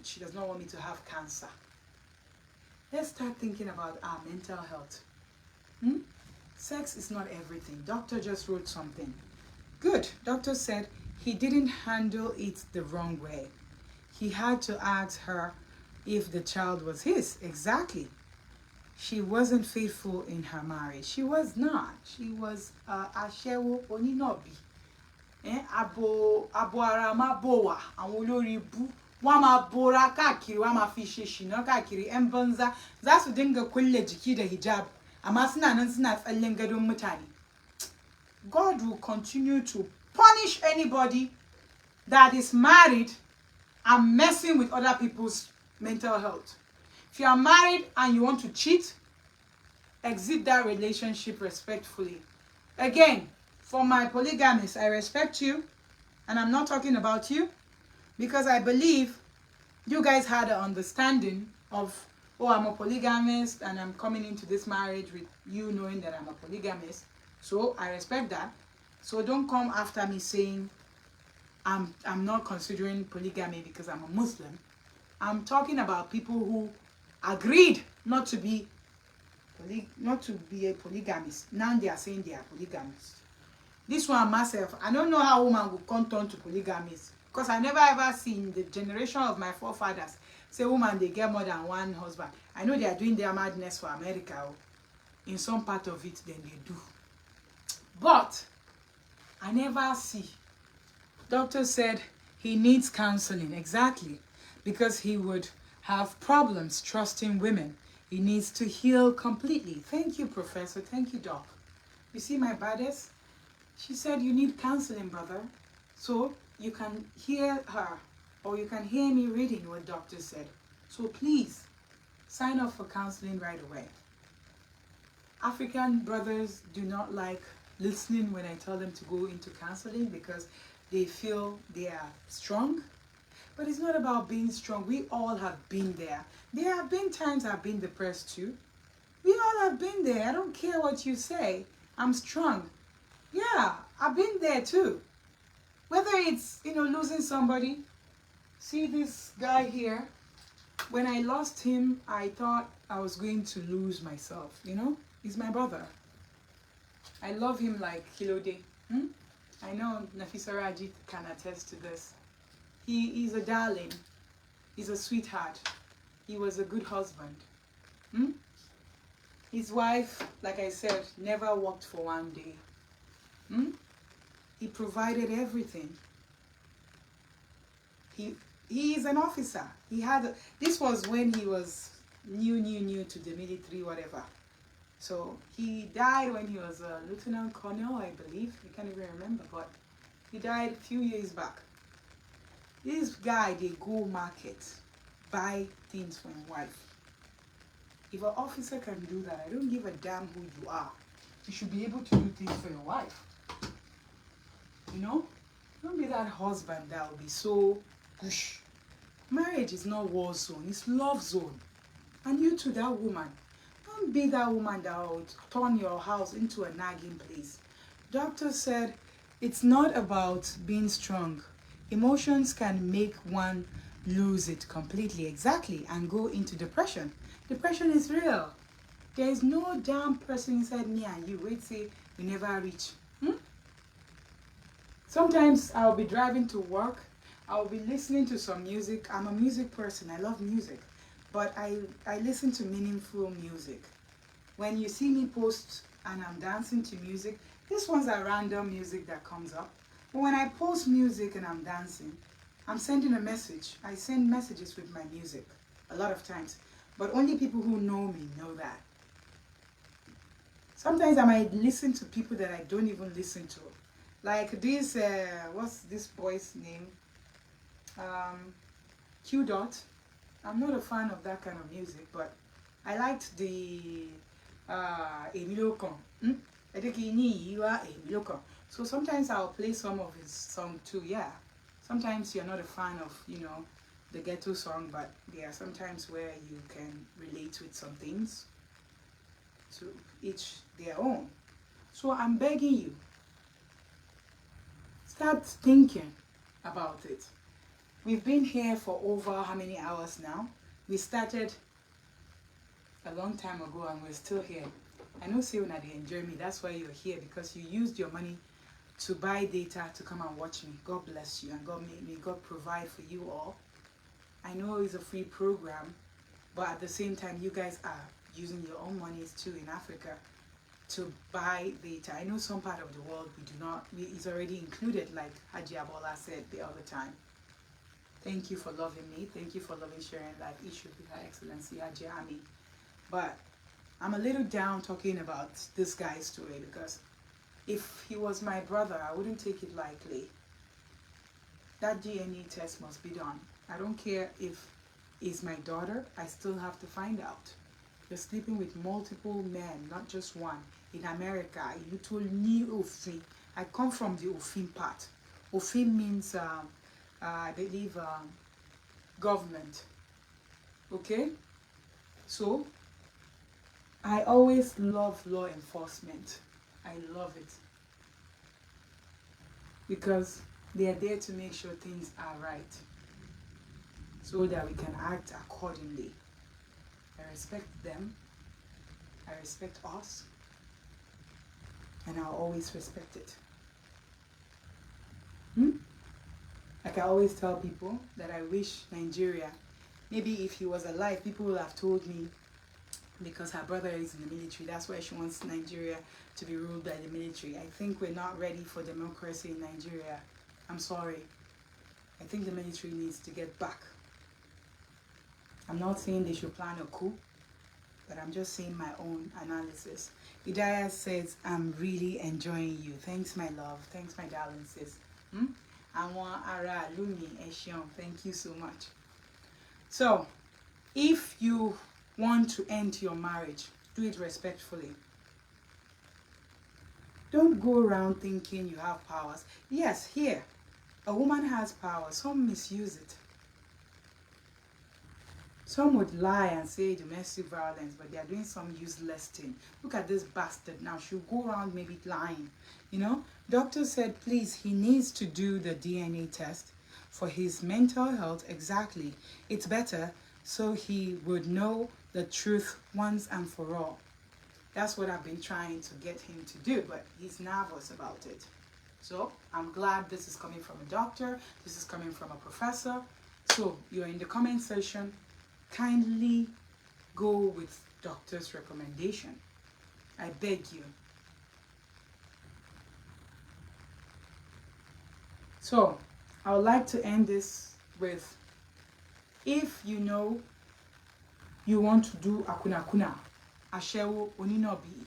she does not want me to have cancer. Let's start thinking about our mental health. Sex is not everything. Doctor just wrote something. Good. Doctor said he didn't handle it the wrong way. He had to ask her if the child was his. Exactly. She wasn't faithful in her marriage. She was not. She was Ashewo Oninobi. Abo ara ma bowa. Àwọn olórí bú. Wọ́n máa bora káàkiri, wọ́n máa fi ṣe ṣìnà káàkiri. Ƴan banza za su dinga kulle jiki da hijab. Amma suna nan suna tsallen gadon mutane. God will continue to punish anybody that is married and messing with other people's mental health. If you are married and you want to cheat, exit that relationship respectfully. Again, for my polygamists, I respect you, and I'm not talking about you, because I believe you guys had an understanding of, oh, I'm a polygamist and I'm coming into this marriage with you knowing that I'm a polygamist. So I respect that. So don't come after me saying I'm not considering polygamy because I'm a Muslim. I'm talking about people who agreed not to be a polygamist. Now they are saying they are polygamists. This one myself, I don't know how a woman will come turn to polygamist, because I never ever seen the generation of my forefathers say woman they get more than one husband. I know they are doing their madness for America. In some part of it, then they do. But I never see. Doctor said he needs counseling. Exactly. Because he would have problems trusting women. He needs to heal completely. Thank you, Professor. Thank you, Doc. You see my baddest? She said you need counseling, brother. So you can hear her or you can hear me reading what doctor said. So please, sign up for counseling right away. African brothers do not like listening when I tell them to go into counseling because they feel they are strong. But it's not about being strong. We all have been there. There have been times I've been depressed too. We all have been there. I don't care what you say. I'm strong. Yeah, I've been there too. Whether it's, losing somebody. See this guy here? When I lost him, I thought I was going to lose myself, He's my brother. I love him like Kilode. I know Nafisa Rajit can attest to this. He's a darling. He's a sweetheart. He was a good husband. His wife, like I said, never worked for one day. He provided everything. He is an officer. This was when he was new to the military, whatever. So he died when he was a lieutenant colonel, I believe. I can't even remember, but he died a few years back. This guy, they go market, buy things for his wife. If an officer can do that, I don't give a damn who you are. You should be able to do things for your wife. Don't be that husband that will be so gush. Marriage is not war zone, it's love zone. And you to that woman. Don't be that woman that will turn your house into a nagging place. Doctor said it's not about being strong. Emotions can make one lose it completely, exactly, and go into depression. Depression is real. There is no damn person inside me and you. Wait, say we never reach. Sometimes I'll be driving to work. I'll be listening to some music. I'm a music person. I love music. But I listen to meaningful music. When you see me post and I'm dancing to music, this one's a random music that comes up. But when I post music and I'm dancing, I'm sending a message. I send messages with my music a lot of times. But only people who know me know that. Sometimes I might listen to people that I don't even listen to. Like this, what's this boy's name? Q Dot. I'm not a fan of that kind of music, but I liked the Emilio. So sometimes I'll play some of his song too, yeah. Sometimes you're not a fan of, the ghetto song, but there are sometimes where you can relate with some things, to each their own. So I'm begging you, start thinking about it. We've been here for over how many hours now? We started a long time ago and we're still here. I know say when they enjoy me, that's why you're here, because you used your money to buy data to come and watch me. God bless you, and may God provide for you all. I know it's a free program, but at the same time, you guys are using your own monies too in Africa to buy data. I know some part of the world we do not, it's already included, like Hijabist said the other time. Thank you for loving me. Thank you for loving sharing life issue with Her Excellency Haji Ami. But I'm a little down talking about this guy's story, because if he was my brother, I wouldn't take it lightly. That DNA test must be done. I don't care if it's my daughter, I still have to find out. You're sleeping with multiple men, not just one. In America, you told me Ofin. I come from the Ofin part. Ofin means, I believe, government. Okay? So, I always love law enforcement. I love it. Because they are there to make sure things are right, so that we can act accordingly. I respect them. I respect us. And I'll always respect it. Like I always tell people that I wish Nigeria, maybe if he was alive, people would have told me, because her brother is in the military, that's why she wants Nigeria to be ruled by the military. I think we're not ready for democracy in Nigeria. I'm sorry. I think the military needs to get back. I'm not saying they should plan a coup, but I'm just saying my own analysis. Idaya says, I'm really enjoying you. Thanks, my love. Thanks, my darling sis. Àwọn ará ìlú mi, ẹ ṣeun. Thank you so much. So, if you want to end your marriage, do it respectfully. Don't go around thinking you have powers. Yes, here, a woman has power. Some misuse it. Some would lie and say domestic violence, but they are doing some useless thing. Look at this bastard now. She'll go around maybe lying. You know, doctor said, please, he needs to do the DNA test for his mental health. Exactly. It's better so he would know the truth once and for all. That's what I've been trying to get him to do, but he's nervous about it. So I'm glad this is coming from a doctor. This is coming from a professor. So you're in the comment section. Kindly go with doctor's recommendation. I beg you. So I would like to end this with, if you know you want to do akuna, Ashewo Oninobi,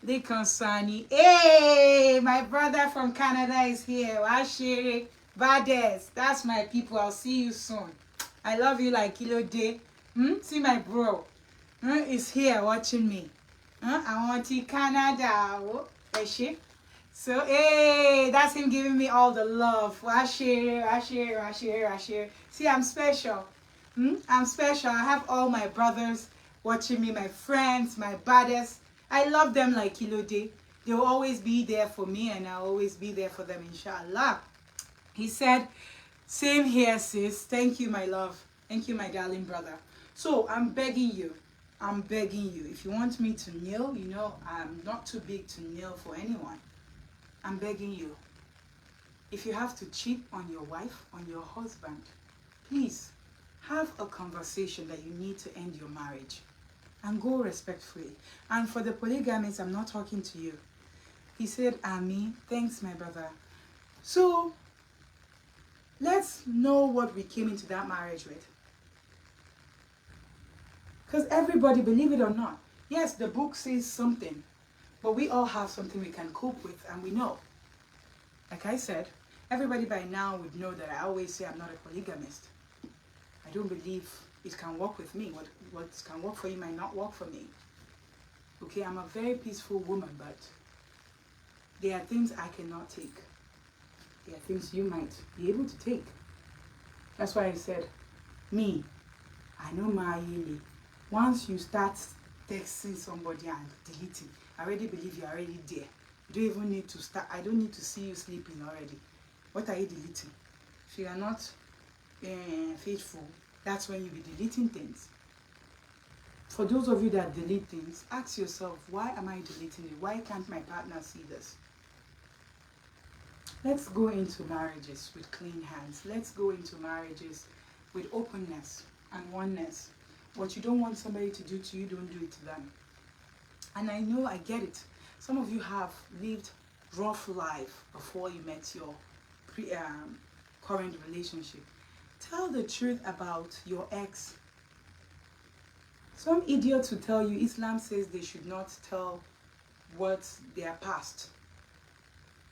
Lekan Sani, hey, my brother from Canada is here. Washiri Bades, that's my people. I'll see you soon. I love you like Kilo Day. See my bro is here watching me. I want to Canada. So, hey, that's him giving me all the love. Washiri. See, I'm special. I'm special. I have all my brothers watching me, my friends, my baddest. I love them like Kilo Day. They'll always be there for me, and I'll always be there for them, inshallah. He said, same here, sis. Thank you, my love. Thank you, my darling brother. So I'm begging you. If you want me to kneel, you know, I'm not too big to kneel for anyone. I'm begging you. If you have to cheat on your wife, on your husband, please have a conversation that you need to end your marriage. And go respectfully. And for the polygamists, I'm not talking to you. He said, Ami, thanks, my brother. So, let's know what we came into that marriage with. Because everybody, believe it or not, yes, the book says something, but we all have something we can cope with, and we know. Like I said, everybody by now would know that I always say I'm not a polygamist. I don't believe it can work with me. What can work for you might not work for me. Okay, I'm a very peaceful woman, but there are things I cannot take. There are things you might be able to take. That's why I said, me, I know my Yili. Once you start texting somebody and deleting, I already believe you're already there. You don't even need to start. I don't need to see you sleeping already. What are you deleting? If you are not faithful, that's when you be deleting things. For those of you that delete things, ask yourself, why am I deleting it? Why can't my partner see this? Let's go into marriages with clean hands. Let's go into marriages with openness and oneness. What you don't want somebody to do to you, don't do it to them. And I know, I get it. Some of you have lived rough life before you met your current relationship. Tell the truth about your ex. Some idiots will tell you Islam says they should not tell what their past.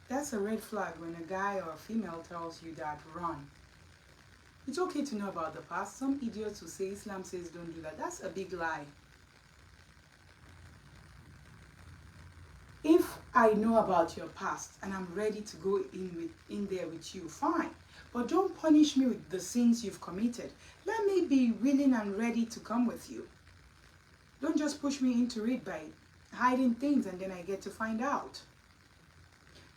That's a red flag when a guy or a female tells you that, run. It's okay to know about the past. Some idiots will say Islam says don't do that. That's a big lie. If I know about your past and I'm ready to go in there with you, fine. But don't punish me with the sins you've committed. Let me be willing and ready to come with you. Don't just push me into it by hiding things and then I get to find out.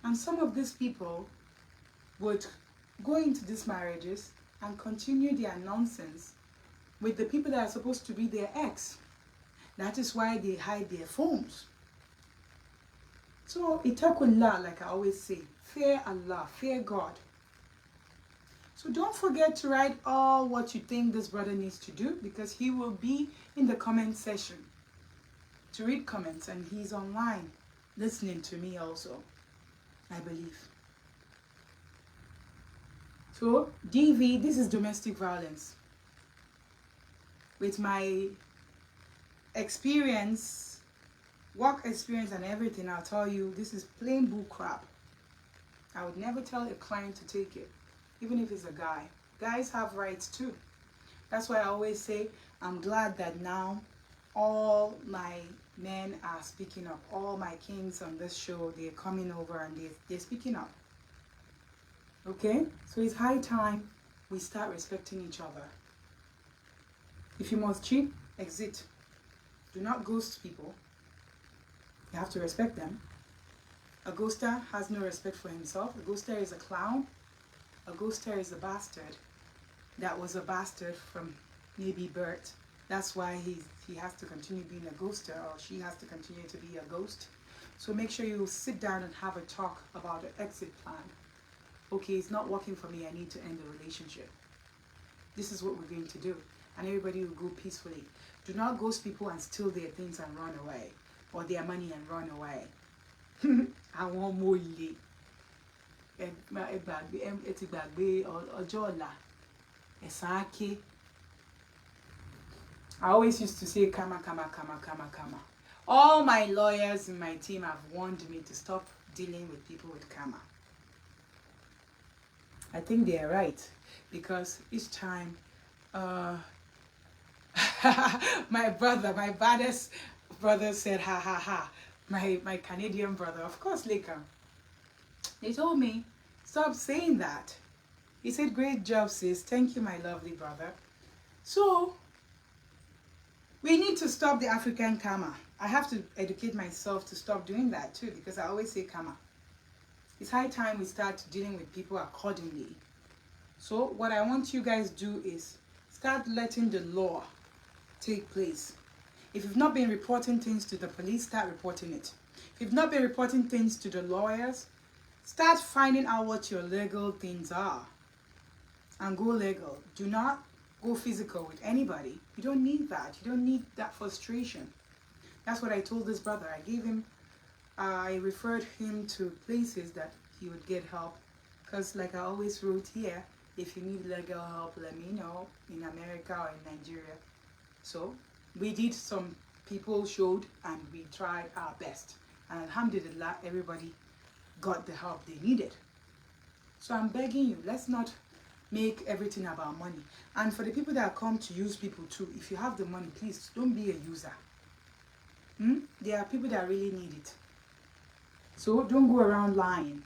And some of these people would go into these marriages and continue their nonsense with the people that are supposed to be their ex. That is why they hide their phones. So, itakullah, like I always say, fear Allah, fear God. So don't forget to write all what you think this brother needs to do, because he will be in the comment section to read comments, and he's online listening to me also, I believe. So DV, this is domestic violence. With my experience, work experience and everything, I'll tell you this is plain bull crap. I would never tell a client to take it, even if it's a guy. Guys have rights too. That's why I always say I'm glad that now all my men are speaking up. All my kings on this show, they're coming over and they're speaking up. Okay? So it's high time we start respecting each other. If you must cheat, exit. Do not ghost people. You have to respect them. A ghoster has no respect for himself. A ghoster is a clown. A ghoster is a bastard. That was a bastard from maybe birth. That's why he has to continue being a ghoster, or she has to continue to be a ghost. So make sure you sit down and have a talk about an exit plan. Okay, it's not working for me. I need to end the relationship. This is what we're going to do. And everybody will go peacefully. Do not ghost people and steal their things and run away. Or their money and run away. I want more ilé. I always used to say kama. All my lawyers in my team have warned me to stop dealing with people with kama. I think they are right, because each time my baddest brother said ha ha ha. My Canadian brother, of course, Leka. They told me, stop saying that. He said, great job, sis. Thank you, my lovely brother. So, we need to stop the African karma. I have to educate myself to stop doing that too, because I always say karma. It's high time we start dealing with people accordingly. So, what I want you guys to do is start letting the law take place. If you've not been reporting things to the police, start reporting it. If you've not been reporting things to the lawyers, start finding out what your legal things are and go legal. Do not go physical with anybody. You don't need that. You don't need that frustration. That's what I told this brother. I referred him to places that he would get help, because like I always wrote here, if you need legal help, let me know, in America or in Nigeria. So we did, some people showed, and we tried our best, and alhamdulillah, everybody got the help they needed. So I'm begging you, let's not make everything about money. And for the people that come to use people too, if you have the money, please don't be a user. There are people that really need it. So don't go around lying.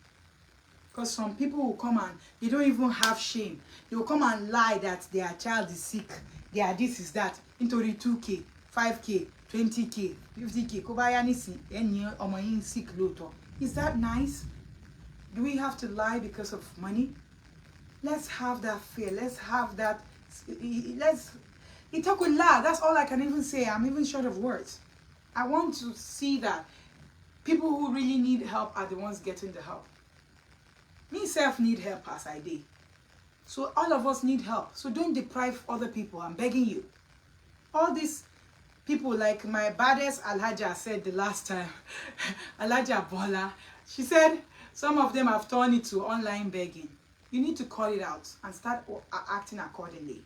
Because some people will come and they don't even have shame. They will come and lie that their child is sick. This is that. Into 2K, 5K, 20K, 50K. Is that nice? Do we have to lie because of money? Let's have that fear. Let's have that. Itakullah. That's all I can even say. I'm even short of words. I want to see that people who really need help are the ones getting the help. Me self need help as I did. So all of us need help. So don't deprive other people. I'm begging you. All these people, like my baddest Alhaja said the last time, Alhaja Bola, she said some of them have turned it to online begging. You need to call it out and start acting accordingly.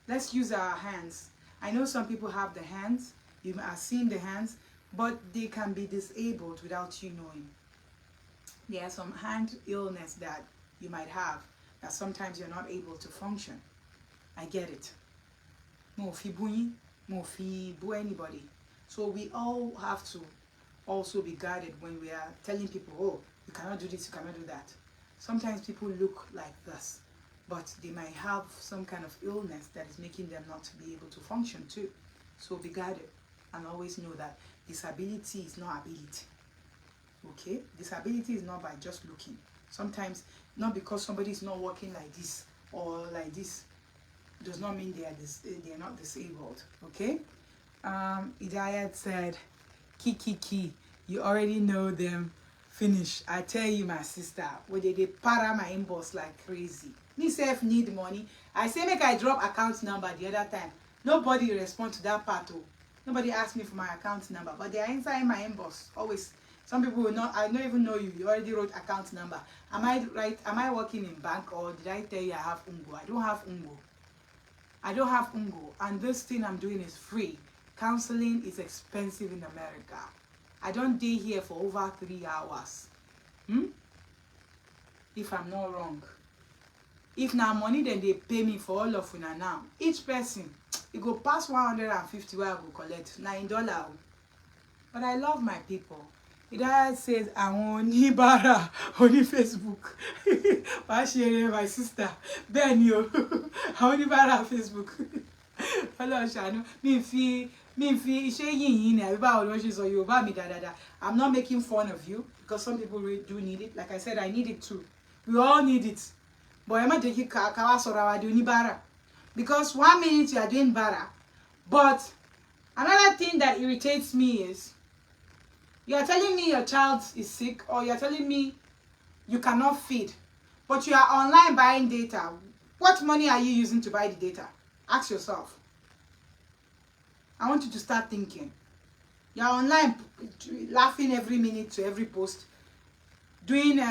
Let's use our hands. I know some people have the hands. You are seeing the hands, but they can be disabled without you knowing. There are some hand illness that you might have that sometimes you're not able to function. I get it. Mo fi buyi, mo fi bu anybody. So we all have to also be guided when we are telling people, oh, you cannot do this, you cannot do that. Sometimes people look like this, but they might have some kind of illness that is making them not to be able to function too. So be guided and always know that disability is not ability. Okay? Disability is not by just looking. Sometimes, not because somebody is not working like this or like this, does not mean they are not disabled. Okay? Idayat said, Kiki, you already know them. Finish. I tell you, my sister, when they para my inbox like crazy. Me self need money. I say make I drop account number the other time. Nobody respond to that part. Oh. Nobody asked me for my account number, but they are inside my inbox always. Some people will not. I don't even know you. You already wrote account number. Am I right? Am I working in bank, or did I tell you I have ungo? I don't have ungo. I don't have ungo, and this thing I'm doing is free. Counseling is expensive in America. I don't stay here for over 3 hours. if I'm not wrong. If now money, then they pay me for all of una now. Each person, it go pass 150 where I go collect $9. But I love my people. It says I want Nibara on Facebook. My sister, Ben you. I want Nibara Facebook. Olosho, I'm not making fun of you because some people really do need it. Like I said, I need it too. We all need it. But I'm not taking because 1 minute you are doing bara. But another thing that irritates me is you are telling me your child is sick, or you are telling me you cannot feed, but you are online buying data. What money are you using to buy the data? Ask yourself. I want you to start thinking. You are online laughing every minute to every post, doing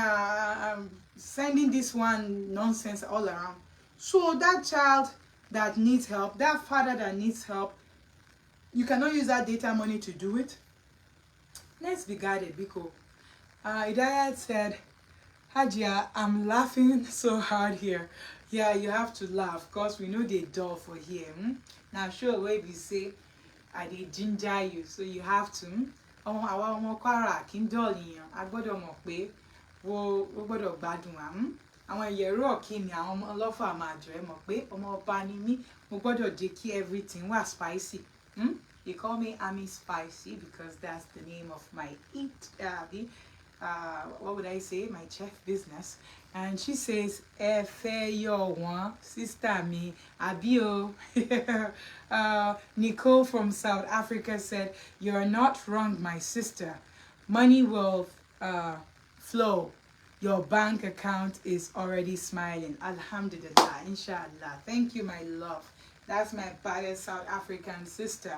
sending this one nonsense all around. So that child that needs help, that father that needs help, you cannot use that data money to do it. Let's be guided, Biko. Idayat said, Hajia, I'm laughing so hard here. Yeah, you have to laugh because we know they dull for here. Now, sure, where we say, I did ginger you, so you have to. Àwọn yẹ̀rọ kí ni àwọn ọlọ́fà máa jọ ẹ mọ̀ pé ọmọ ọba ni mí mo gbọ́dọ̀ jẹ́ kí everything wà spicy. They call me Ami Spicy because that's the name of my what would I say, my chef business. And she says, yo one sister me abio. Nicole from South Africa said, you're not wrong, my sister. Money will flow. Your bank account is already smiling. Alhamdulillah, inshallah. Thank you, my love. That's my baddest South African sister.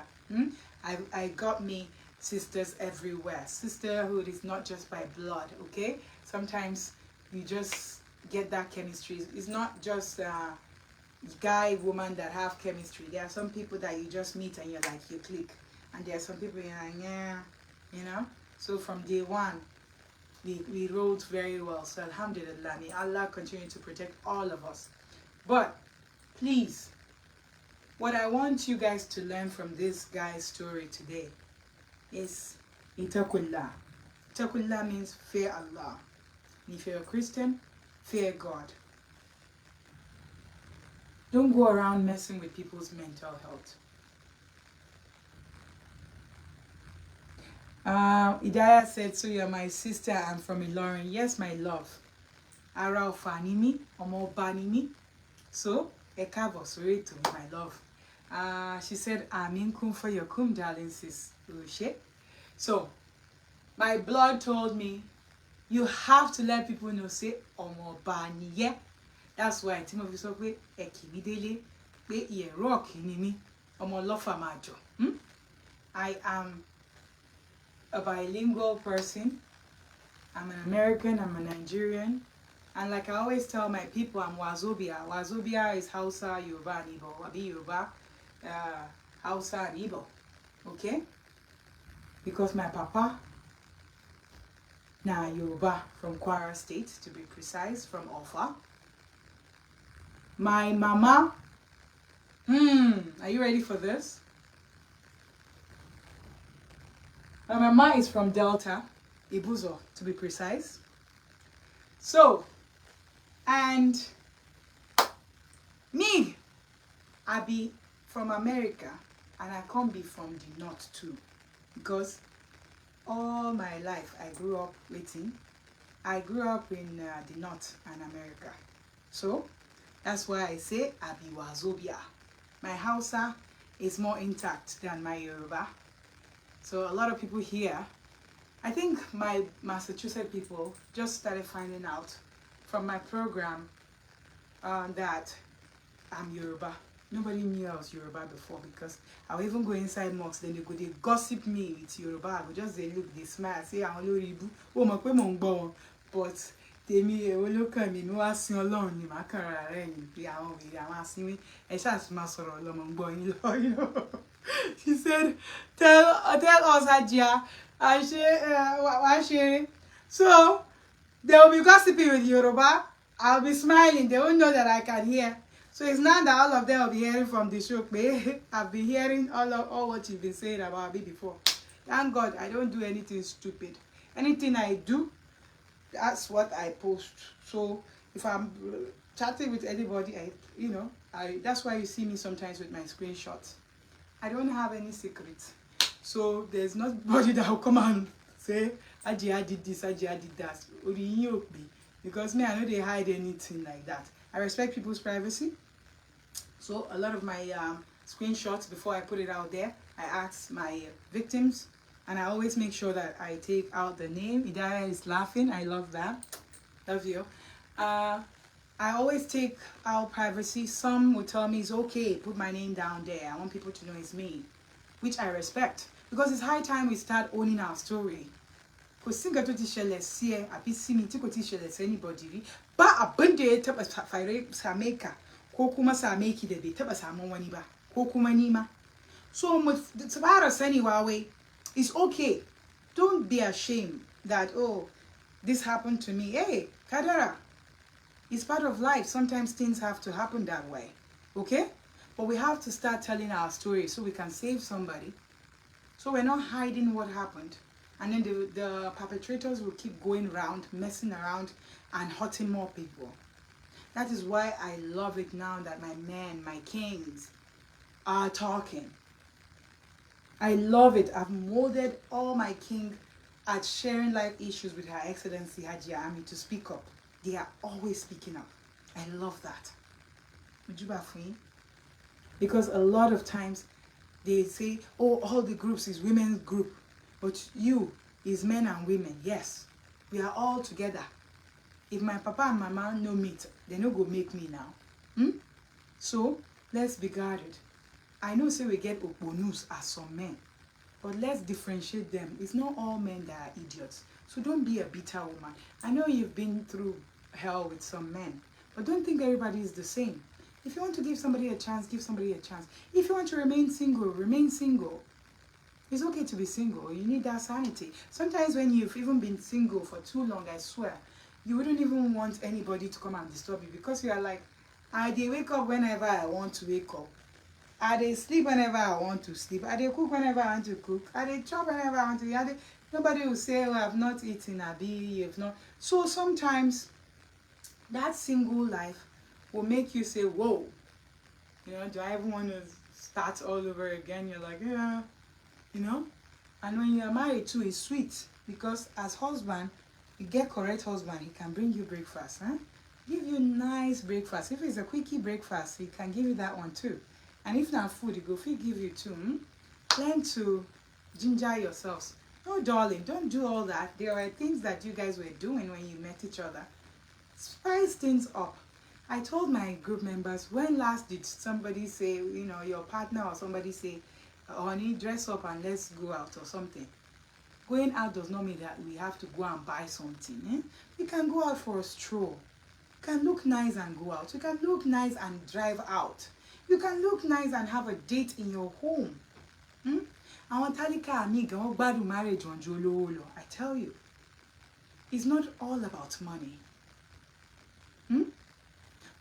I got me sisters everywhere. Sisterhood is not just by blood, okay? Sometimes you just get that chemistry. It's not just guy, woman that have chemistry. There are some people that you just meet and you're like, you click. And there are some people you're like, yeah, you know? So from day one, we rode very well. So alhamdulillah, may Allah continue to protect all of us. But please, what I want you guys to learn from this guy's story today is itakullah. Itakullah means fear Allah. And if you're a Christian, fear God. Don't go around messing with people's mental health. Idaya said, so you're my sister, I'm from Ilorin. Yes, my love. Ara ofanimi, omo banimi. So, ekabo sorito, my love. She said, Amin kum for your kum, darling sis. So, my blood told me, you have to let people know, say, omo baniye. That's why Timothy said, ekimidele, be ye rock inimi, omo lofa majo. I am a bilingual person. I'm an American, I'm a Nigerian. And like I always tell my people, I'm Wazobia. Wazobia is Hausa, Yoruba, and Igbo. Abi Yoruba, Hausa, and Igbo. Okay? Because my papa, now Yoruba from Kwara State, to be precise, from Ofa. My mama, are you ready for this? My mama is from Delta, Ibuzo, to be precise. So, and me, I be from America, and I can't be from the north too, because all my life I grew up waiting. I grew up in the north and America. So, that's why I say I be Wazobia. My Hausa is more intact than my Yoruba. So a lot of people here, I think my Massachusetts people just started finding out from my program that I'm Yoruba. Nobody knew I was Yoruba before because I would even go inside mosques, then they gossip me with Yoruba. I would just look, they smile, say I'm Yoruba. Oh my God, but they me look at me, no asking alone, you my career, I'm asking me, I just master alone, you know. She said, tell us, Hajia, I share. So, They will be gossiping with Yoruba. I'll be smiling. They won't know that I can hear. So it's not that all of them will be hearing from the show. I've been hearing all what you've been saying about me before. Thank God I don't do anything stupid. Anything I do, that's what I post. So if I'm chatting with anybody, that's why you see me sometimes with my screenshots. I don't have any secrets. So there's nobody that will come and say, Ajia did this, Ajia did that. Because me, I know they hide anything like that. I respect people's privacy. So a lot of my screenshots, before I put it out there, I ask my victims, and I always make sure that I take out the name. Idaya is laughing. I love that. Love you. I always take out privacy. Some will tell me it's okay, put my name down there. I want people to know it's me, which I respect. Because it's high time we start owning our story. Because singa to tishele sie, api simi tiko tishele se anybody. Ba abende taba fire sameka. Kokuma sameki debe taba samwani ba. Kokuma nima. So tabara sani wawe. It's okay. Don't be ashamed that, oh, this happened to me. Hey, Kadara. It's part of life. Sometimes things have to happen that way. Okay? But we have to start telling our story so we can save somebody. So we're not hiding what happened. And then the perpetrators will keep going around, messing around, and hurting more people. That is why I love it now that my men, my kings, are talking. I love it. I've molded all my king at sharing life issues with Her Excellency Haji Ami to speak up. They are always speaking up. I love that. Because a lot of times they say, oh, all the groups is women's group. But you is men and women. Yes, we are all together. If my papa and mama no meet, they no go make me now. So let's be guarded. I know say we get oponus as some men, but let's differentiate them. It's not all men that are idiots. So don't be a bitter woman. I know you've been through hell with some men, but don't think everybody is the same. If you want to give somebody a chance, give somebody a chance. If you want to remain single, remain single. It's okay to be single. You need that sanity. Sometimes when you've even been single for too long, I swear, you wouldn't even want anybody to come and disturb you because you are like, I wake up whenever I want to wake up. I sleep whenever I want to sleep. I cook whenever I want to cook. I chop whenever I want to eat. Nobody will say, oh, I've not eaten, you've not. So sometimes that single life will make you say, whoa, do I even want to start all over again? You're like, yeah, And when you're married too, it's sweet because as husband, you get correct husband, he can bring you breakfast, give you nice breakfast. If it's a quickie breakfast, he can give you that one too. And if not food, he go feed give you too. Learn to ginger yourselves. No, darling, don't do all that. There were things that you guys were doing when you met each other. Spice things up. I told my group members, when last did somebody say, your partner or somebody say, honey, dress up and let's go out or something. Going out does not mean that we have to go and buy something. We can go out for a stroll. You can look nice and go out. You can look nice and drive out. You can look nice and have a date in your home. I tell you, it's not all about money.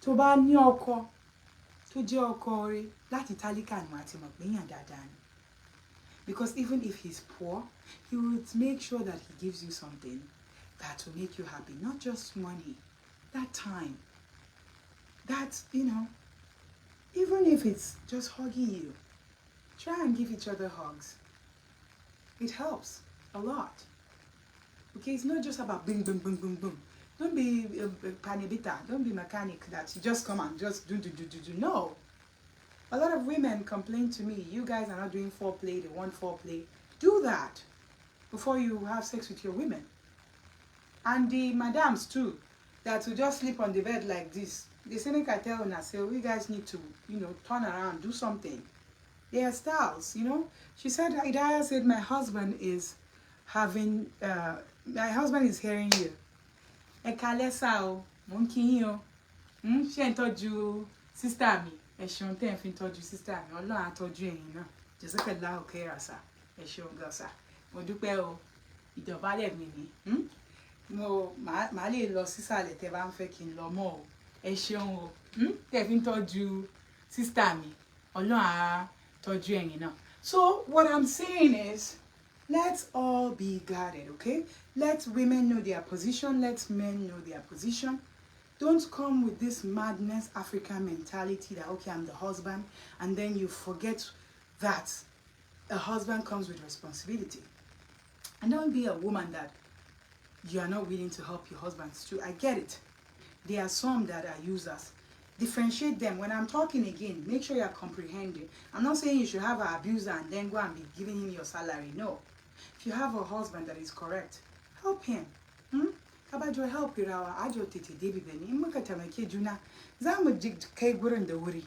Tó bá ní ọkọ tó jẹ́ ọkọ rẹ̀ láti tálíkà ni wọ́n ti mọ̀ pé èèyàn dáadáa ni. Because even if he's poor, he will make sure that he gives you something that will make you happy. Not just money, that time. That, even if it's just hugging you, try and give each other hugs. It helps a lot. Okay, it's not just about boom, boom, boom, boom, boom. Don't be a panibita. Don't be mechanic that you just come and just do. No. A lot of women complain to me, you guys are not doing foreplay, they want foreplay. Do that before you have sex with your women. And the madams too, that will just sleep on the bed like this. They say, make I tell and I say, oh, you guys need to, turn around, do something. They are styles, She said, Idaya said, my husband is hearing you. Ekalesa o, mo nki yin o. Ṣé ń tọ́jú sister mi. Ẹ ṣeun tẹ́ ń fi tọ́jú sister mi. Ọlọ́run á tọ́jú ẹ̀yin náà. Jazakallahu khairan sa. Ẹ ṣeun gan sa. Mo dúpẹ́ o. Ìdọ̀bálẹ̀ mi ni. màá lè lọ sísàlẹ̀ tẹ́ bá ń fẹ́ kí n lọ mọ́ o. Ẹ ṣeun o. Tẹ́ fi ń tọ́jú sister mi. Ọlọ́run á tọ́jú ẹ̀yin náà. So what I'm saying is, let's all be guarded, okay? Let women know their position. Let men know their position. Don't come with this madness African mentality that, okay, I'm the husband, and then you forget that a husband comes with responsibility. And don't be a woman that you are not willing to help your husbands too. I get it. There are some that are users. Differentiate them. When I'm talking again, make sure you are comprehending. I'm not saying you should have an abuser and then go and be giving him your salary. No. If you have a husband that is correct, help him. Kabajo help irawa ajo tete debi beni. Muka tamake juna. Zamu kai gurin da wuri.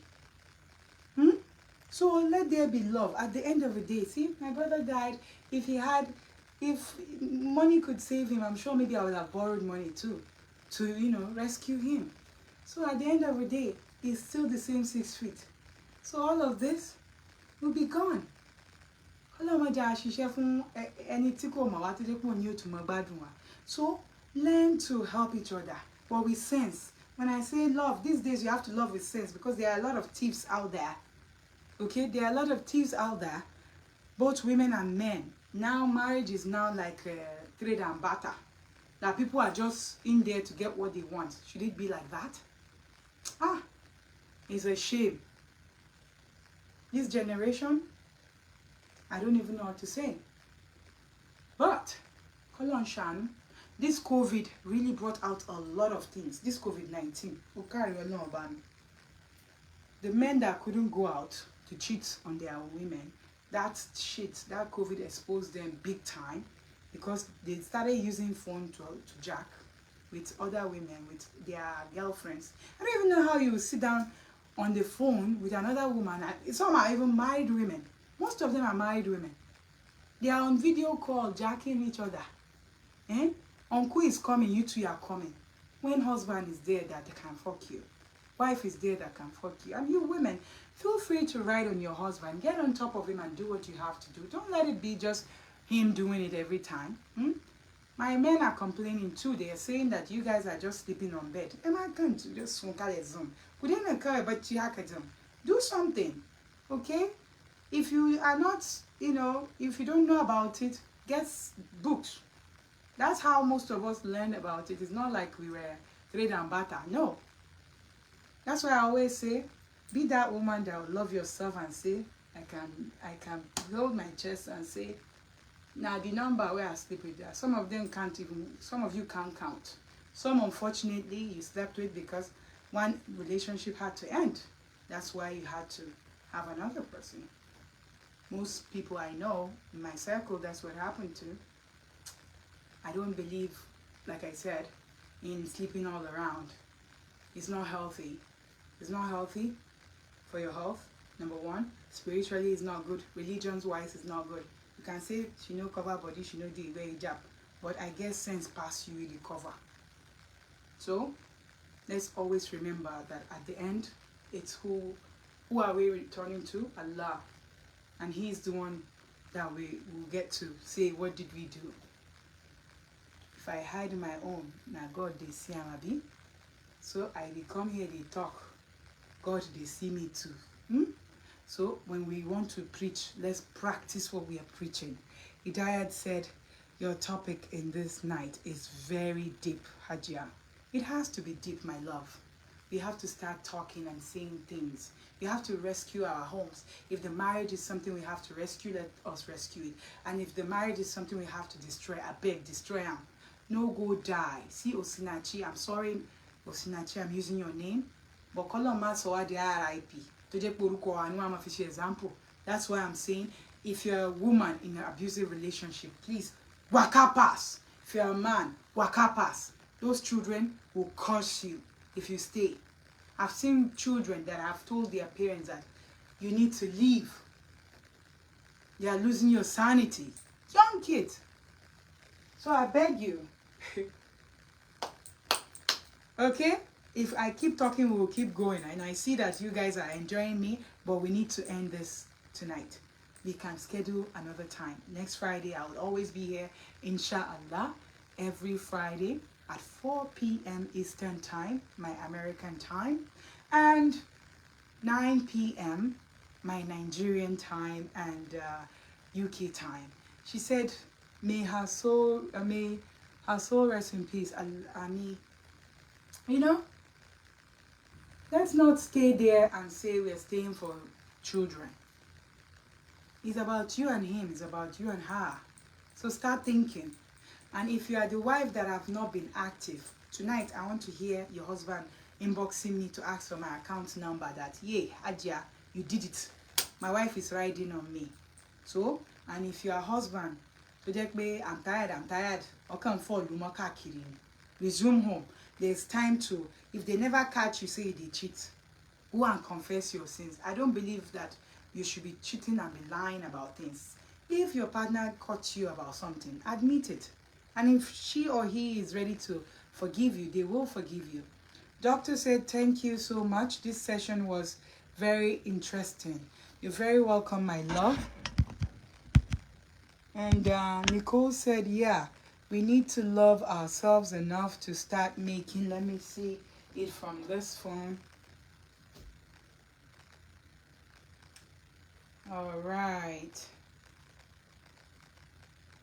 So let there be love. At the end of the day, see, my brother died. If money could save him, I'm sure maybe I would have borrowed money too, to, rescue him. So at the end of the day, he's still the same 6 feet. So all of this will be gone. So learn to help each other, but with sense. When I say love, these days you have to love with sense, because there are a lot of thieves out there. Okay, there are a lot of thieves out there, both women and men. Now marriage is now like trade and barter. That people are just in there to get what they want. Should it be like that? It's a shame. This generation, I don't even know what to say. But, Kolon Shan, this COVID really brought out a lot of things. This COVID-19. The men that couldn't go out to cheat on their women, that COVID exposed them big time, because they started using phone to jack with other women, with their girlfriends. I don't even know how you sit down on the phone with another woman. Some are even married women. Most of them are married women. They are on video call, jacking each other. Uncle is coming, you two are coming. When husband is there that can fuck you, wife is there that can fuck you. And you women, feel free to ride on your husband. Get on top of him and do what you have to do. Don't let it be just him doing it every time. My men are complaining too. They are saying that you guys are just sleeping on bed. Am I going to just do something, okay? If you are not, if you don't know about it, get books. That's how most of us learned about it. It's not like we were trade and barter. No. That's why I always say, be that woman that will love yourself and say, I can hold my chest and say, now the number where I sleep with that. Some of them can't even, some of you can't count. Some, unfortunately, you slept with because one relationship had to end. That's why you had to have another person. Most people I know in my circle, that's what happened to. I don't believe, like I said, in sleeping all around. It's not healthy. It's not healthy for your health, number one. Spiritually, it's not good. Religions-wise, it's not good. You can say she no cover body, she no do wear hijab, but I guess sense pass you the cover. So let's always remember that at the end, it's who are we returning to? Allah, and He's the one that we will get to say, what did we do? If I hide my own, now God they see Amabi. So I come here, they talk. God they see me too. So when we want to preach, let's practice what we are preaching. Hidayat said, your topic in this night is very deep, Hajia. It has to be deep, my love. We have to start talking and saying things. We have to rescue our homes. If the marriage is something we have to rescue, let us rescue it. And if the marriage is something we have to destroy, I beg, destroy them. No go die. See Osinachi, I'm sorry, Osinachi, I'm using your name. But Koloma Soa de RIP. Example. That's why I'm saying, if you're a woman in an abusive relationship, please waka pass. If you're a man, waka pass. Those children will curse you if you stay. I've seen children that have told their parents that you need to leave. You are losing your sanity. Young kids. So I beg you. Okay? If I keep talking, we will keep going. And I see that you guys are enjoying me, but we need to end this tonight. We can schedule another time. Next Friday, I will always be here, inshallah. every Friday at 4 p.m. Eastern Time, my American time, and 9 p.m. my Nigerian time and UK time. She said, may her soul rest in peace. Ami, you know, let's not stay there and say we're staying for children. It's about you and him. It's about you and her. So start thinking. And if you are the wife that have not been active, tonight I want to hear your husband inboxing me to ask for my account number that, yay, Ajia, you did it. My wife is riding on me. So, and if you are husband, I'm tired, or come fall, resume home. There's time to, if they never catch you, say they cheat. Go and confess your sins. I don't believe that you should be cheating and be lying about things. If your partner caught you about something, admit it. And if she or he is ready to forgive you, they will forgive you. Doctor said, thank you so much. This session was very interesting. You're very welcome, my love. And Nicole said, yeah, we need to love ourselves enough to start making, let me see it from this phone. All right.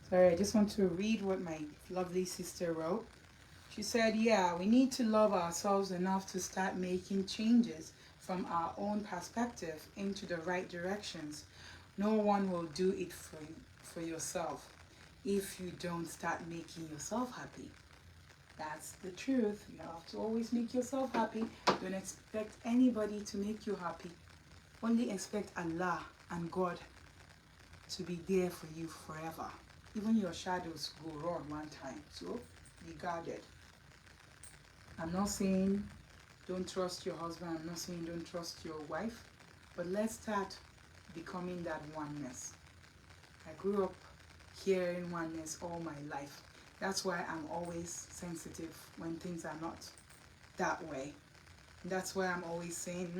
Sorry, I just want to read what my lovely sister wrote. She said, yeah, we need to love ourselves enough to start making changes from our own perspective into the right directions. No one will do it for yourself if you don't start making yourself happy. That's the truth. You have to always make yourself happy. Don't expect anybody to make you happy. Only expect Allah and God to be there for you forever. Even your shadows go wrong one time, so be guarded. I'm not saying don't trust your husband. I'm not saying don't trust your wife. But let's start becoming that oneness. I grew up hearing oneness all my life. That's why I'm always sensitive when things are not that way. That's why I'm always saying,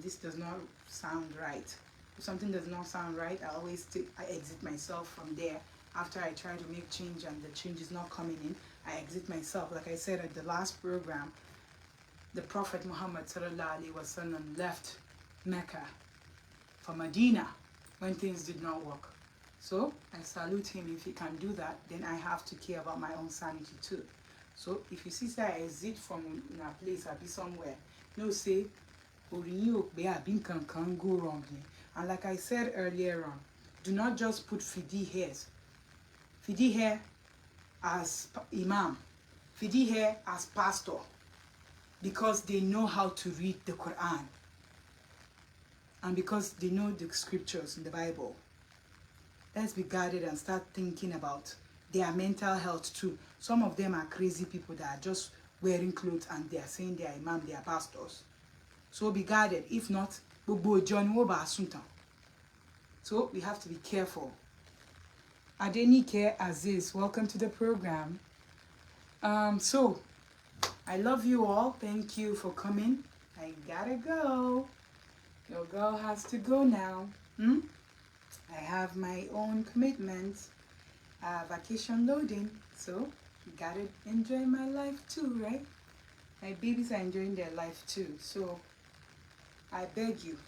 this does not sound right. If something does not sound right, I exit myself from there. After I try to make change and the change is not coming in, I exit myself. Like I said at the last program, the Prophet Muhammad ﷺ left Mecca for Medina when things did not work. So I salute him. If he can do that, then I have to care about my own sanity too. So if you see say I exit from a place, I be somewhere, no say, can go wrong. And like I said earlier on, do not just put fidi hairs. Fidi hair as imam, fidi hair as pastor, because they know how to read the Quran and because they know the scriptures in the Bible. Let's be guarded and start thinking about their mental health too. Some of them are crazy people that are just wearing clothes and they are saying they are imam, they are pastors. So be guarded. If not, so we have to be careful. Adenike Aziz, welcome to the program. So I love you all. Thank you for coming. I gotta go. Your girl has to go now. I have my own commitments. Vacation loading. So gotta enjoy my life too, right? My babies are enjoying their life too. So I beg you.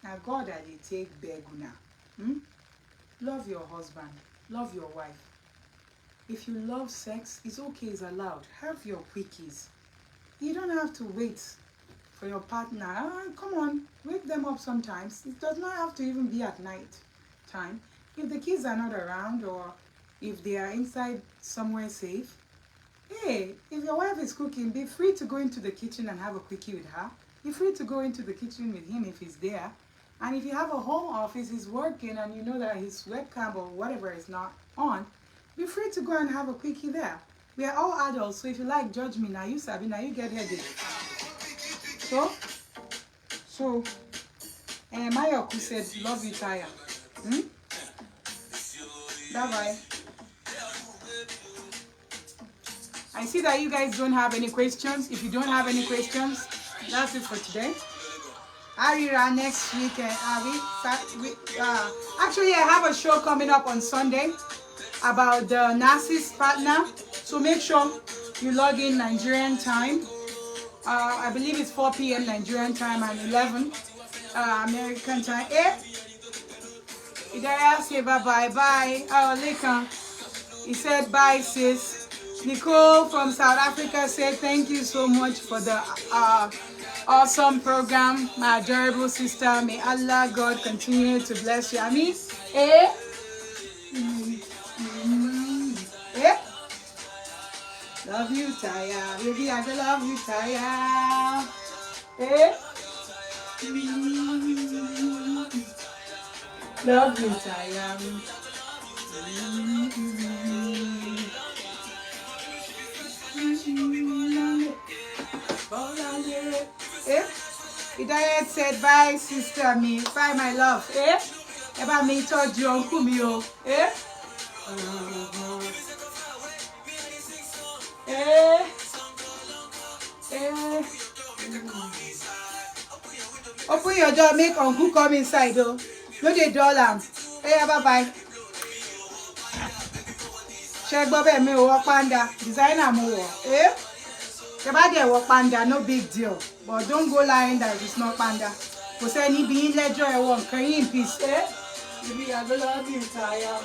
Now God I dey take beg una. Love your husband. Love your wife. If you love sex, it's okay, it's allowed. Have your quickies. You don't have to wait for your partner. Come on, wake them up sometimes. It does not have to even be at night time. If the kids are not around or if they are inside somewhere safe, hey, if your wife is cooking, be free to go into the kitchen and have a quickie with her. Be free to go into the kitchen with him if he's there. And if you have a home office, he's working and you know that his webcam or whatever is not on, be free to go and have a quickie there. We are all adults, so if you like, judge me. Now you Sabi, now you get headache. So, Mayoku said, love you, Taya. Bye-bye. I see that you guys don't have any questions. If you don't have any questions, that's it for today. Arira next weekend. Actually, I have a show coming up on Sunday. about the Nasi's partner. So make sure you log in Nigerian time. I believe it's 4 p.m. Nigerian time and 11 American time. Idaya say bye. Oh, Lekan. He said bye, sis. Nicole from South Africa said thank you so much for the awesome program, my adorable sister. May Allah God continue to bless you. I mean, love you, Taya. Baby, I love you, Taya. Love you, Taya. Hidayat said bye, sister me. Bye, my love. About me told you, Uncle Mio. Open your door, make Uncle come inside, though. No, they doll am. Bye. Check Bobby, me walk panda. Designer more. The body walk panda, no big deal. But don't go lying that it's not panda. Because any being ledger I want, can you in peace, Maybe I will love you, Taya.